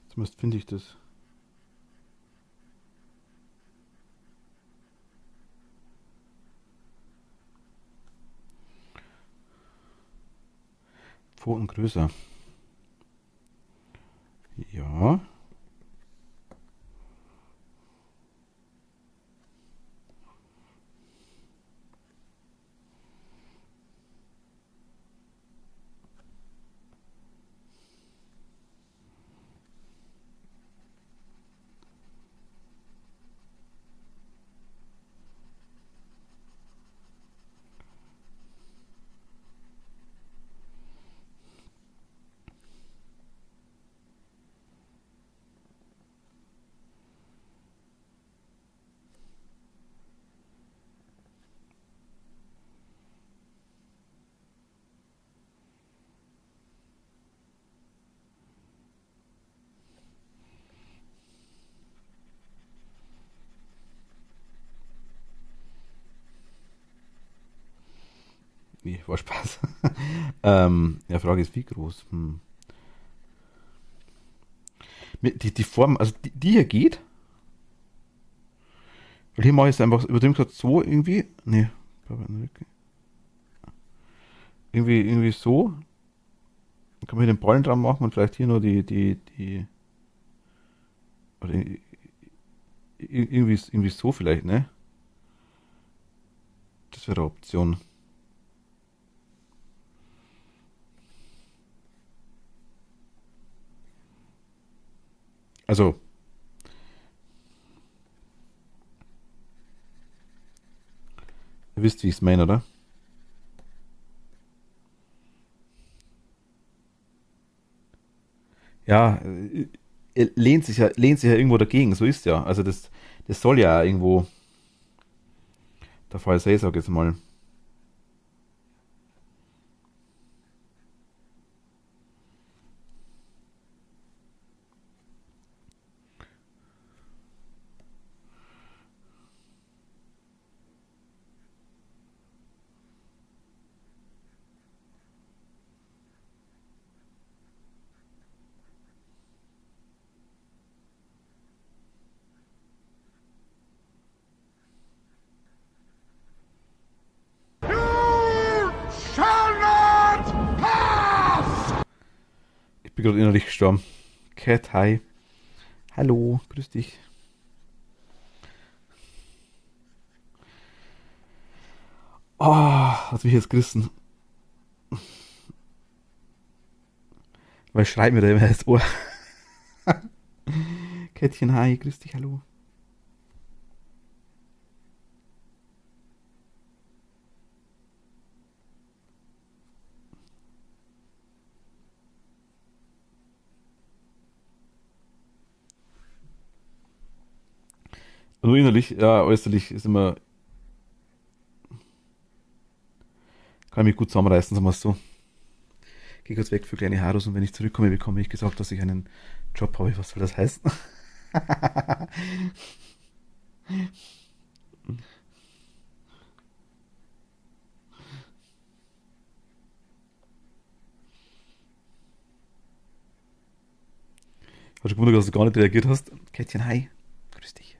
Zumindest finde ich das. Pfoten größer. Ja. Nee, war Spaß. Ja, Frage ist, wie groß? Die Form, also die hier geht, weil hier mache ich es einfach übertrieben gesagt so irgendwie. Nee, irgendwie so. Dann kann man hier den Ballen dran machen und vielleicht hier nur die, oder irgendwie so vielleicht, ne? Das wäre eine Option. Also, ihr wisst, wie ich es meine, oder? Ja, er lehnt sich ja irgendwo dagegen, so ist ja. Also das soll ja irgendwo der Fall sein, sag ich jetzt mal. Shall not pass! Ich bin gerade innerlich gestorben. Cat, hi. Hallo, grüß dich. Oh, hat mich jetzt gerissen. Weil schreit mir da immer ins Ohr. Kätzchen, hi, grüß dich, hallo. Nur innerlich, ja, äußerlich ist immer, kann ich mich gut zusammenreißen, sagen wir es so. Geh kurz weg für kleine Haarus und wenn ich zurückkomme, bekomme ich gesagt, dass ich einen Job habe. Was soll das heißen? Hast du gewundert, dass du gar nicht reagiert hast? Kätzchen, hi. Grüß dich.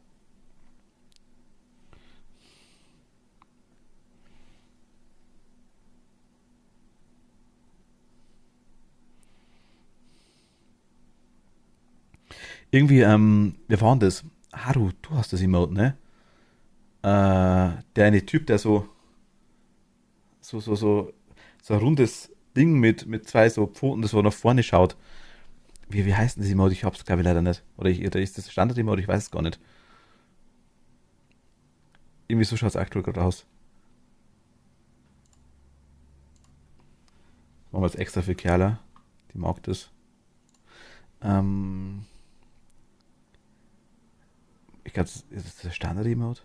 Irgendwie, wer war denn das? Haru, du hast das Emote, ne? Der eine Typ, der so, so, so, so ein rundes Ding mit zwei so Pfoten, das so nach vorne schaut. Wie heißt denn das Emote? Ich hab's, glaube ich, leider nicht. Oder ist das Standard-Emote? Ich weiß es gar nicht. Irgendwie so schaut's aktuell gerade aus. Machen wir jetzt extra für Kerla. Die mag das. Ähm, ich glaube, ist das der Standard-Emote?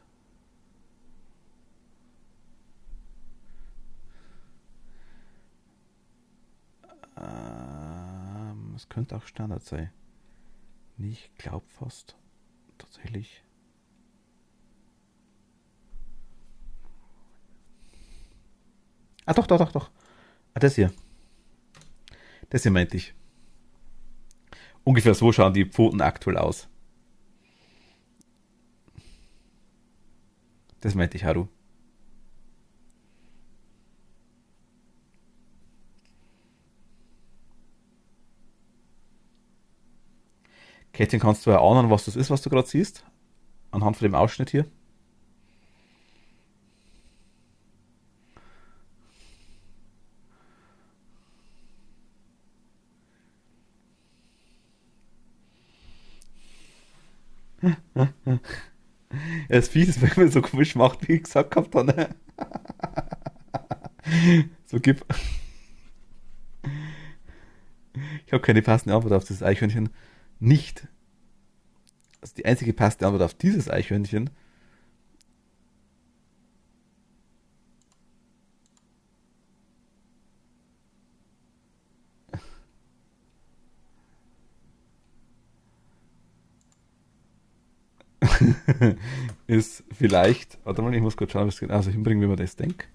Es könnte auch Standard sein. Nee, ich glaube fast. Tatsächlich. Ah, doch, doch, doch, doch. Ah, das hier. Das hier meinte ich. Ungefähr so schauen die Pfoten aktuell aus. Das meinte ich, Haru. Kätchen, kannst du erahnen, was das ist, was du gerade siehst? Anhand von dem Ausschnitt hier. Er ist fies, wenn man so komisch macht, wie ich gesagt habe. Dann, ne? So gib. Ich habe keine passende Antwort auf das Eichhörnchen. Nicht. Also die einzige passende Antwort auf dieses Eichhörnchen ist vielleicht. Warte mal, ich muss kurz schauen, ob ich es genauso hinbringen, wie man das denkt.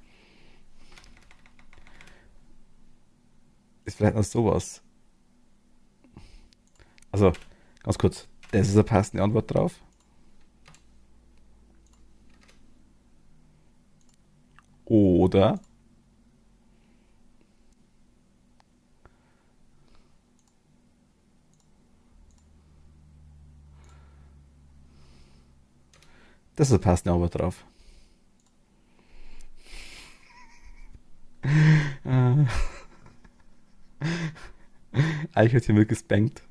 Ist vielleicht noch sowas. Also, ganz kurz, das ist eine passende Antwort drauf. Oder das ist eine passende Antwort drauf. Äh, Eichhörnchen wird gespankt.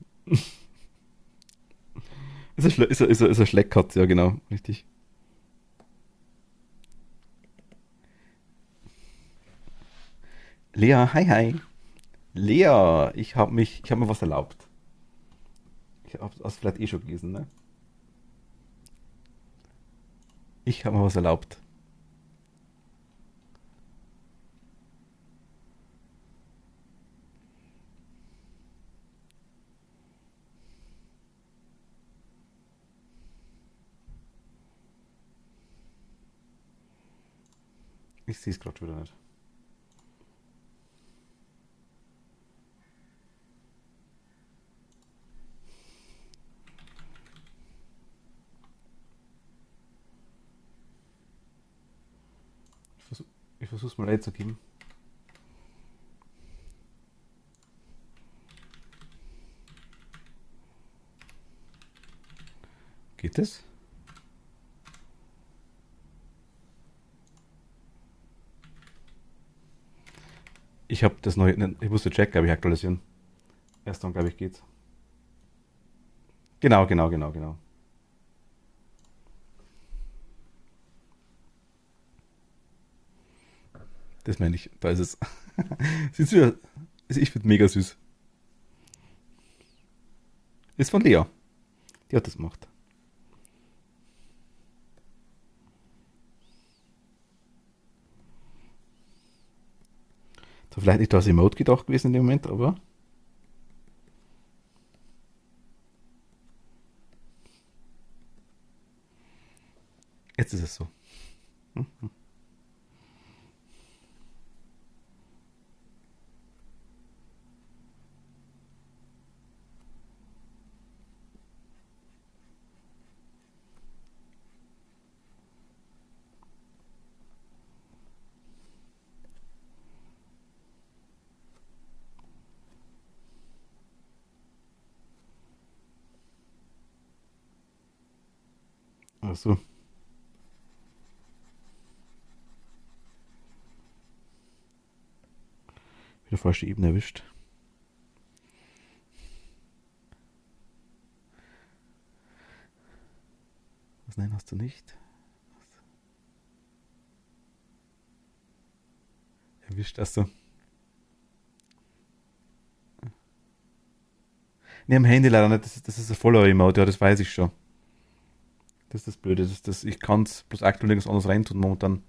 Ist ein Schleckkatz, ja genau, richtig. Lea, hi hi. Lea, ich habe mir was erlaubt. Ich habe das vielleicht eh schon gelesen, ne? Ich habe mir was erlaubt. Ich sehe es gerade schon wieder nicht. Ich versuche ich versuch's mal einzugeben. Geht es? Ich habe das neue, ich musste Check, glaube ich, aktualisieren. Erst dann, glaube ich, geht's. Genau, genau, genau, genau. Das meine ich. Da ist es. Siehst du, ich finde mega süß. Ist von Lea. Die hat das gemacht. So, vielleicht nicht das Emote gedacht gewesen in dem Moment, aber jetzt ist es so. Hm? Also, wieder falsche Ebene erwischt. Was, nein, hast du nicht? Erwischt hast du. Ne, am Handy leider nicht. Das ist ein Follower-Emote, ja, das weiß ich schon. Das ist das Blöde. Ich kann es bloß aktuell nirgends anders reintun momentan.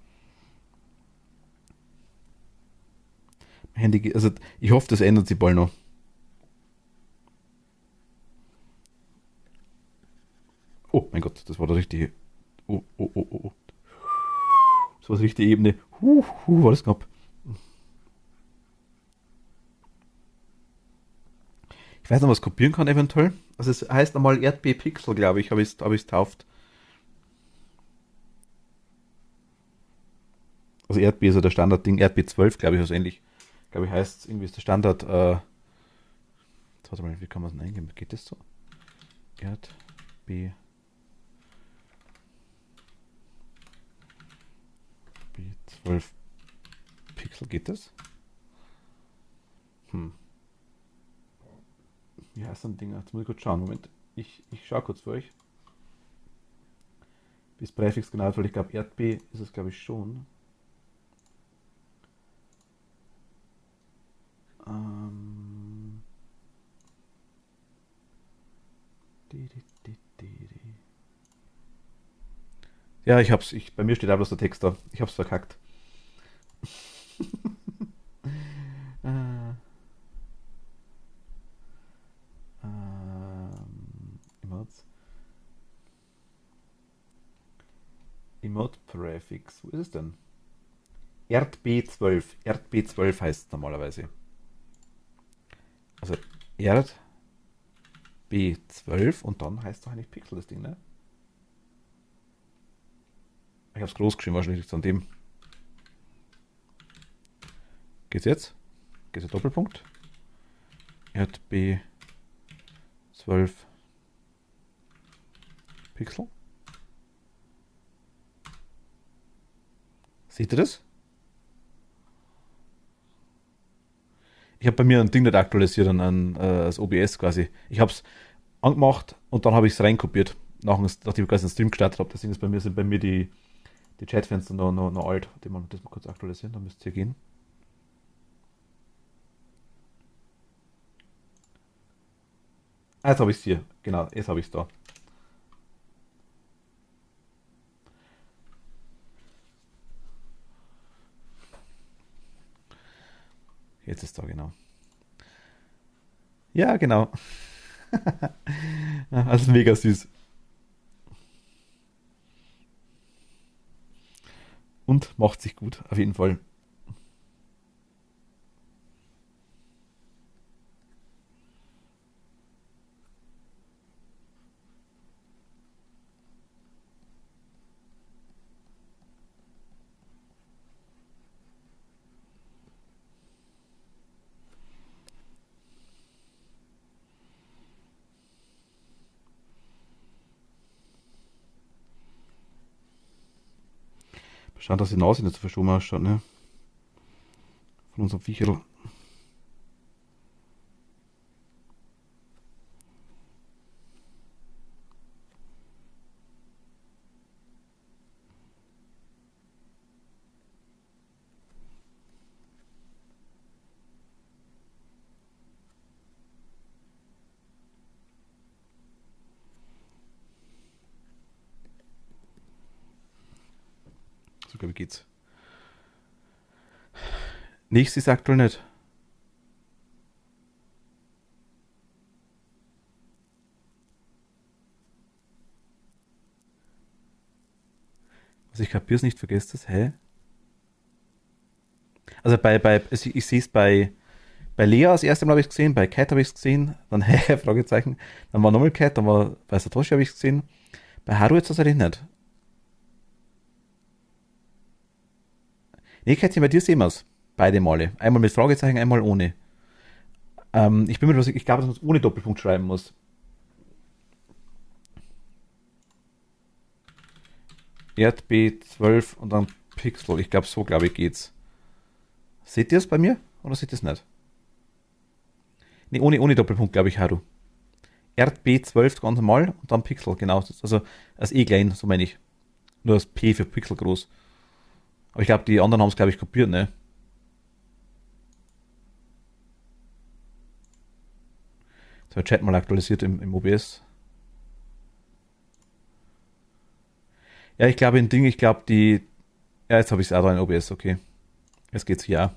Mein Handy, also ich hoffe, das ändert sich bald noch. Oh mein Gott, das war der richtige. Oh, oh, oh, oh, oh. Das war die richtige Ebene. War das knapp. Ich weiß noch, was kopieren kann eventuell. Also es heißt nochmal Erdbeerpixel, glaube ich, habe ich es tauft. Also Erdbeer ist ja der Standardding. Erdbeer 12, glaube ich, also ähnlich. Glaube ich, heißt irgendwie ist der Standard. Warte mal, wie kann man es denn eingeben? Geht das so? Erdbeer B12 Pixel, geht das? Hm. Wie heißt ein Ding? Jetzt muss ich kurz schauen. Moment. Ich schaue kurz für euch. Bis Präfix genau, weil ich glaube, Erdbeer ist es, glaube ich, schon. Ähm. Di, di, di, di, di. Ja, ich hab's. Bei mir steht auch bloß der Text da. Ich hab's verkackt. Äh, Emotes. Emote Prefix. Wo ist es denn? Erdb12. Erdb12 heißt es normalerweise. Also Erd B12 und dann heißt doch eigentlich Pixel das Ding, ne? Ich habe es groß geschrieben, wahrscheinlich liegt es an dem. Geht's jetzt? Geht's der Doppelpunkt? Erd B12 Pixel. Seht ihr das? Ich habe bei mir ein Ding nicht aktualisiert, das OBS quasi. Ich habe es angemacht und dann habe ich es reinkopiert, nachdem ich quasi einen Stream gestartet habe. Deswegen sind bei mir die Chatfenster noch alt. Das mal kurz aktualisieren, dann müsste es hier gehen. Ah, jetzt habe ich es hier. Genau, jetzt habe ich es da. Jetzt ist es da, genau. Ja, genau. Also mega süß. Und macht sich gut, auf jeden Fall. Schauen, dass die Nase nicht so verschoben ausschaut, ne? Von unserem Viecherl. So, glaube ich, geht's. Nächstes ist aktuell nicht. Also ich kapiere es nicht, vergesst es. Hä? Also ich sehe es bei Lea das erste Mal habe ich es gesehen, bei Cat habe ich es gesehen, dann hä, Fragezeichen, dann war nochmal Cat, dann war bei Satoshi habe ich es gesehen. Bei Haru jetzt tatsächlich nicht. Nee, Kätzchen, bei dir sehen wir es. Beide Male. Einmal mit Fragezeichen, einmal ohne. Ich bin mir nicht, ich glaube, dass man es ohne Doppelpunkt schreiben muss. Erd B12 und dann Pixel. Ich glaube, so glaube ich geht's. Seht ihr es bei mir? Oder seht ihr es nicht? Nee, ohne Doppelpunkt, glaube ich, Haru. Erd B12 ganz normal und dann Pixel, genau. Also als E klein, so meine ich. Nur das P für Pixel groß. Aber ich glaube, die anderen haben es, glaube ich, kopiert, ne? So, Chat mal aktualisiert im OBS. Ja, ich glaube, ich glaube, die. Ja, jetzt habe ich es auch da in OBS, okay. Jetzt geht's hier auch.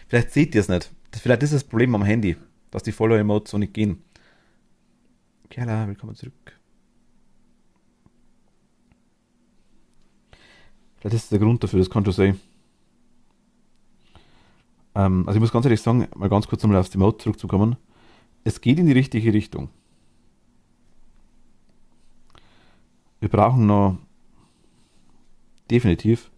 Vielleicht seht ihr es nicht. Vielleicht ist das Problem am Handy, dass die Follow-Emotes so nicht gehen. Kerla, willkommen zurück. Vielleicht ist das der Grund dafür, das kann schon sein. Also ich muss ganz ehrlich sagen, mal ganz kurz nochmal auf die Emote zurückzukommen. Es geht in die richtige Richtung. Wir brauchen noch definitiv,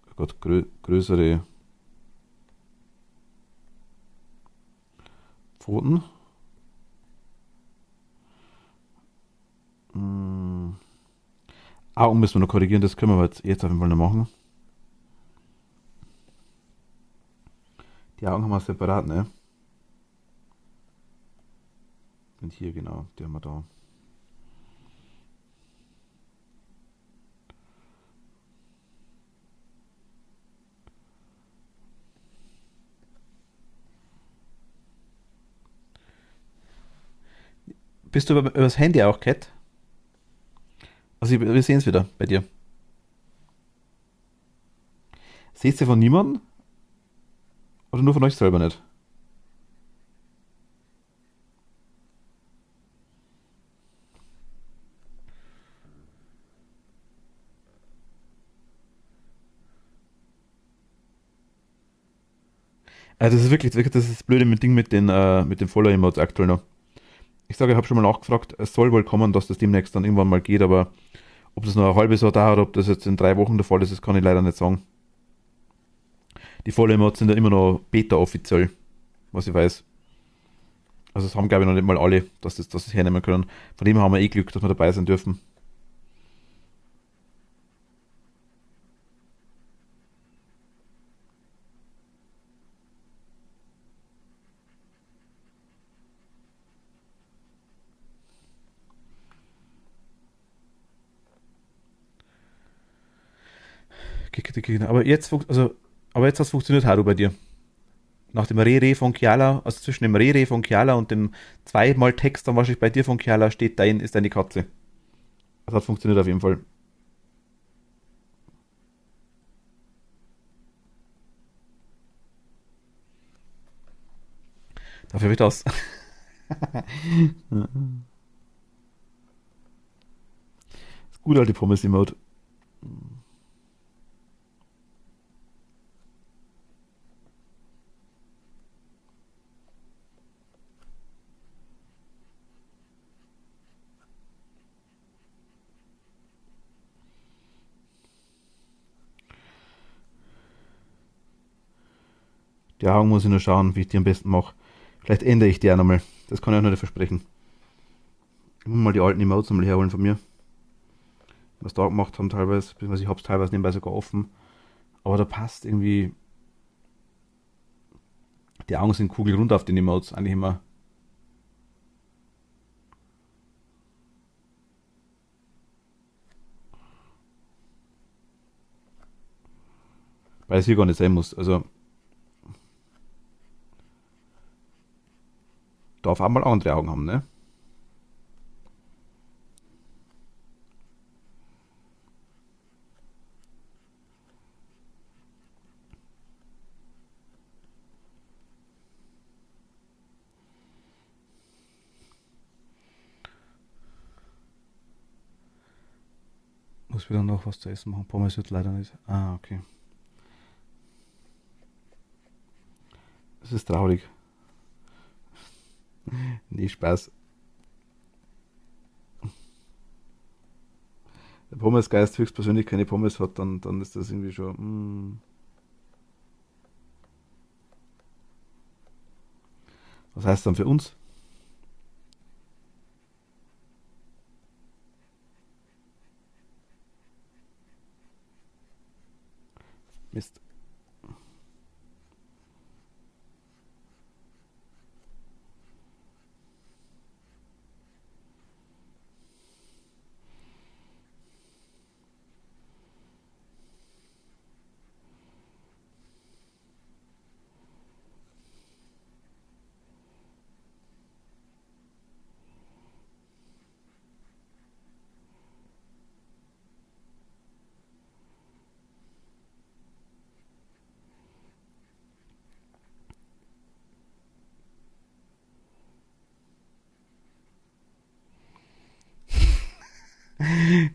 oh Gott, größere Pfoten. Augen müssen wir noch korrigieren, das können wir jetzt auf jeden Fall noch machen. Die Augen haben wir separat, ne? Und hier genau, die haben wir da. Bist du über das Handy auch, Cat? Also wir sehen es wieder bei dir. Seht ihr von niemandem? Oder nur von euch selber nicht? Das ist wirklich das, ist das blöde Ding mit den Follow-Emotes aktuell noch. Ich sage, ich habe schon mal nachgefragt, es soll wohl kommen, dass das demnächst dann irgendwann mal geht, aber ob das noch ein halbes Jahr dauert, ob das jetzt in 3 Wochen der Fall ist, das kann ich leider nicht sagen. Die Follow-Emotes sind ja immer noch Beta offiziell, was ich weiß. Also es haben glaube ich noch nicht mal alle, dass das hernehmen können. Von dem haben wir eh Glück, dass wir dabei sein dürfen. Aber jetzt hat es funktioniert, Haru, bei dir. Nach dem Rere von Kiala, also zwischen dem Rere von Kiala und dem zweimal Text dann wahrscheinlich bei dir von Kiala steht ist deine Katze. Das hat funktioniert auf jeden Fall. Dafür habe ich das. Das gute alte Pommes-Emote. Die Augen muss ich nur schauen, wie ich die am besten mache. Vielleicht ändere ich die auch nochmal. Das kann ich auch noch nicht versprechen. Ich muss mal die alten Emotes nochmal herholen von mir. Was da gemacht haben teilweise, beziehungsweise ich habe es teilweise nebenbei sogar offen. Aber da passt irgendwie, die Augen sind kugelrund auf den Emotes, eigentlich immer. Weil es hier gar nicht sein muss. Also darf auch mal andere Augen haben, ne? Muss wieder noch was zu essen machen. Pommes wird leider nicht. Ah, okay. Das ist traurig. Nee, Spaß. Der Pommesgeist höchstpersönlich keine Pommes hat, dann ist das irgendwie schon. Was heißt dann für uns? Mist.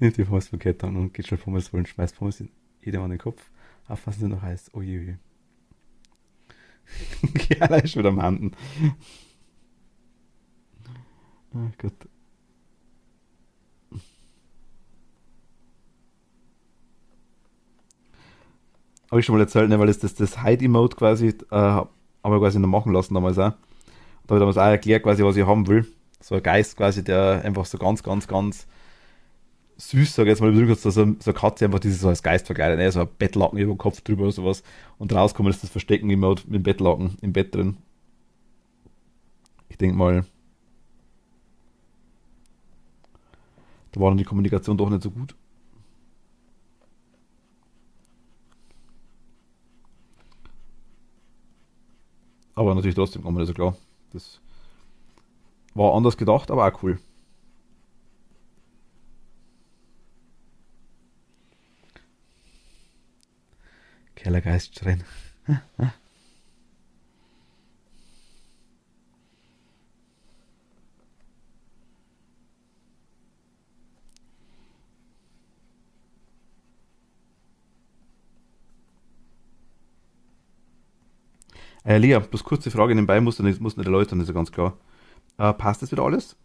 Nimmt die Pommes-Paket an und geht schon Pommes holen, schmeißt Pommes in jedem an den Kopf. Aufpassen sie noch heiß. Uiuiui. Ja, da ist schon wieder am Handen. Oh Gott. Habe ich schon mal erzählt, ne, weil das Hide-Emote quasi, habe ich quasi noch machen lassen damals auch. Da habe ich damals auch erklärt, quasi, was ich haben will. So ein Geist quasi, der einfach so ganz, ganz, ganz süß, sag ich jetzt mal, so eine Katze einfach dieses so als Geist verkleidet, ne? So ein Bettlaken über den Kopf drüber oder sowas. Und rauskommen ist das Verstecken Emote mit dem Bettlaken im Bett drin. Ich denke mal, da war dann die Kommunikation doch nicht so gut. Aber natürlich trotzdem kommen, also klar. Das war anders gedacht, aber auch cool. Kellergeist drin. Lea, bloß kurze Frage nebenbei, musst du nicht erläutern, ist ja ganz klar. Passt das wieder alles?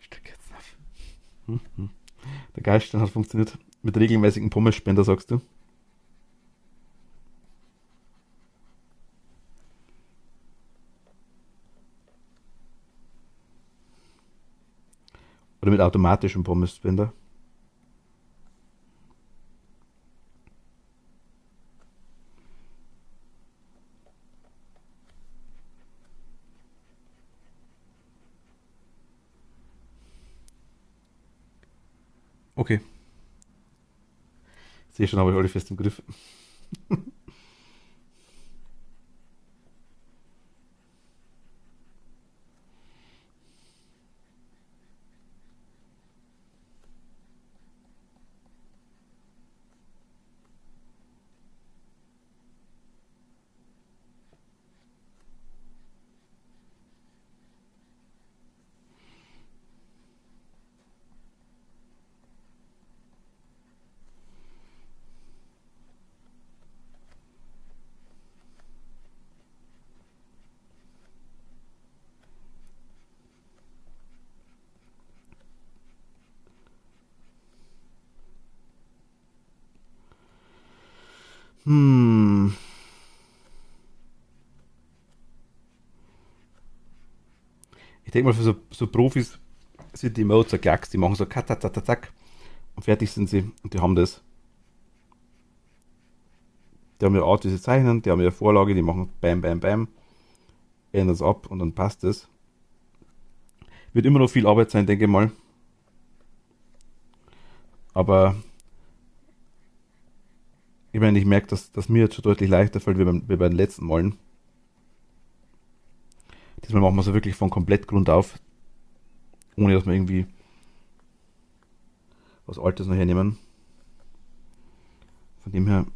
Steck jetzt auf. Hm. Der Geiststein hat funktioniert. Mit regelmäßigen Pommesspender, sagst du? Oder mit automatischem Pommesspender? Okay. Sehe schon, habe ich alle fest im Griff. Hm. Ich denke mal, für so Profis sind die Emotes so Klacks, die machen so kack, zack, zack, zack und fertig sind sie und die haben das. Die haben ja Art, wie sie zeichnen, die haben ja Vorlage, die machen bam, bam, bam, ändern es ab und dann passt es. Wird immer noch viel Arbeit sein, denke ich mal. Aber ich meine, ich merke, dass mir jetzt schon deutlich leichter fällt wie bei den letzten Malen. Diesmal machen wir es wirklich von komplett Grund auf, ohne dass wir irgendwie was Altes noch hernehmen. Von dem her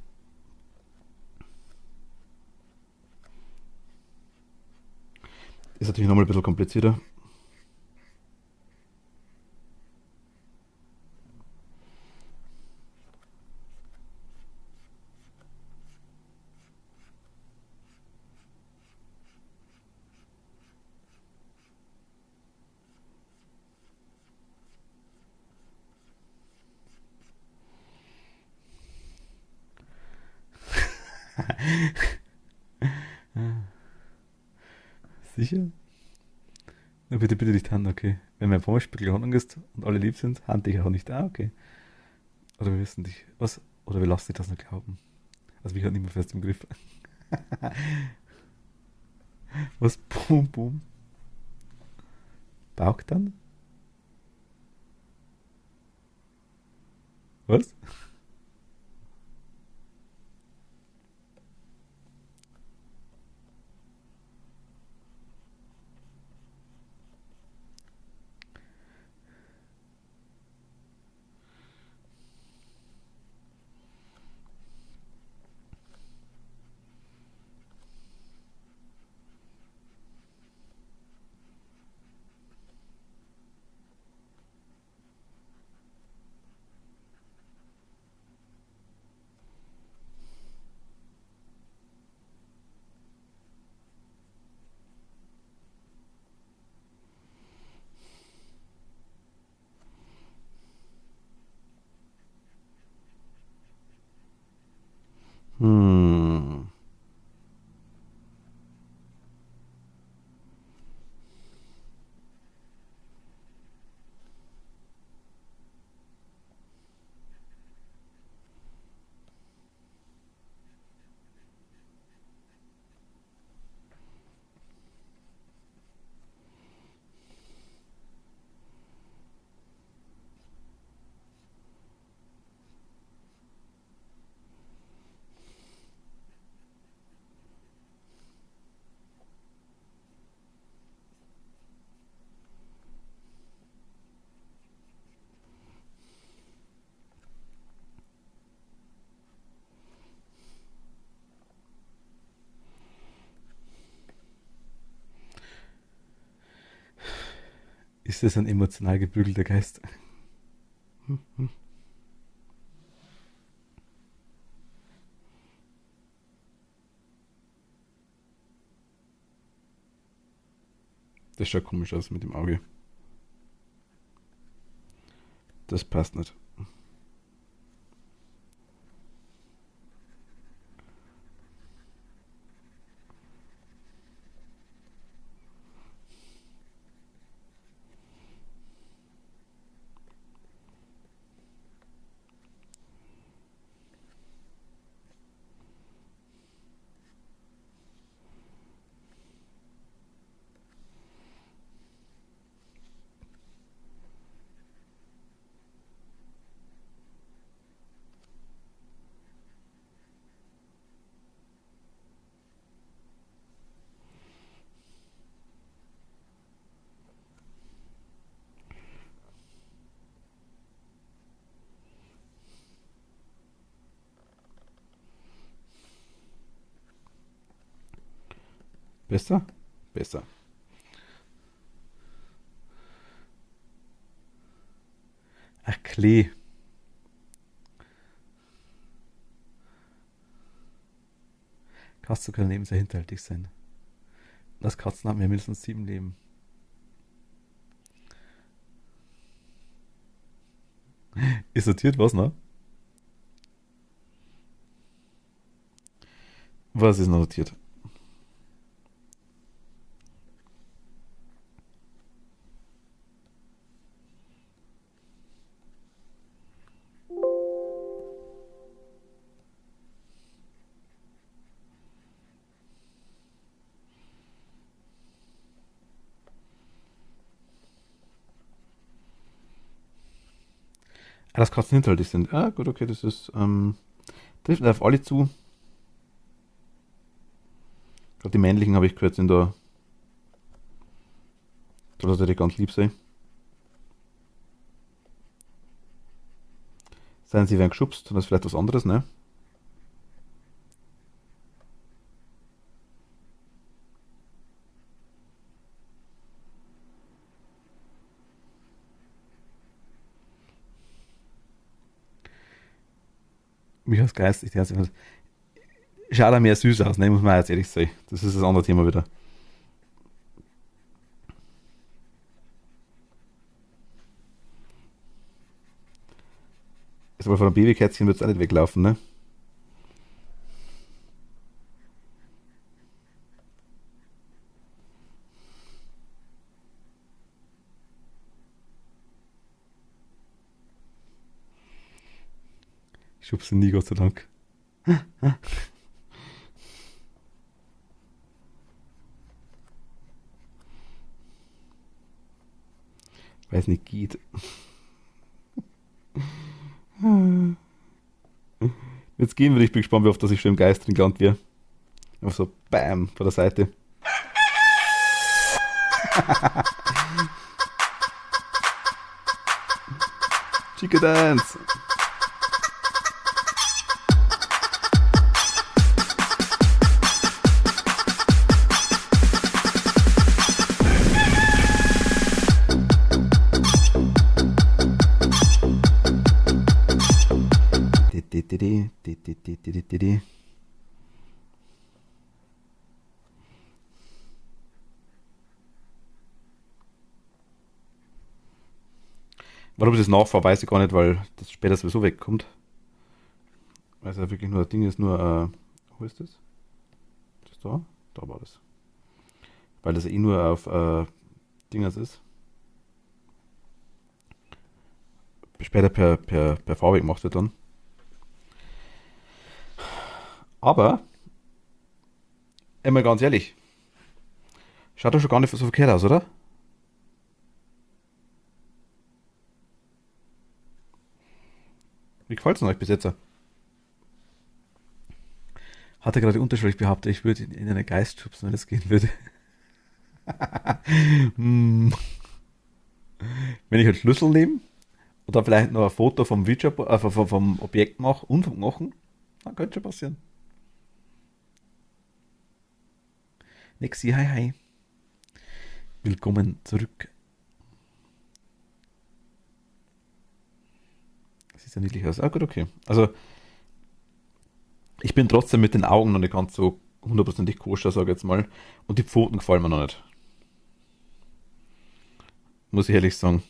ist natürlich nochmal ein bisschen komplizierter. Sicher? Na bitte, bitte nicht Hand, okay. Wenn mein Pommesspiegeln angehst und alle lieb sind, hand dich auch nicht. Ah, okay. Oder wir wissen dich. Was? Oder wir lassen dich das nur glauben. Also wir haben nicht mehr fest im Griff. Was? Boom, boom. Paukt dann? Was? Ist das ein emotional gebügelter Geist? Das schaut komisch aus mit dem Auge. Das passt nicht. Besser? Besser. Ach, Klee. Katzen können eben sehr hinterhältig sein. Das Katzen haben ja mindestens 7 Leben. Ist sortiert was, ne? Was ist noch notiert? Ah, dass Katzen hinterhältig sind. Ah, gut, okay, das ist, trifft nicht auf alle zu. Gerade die männlichen habe ich gehört, sind da, soll das ganz lieb sein. Seien sie werden geschubst, das ist vielleicht was anderes, ne? Mich als Geist, ich denke, schaut er mehr süß aus, ne? Muss man jetzt ehrlich sagen. Das ist das andere Thema wieder. Ist aber von einem Babykätzchen wird es auch nicht weglaufen, ne? Ich schubse nie, Gott sei Dank. Weil es nicht geht. Jetzt gehen würde ich, bin gespannt, wie oft dass ich schon im Geist drin gelandet wäre. Einfach so, bam, von der Seite. Chica Dance. Warum ich das nachfahre, weiß ich gar nicht, weil das später sowieso wegkommt. Weil es ja wirklich nur ein Ding ist, nur, wo ist das? Ist das da? Da war das. Weil das ja eh nur auf Dingers ist. Später per Farbe gemacht wird dann. Aber, immer ganz ehrlich, schaut doch schon gar nicht so verkehrt aus, oder? Wie gefällt es euch bis jetzt? Hatte gerade unterschwellig behauptet, ich würde in einen Geist schubsen, wenn es gehen würde. Hm. Wenn ich einen Schlüssel nehme und dann vielleicht noch ein Foto vom, Video, vom Objekt mache und vom Knochen, dann könnte schon passieren. Nexi, hi hi. Willkommen zurück. sieht ja niedlich aus. Ah, gut, okay. Also, ich bin trotzdem mit den Augen noch nicht ganz so hundertprozentig koscher, sage ich jetzt mal. Und die Pfoten gefallen mir noch nicht. Muss ich ehrlich sagen.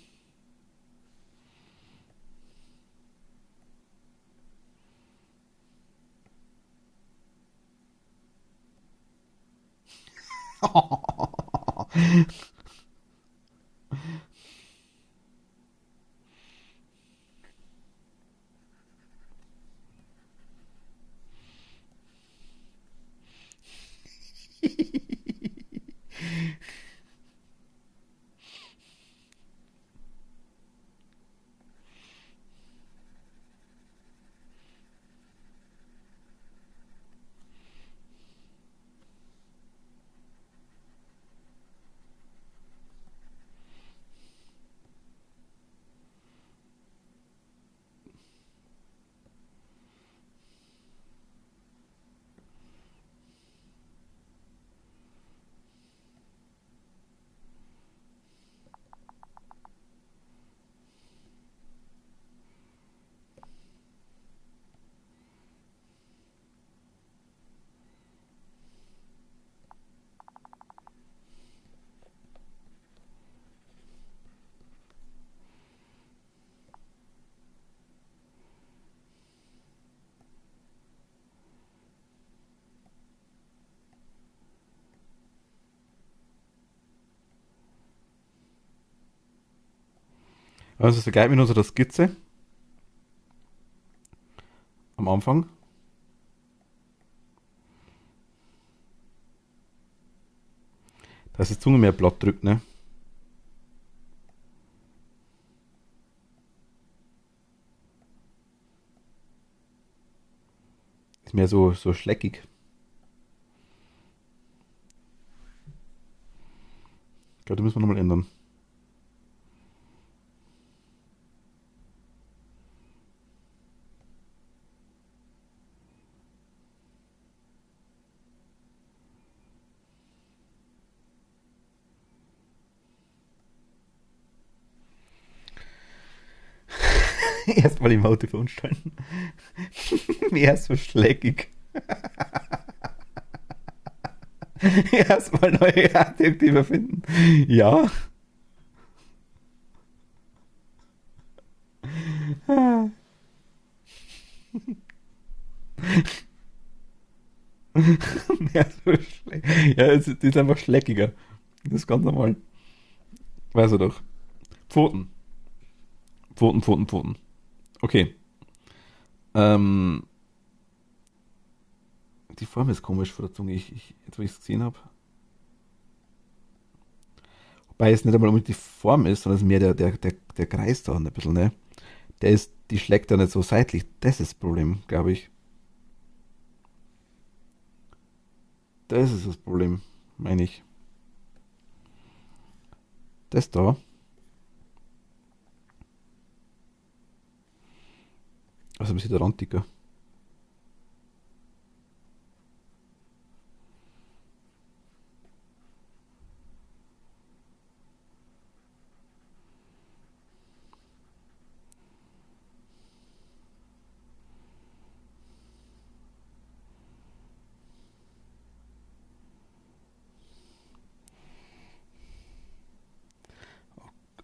Also, es vergleicht mit unserer Skizze am Anfang. Da ist die Zunge mehr platt drückt, ne? Ist mehr so schleckig. Ich glaube, da müssen wir nochmal ändern. Erstmal im Auto verunstalten. Mehr so schleckig. Erstmal neue Adjektive finden. Ja. Mehr so schleckig. Ja, die ist einfach schleckiger. Das ist ganz normal. Weißt du doch. Pfoten. Pfoten, Pfoten, Pfoten. Okay. Ähm, die Form ist komisch vor der Zunge. Jetzt, wo ich es gesehen habe. Wobei es nicht einmal unbedingt die Form ist, sondern es ist mehr der Kreis da ein bisschen, ne? Die schlägt da nicht so seitlich. Das ist das Problem, glaube ich. Das ist das Problem, meine ich. Das da. Also ein bisschen der Rand dicker.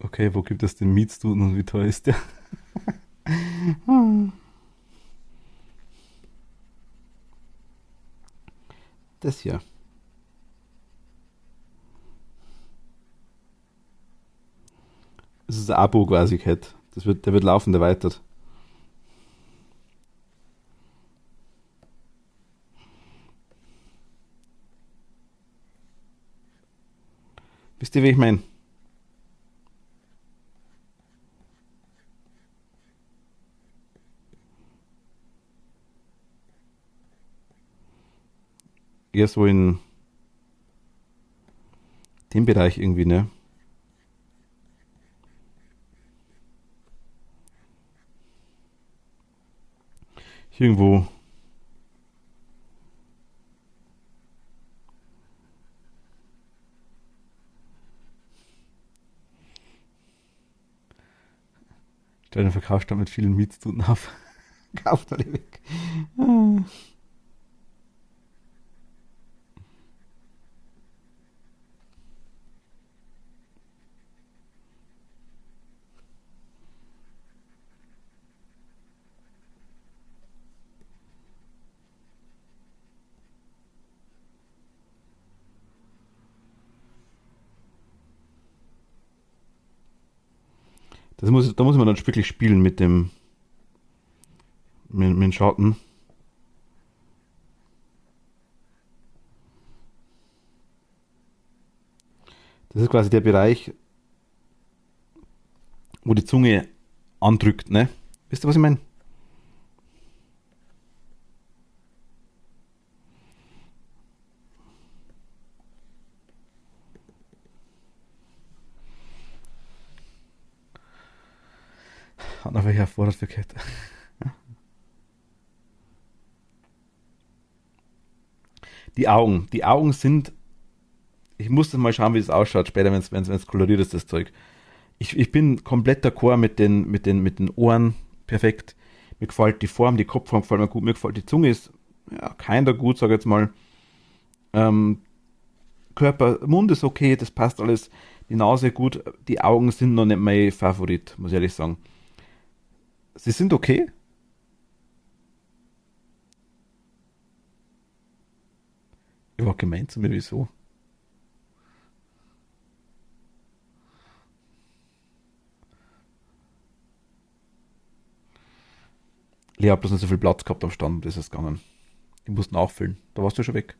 Okay, wo gibt es den Mietstuden und wie teuer ist der? Das hier. Das ist ein Abo quasi, Cat. Der wird laufend erweitert. Wisst ihr, wie ich meine? Eher so in dem Bereich irgendwie, ne? Hier irgendwo. Stell den Verkaufsstand mit vielen Mietstuten auf. Kauft alle weg. Ah. Da muss man dann wirklich spielen mit dem Schatten. Das ist quasi der Bereich, wo die Zunge andrückt, ne? Wisst ihr, was ich meine? Hat noch welcher Vorrat für Kette. Die Augen sind, ich muss das mal schauen, wie es ausschaut später, wenn es koloriert ist, das Zeug. Ich bin komplett d'accord mit den Ohren, perfekt. Mir gefällt die Form, die Kopfform gefällt mir gut, mir gefällt die Zunge ist, ja, keiner gut, sag ich jetzt mal. Ähm, Körper, Mund ist okay, das passt alles. Die Nase gut, die Augen sind noch nicht mein Favorit, muss ich ehrlich sagen. Sie sind okay. Ich war gemeint zu mir, wieso? Ich hab bloß nicht so viel Platz gehabt am Stand, das ist gegangen. Die mussten auffüllen. Da warst du schon weg.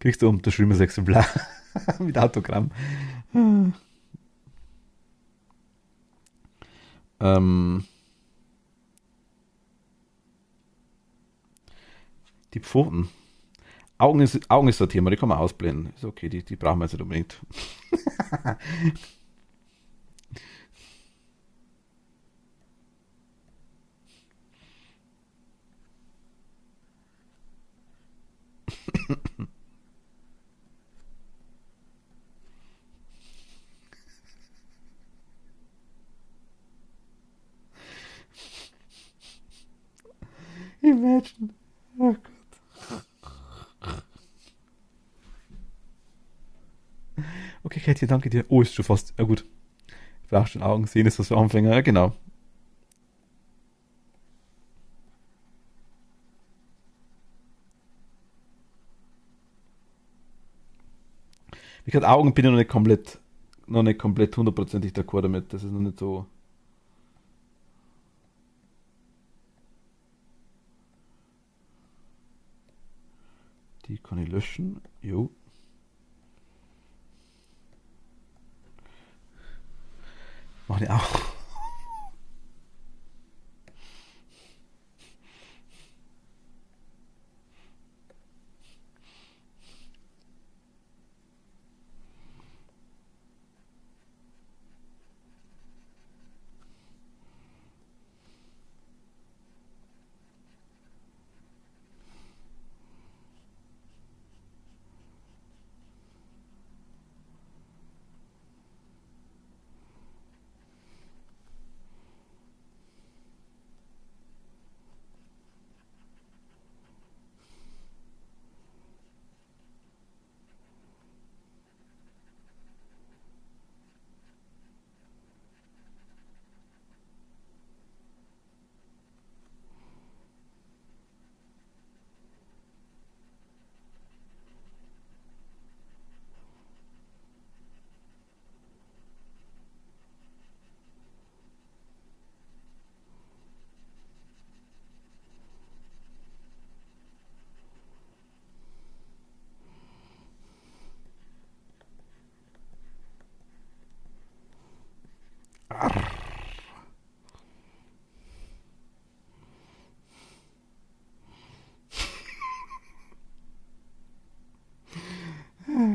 Kriegst du unterschriebenes Exemplar mit Autogramm. Ähm, die Pfoten. Augen ist so ein Thema, die kann man ausblenden. Ist okay, die brauchen wir jetzt nicht unbedingt. Imagine. Oh Gott. Okay, Katie, danke dir. Oh, ist schon fast. Ja gut. Brauchst schon Augen sehen, ist das für Anfänger. Ja, genau. Wie gesagt, Augen bin ich noch nicht komplett hundertprozentig d'accord damit. Das ist noch nicht so. Die kann ich löschen. Jo. Mach ich auch.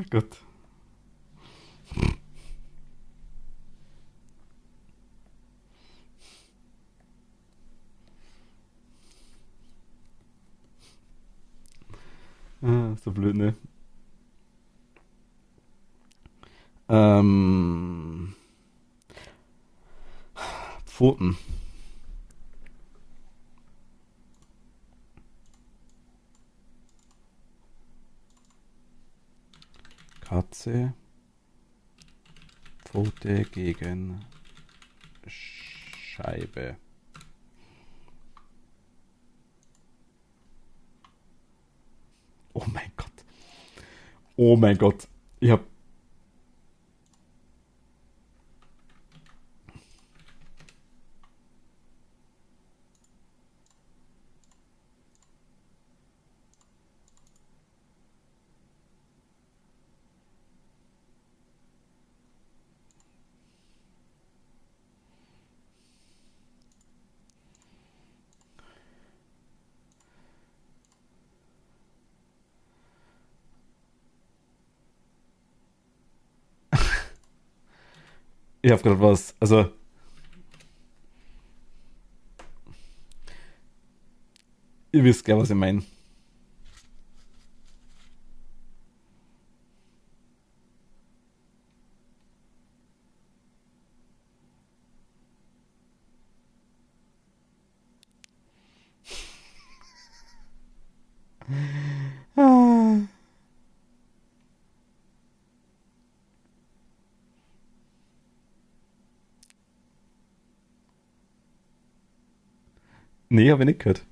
Gut. Ah, so blöd, ne? Ähm, Pfoten. Katze, Pfote gegen Scheibe. Oh mein Gott. Oh mein Gott. Ich hab. Ich hab gerade was. Also, ihr wisst gleich, was ich meine. Ah. Nee, hab ich nicht gehört.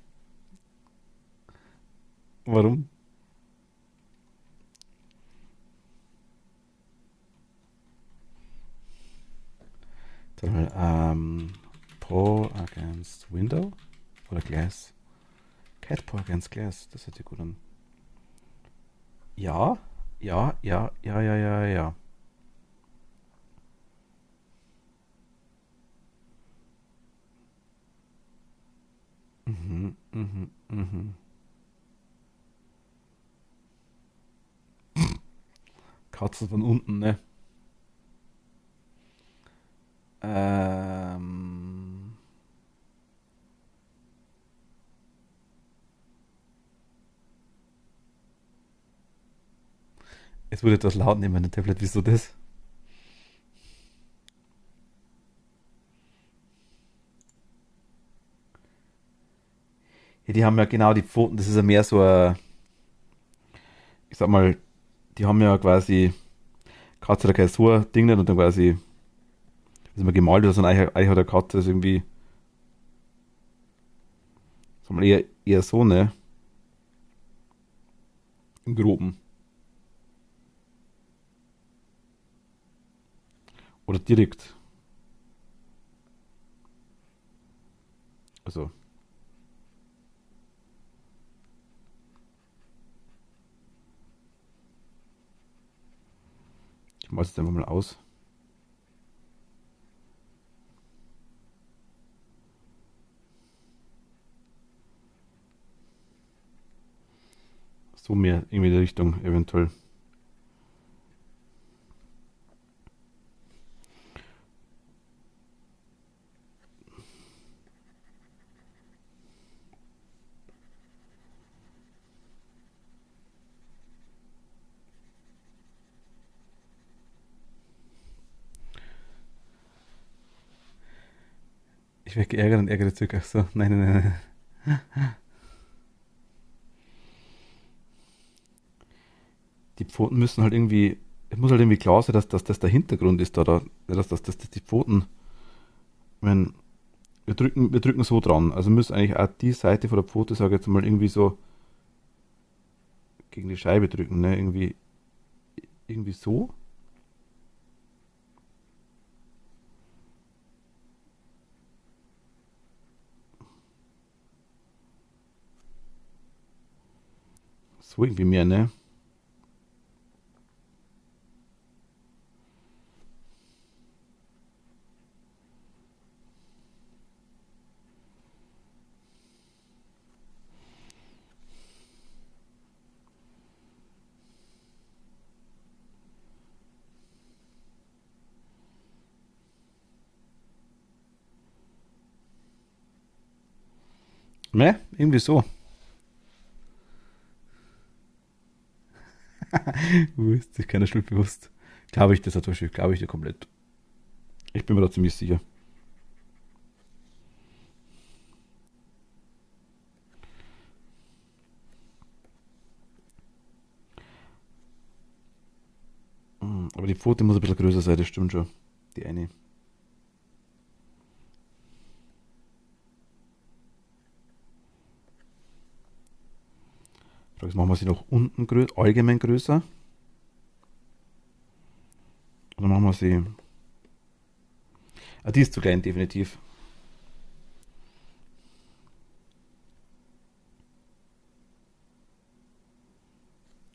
Warum? Sag mal, Paw against Window oder Glass? Cat Paw against Glass, das hört sich gut an. Ja, ja, ja, ja, ja, ja, ja. Mhm, mhm, mhm. Katzen von unten, ne? Ähm, es wurde etwas laut neben meinem Tablet, wieso das? Ja, die haben ja genau die Pfoten, das ist ja mehr so ein, ich sag mal, die haben ja quasi, Katze hat ja kein so ein Ding nicht und dann quasi, das ist immer gemalt oder so, ein Ei hat eine Katze, das ist irgendwie, sag mal, eher so, ne? Im Groben. Oder direkt. Also, ich mal's jetzt einfach mal aus. So mehr, irgendwie in die Richtung, eventuell. Ich werde geärgert und ärgere zurück. Ach so, nein, nein, nein. Die Pfoten müssen halt irgendwie, es muss halt irgendwie klar sein, dass das der Hintergrund ist da, dass die Pfoten, ich mein, wir drücken so dran. Also müssen eigentlich auch die Seite von der Pfote, sage ich jetzt mal, irgendwie so gegen die Scheibe drücken, ne? Irgendwie so. So irgendwie mehr, ne? Ne? Irgendwie so. Ist sich keiner Schuld bewusst. Glaube ich, das hat Beispiel, glaube ich dir komplett. Ich bin mir da ziemlich sicher. Aber die Pfote muss ein bisschen größer sein, das stimmt schon. Die eine. Frage ist, machen wir sie noch unten allgemein größer? Oder machen wir sie. Ah, die ist zu klein, definitiv.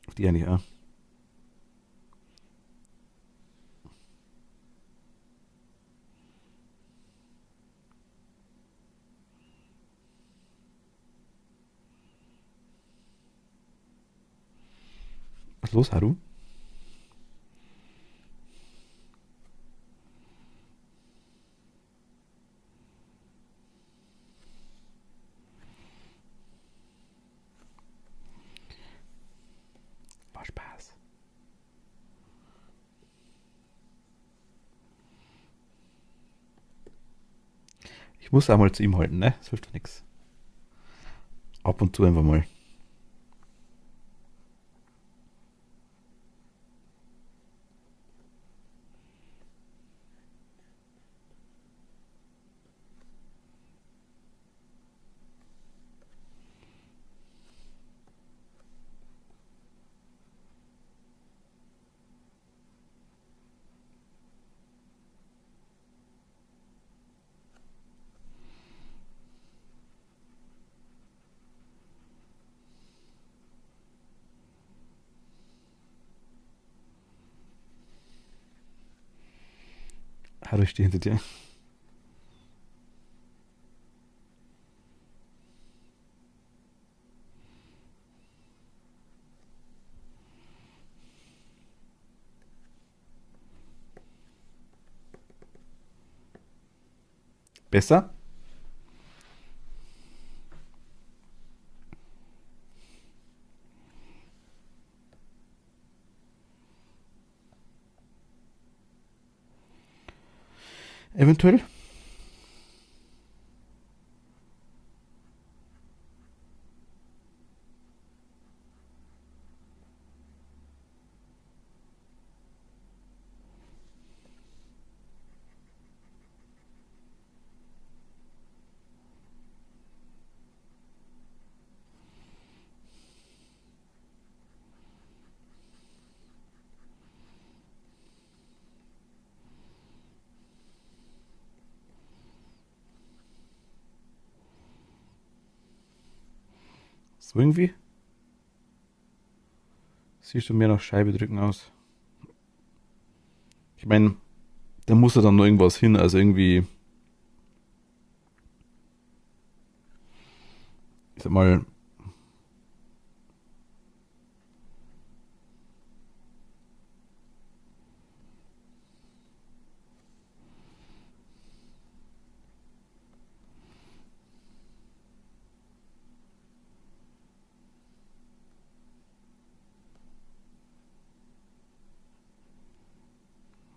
Auf die eigentlich auch. Was ist los, Haru? War Spaß. Ich muss einmal zu ihm halten, ne? Das hilft doch nichts. Ab und zu einfach mal. Haru, ich stehe hinter dir. Besser? Eventuell? So irgendwie? Siehst du mehr nach Scheibe drücken aus? Ich meine, da muss ja dann noch irgendwas hin, also irgendwie, ich sag mal,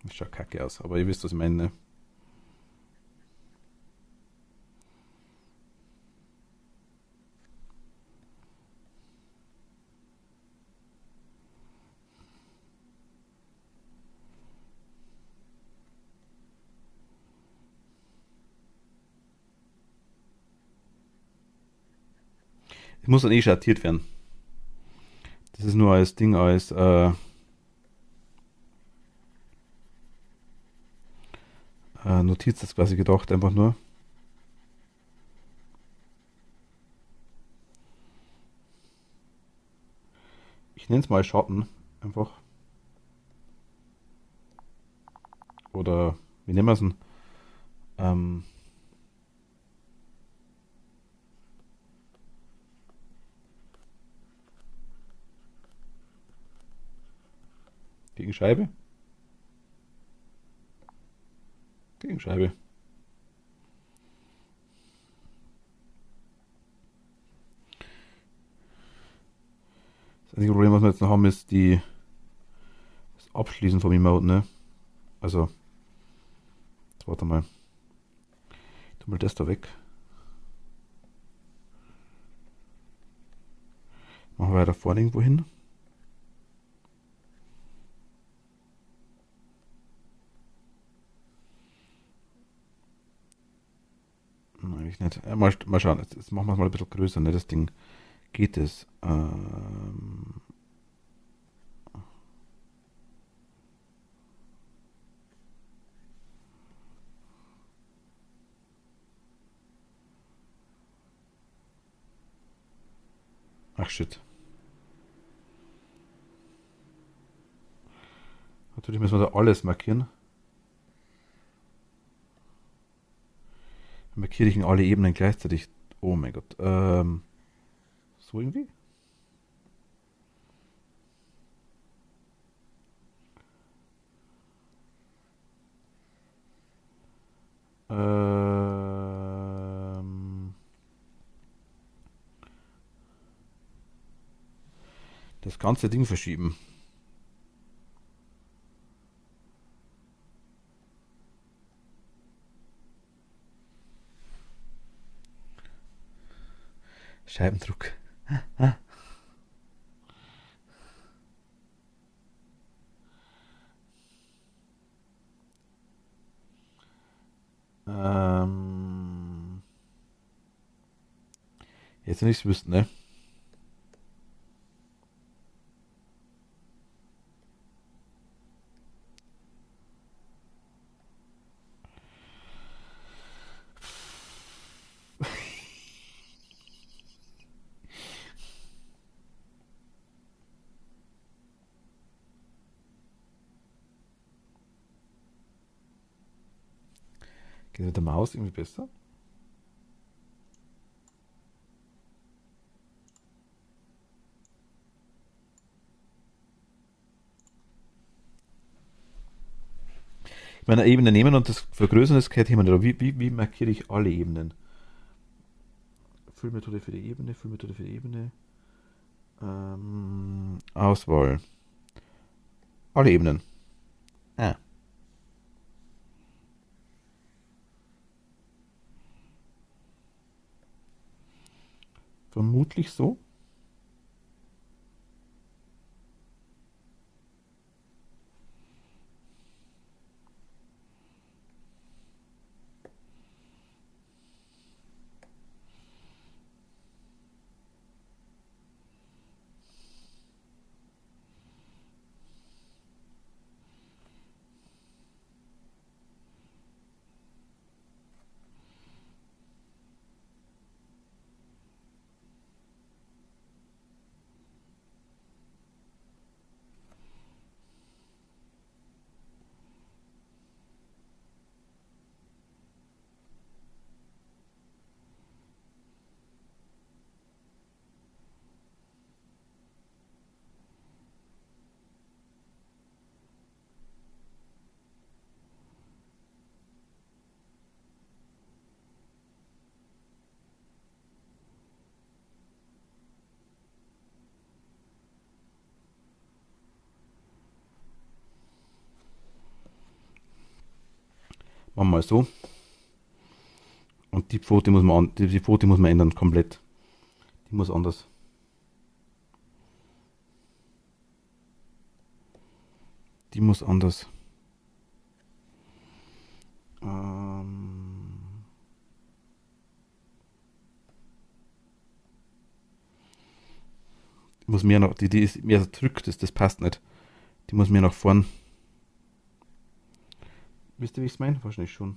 das schaut kacke aus, aber ihr wisst, was ich meine, ne? Es muss dann eh schattiert werden. Das ist nur als Ding, als Notiz das quasi gedacht, einfach nur. Ich nenne es mal Schatten, einfach. Oder, wie nennen wir es denn? Ähm, gegen Scheibe? Gegen Scheibe. Das einzige Problem, was wir jetzt noch haben, ist das Abschließen vom Emote, ne? Also, jetzt warte mal. Tu mal das da weg. Machen wir da vorne irgendwo hin. Eigentlich nicht. Mal schauen, jetzt machen wir es mal ein bisschen größer, ne? Das Ding. Geht es? Ach shit. Natürlich müssen wir da alles markieren. Markiere ich in alle Ebenen gleichzeitig. Oh mein Gott. So irgendwie? Das ganze Ding verschieben. Scheibendruck. Jetzt nichts wüssten, ne? Geht mit der Maus irgendwie besser? Ich meine, eine Ebene nehmen und das vergrößern, das gehört jemand. Oder wie markiere ich alle Ebenen? Füllmethode für die Ebene, Füllmethode für die Ebene. Auswahl. Alle Ebenen. Ah. Vermutlich so. Machen wir mal so. Und die Pfote muss man ändern, komplett. Die muss anders. Die muss anders. Die muss mehr nach, die ist mehr zurück, das passt nicht. Die muss mehr nach vorn. Wisst ihr, wie ich es meine? Wahrscheinlich schon.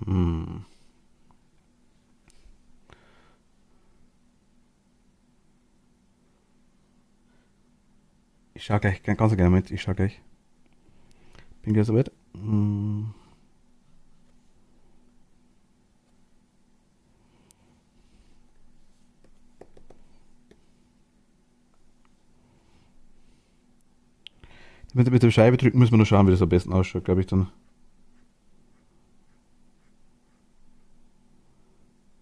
Hm. Ich schau gleich, ganz gerne mit, ich schau gleich. Bin gleich soweit. Hm. Mit der Scheibe drücken müssen wir nur schauen, wie das am besten ausschaut, glaube ich dann.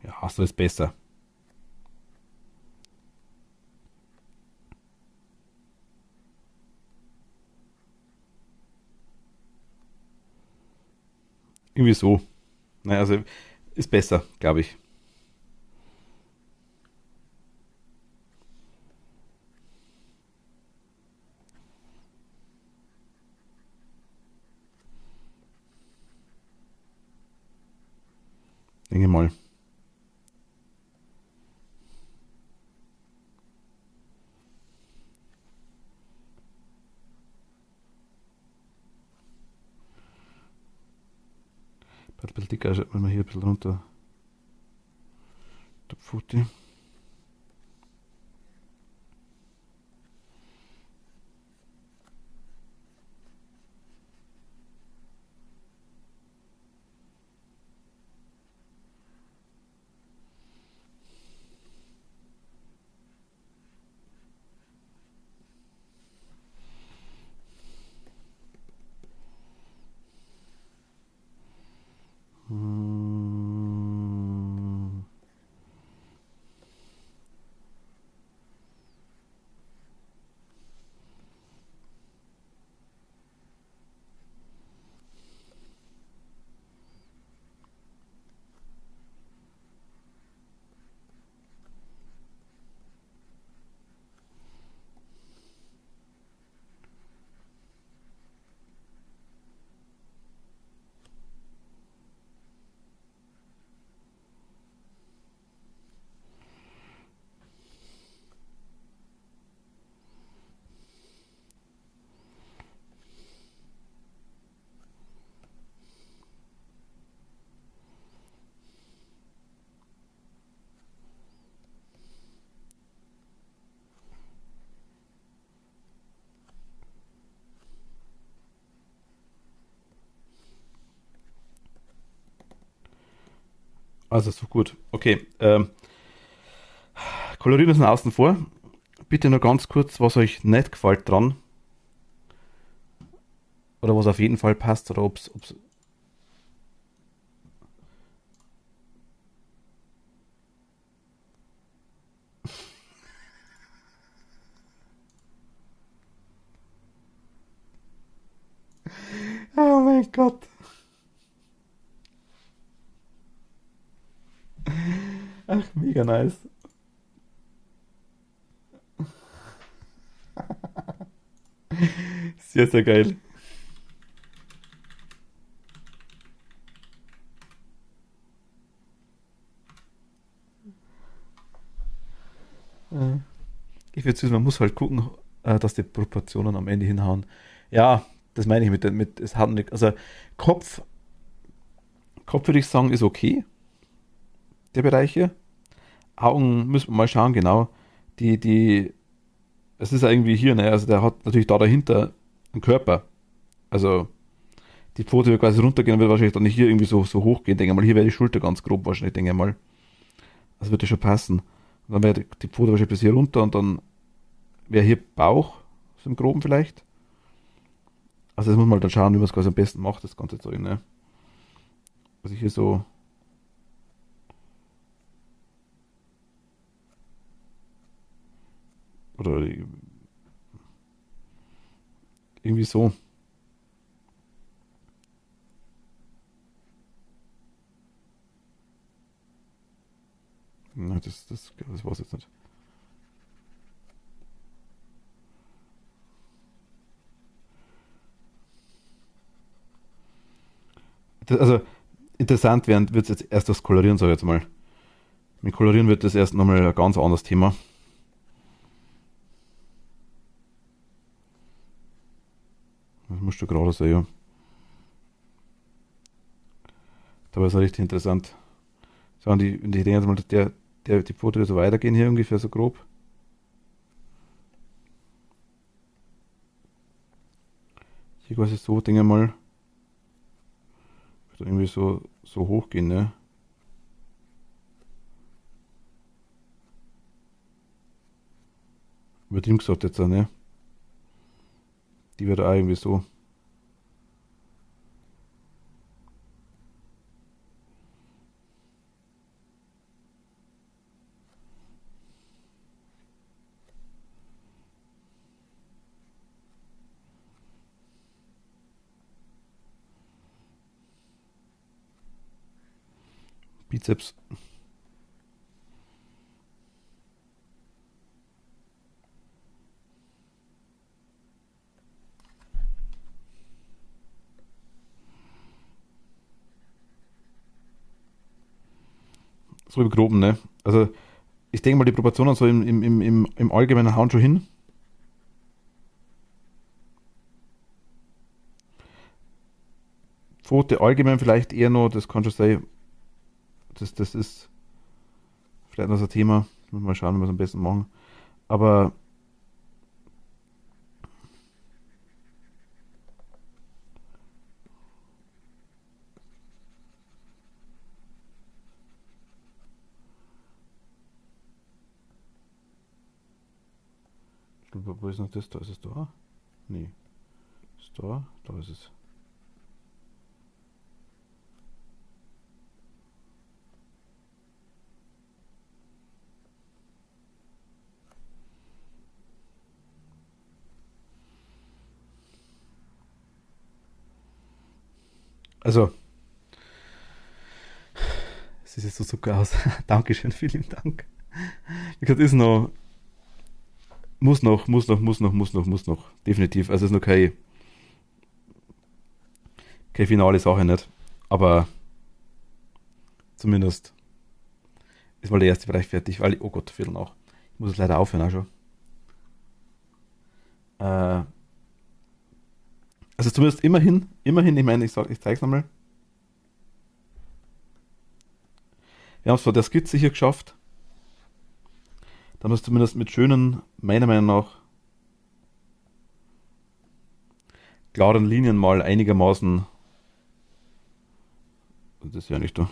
Ja, so ist besser. Irgendwie so. Naja, also ist besser, glaube ich. Denke mal. Ein bisschen dicker, wenn man hier ein bisschen runter. Der Pfote. Hm. Also so gut. Okay. Kolorieren ist außen vor. Bitte nur ganz kurz, was euch nicht gefällt dran. Oder was auf jeden Fall passt. Oder ob's. Oh mein Gott. Ach, mega nice. Sehr, sehr geil. Ich würde sagen, man muss halt gucken, dass die Proportionen am Ende hinhauen. Ja, das meine ich mit es hat nicht, also Kopf, Kopf würde ich sagen, ist okay, der Bereich hier. Augen müssen wir mal schauen, genau. Die, es ist ja irgendwie hier, ne? Also der hat natürlich da dahinter einen Körper. Also die Pfote wird quasi runtergehen und wird wahrscheinlich dann nicht hier irgendwie so hochgehen, denke ich mal. Hier wäre die Schulter ganz grob wahrscheinlich, denke ich mal. Das würde schon passen. Und dann wäre die Pfote wahrscheinlich bis hier runter und dann wäre hier Bauch, so im Groben vielleicht. Also das muss man halt dann schauen, wie man es quasi am besten macht, das ganze Zeug, ne? Also hier so, oder irgendwie so. Na, das war's jetzt nicht. Also interessant wird es jetzt erst das Kolorieren, sage ich jetzt mal. Mit Kolorieren wird das erst nochmal ein ganz anderes Thema. Das musst du gerade sehen, ja. Da war es richtig interessant. So, und ich denke jetzt mal, dass die Fotos so weitergehen hier ungefähr so grob. Hier quasi so, denke ich mal, wird irgendwie so hochgehen, ne? Übertrieben gesagt jetzt, ne? Die wird auch irgendwie so. Bizeps. So im Groben, ne? Also, ich denke mal, die Proportionen so im Allgemeinen hauen schon hin. Pfote allgemein vielleicht eher noch, das kann schon sein, das ist vielleicht noch so ein Thema. Mal schauen, wie wir es am besten machen. Aber wo ist noch das? Da ist es da? Nee. Ist da? Da ist es. Also, es sieht jetzt so super aus. Dankeschön, vielen Dank. Wie gesagt, ist noch, muss noch. Definitiv. Also, es ist noch keine finale Sache nicht. Aber zumindest ist mal der erste Bereich fertig, weil oh Gott, Viertel nach. Ich muss es leider aufhören auch schon. Also zumindest immerhin, ich meine, ich zeige es nochmal. Wir haben es vor der Skizze hier geschafft. Da haben wir es zumindest mit schönen, meiner Meinung nach, klaren Linien mal einigermaßen. Das ist ja nicht da.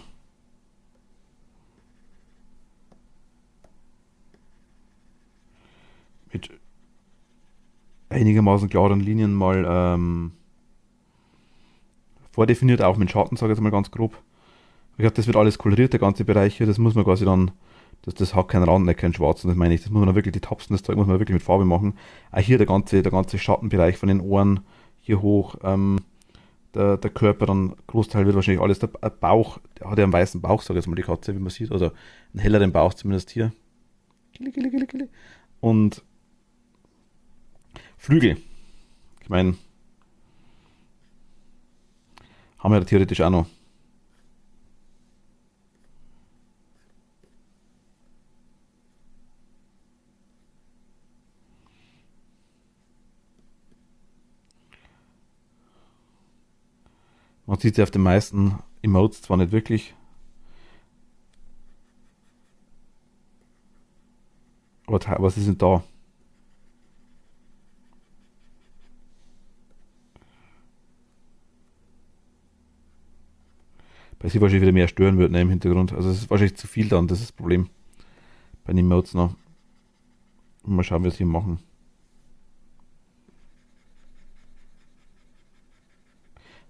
Mit einigermaßen klaren Linien mal vordefiniert, auch mit Schatten, sage ich jetzt mal ganz grob. Ich glaube, das wird alles koloriert, der ganze Bereich hier. Das muss man quasi dann, das hat keinen Rand, nicht keinen schwarzen, das meine ich. Das muss man dann wirklich, die Tapsen, das Zeug muss man wirklich mit Farbe machen. Auch hier der ganze Schattenbereich von den Ohren hier hoch, der Körper, dann Großteil wird wahrscheinlich alles, der Bauch, der hat ja einen weißen Bauch, sage ich jetzt mal die Katze, wie man sieht, also einen helleren Bauch zumindest hier. Und Flügel, ich meine, haben wir ja theoretisch auch noch. Man sieht sie auf den meisten Emotes zwar nicht wirklich, aber sie sind da. Bei sie wahrscheinlich wieder mehr stören wird, ne, im Hintergrund. Also es ist wahrscheinlich zu viel dann, das ist das Problem. Bei den Emotes noch. Mal schauen, wie wir es hier machen.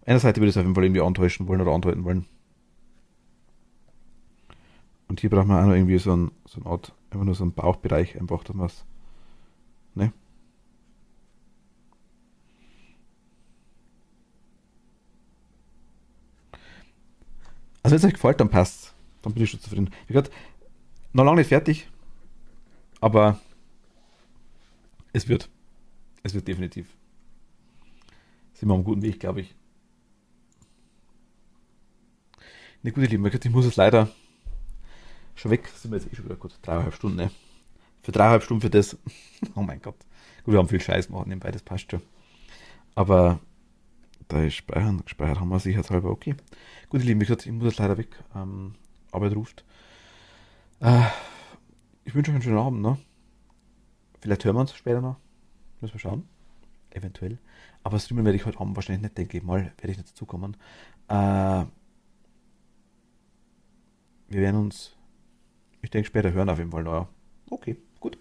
Einer Seite würde ich es auf jeden Fall irgendwie antäuschen wollen oder andeuten wollen. Und hier braucht man auch noch irgendwie so eine Art, einfach nur so einen Bauchbereich, einfach, dass man es, ne? Also wenn es euch gefällt, dann passt. Dann bin ich schon zufrieden. Wie gesagt, noch lange nicht fertig, aber es wird. Es wird definitiv. Sind wir auf einem guten Weg, glaube ich. Ne, gut, ihr Lieben, ich muss es leider schon weg. Sind wir jetzt eh schon wieder gut. 3,5 Stunden, ne? Für 3,5 Stunden für das. Oh mein Gott. Gut, wir haben viel Scheiß machen nebenbei, das passt schon. Aber Da ist Speichern. Gespeichert haben wir sicherheitshalber. Okay. Gut, ihr Lieben, wie gesagt, ich muss jetzt leider weg. Arbeit ruft. Äh, Ich wünsche euch einen schönen Abend, ne? Vielleicht hören wir uns später noch. Müssen wir schauen. Eventuell. Aber streamen werde ich heute Abend wahrscheinlich nicht, denke ich mal. Werde ich nicht dazukommen. Äh, Wir werden uns, ich denke, später hören auf jeden Fall noch. Ja. Okay, gut.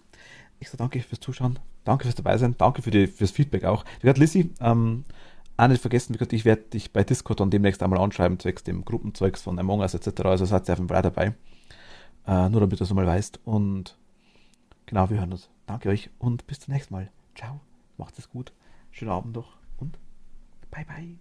Ich sage danke fürs Zuschauen. Danke fürs Dabeisein. Danke fürs Feedback auch. Wie gesagt, Lissy, auch nicht vergessen, wie gesagt, ich werde dich bei Discord dann demnächst einmal anschreiben, zwecks dem Gruppenzeugs von Among Us etc. Also seid ihr auf jeden Fall auch dabei. Nur damit du es mal weißt. Und genau, wir hören uns. Danke euch und bis zum nächsten Mal. Ciao. Macht es gut. Schönen Abend noch und bye bye.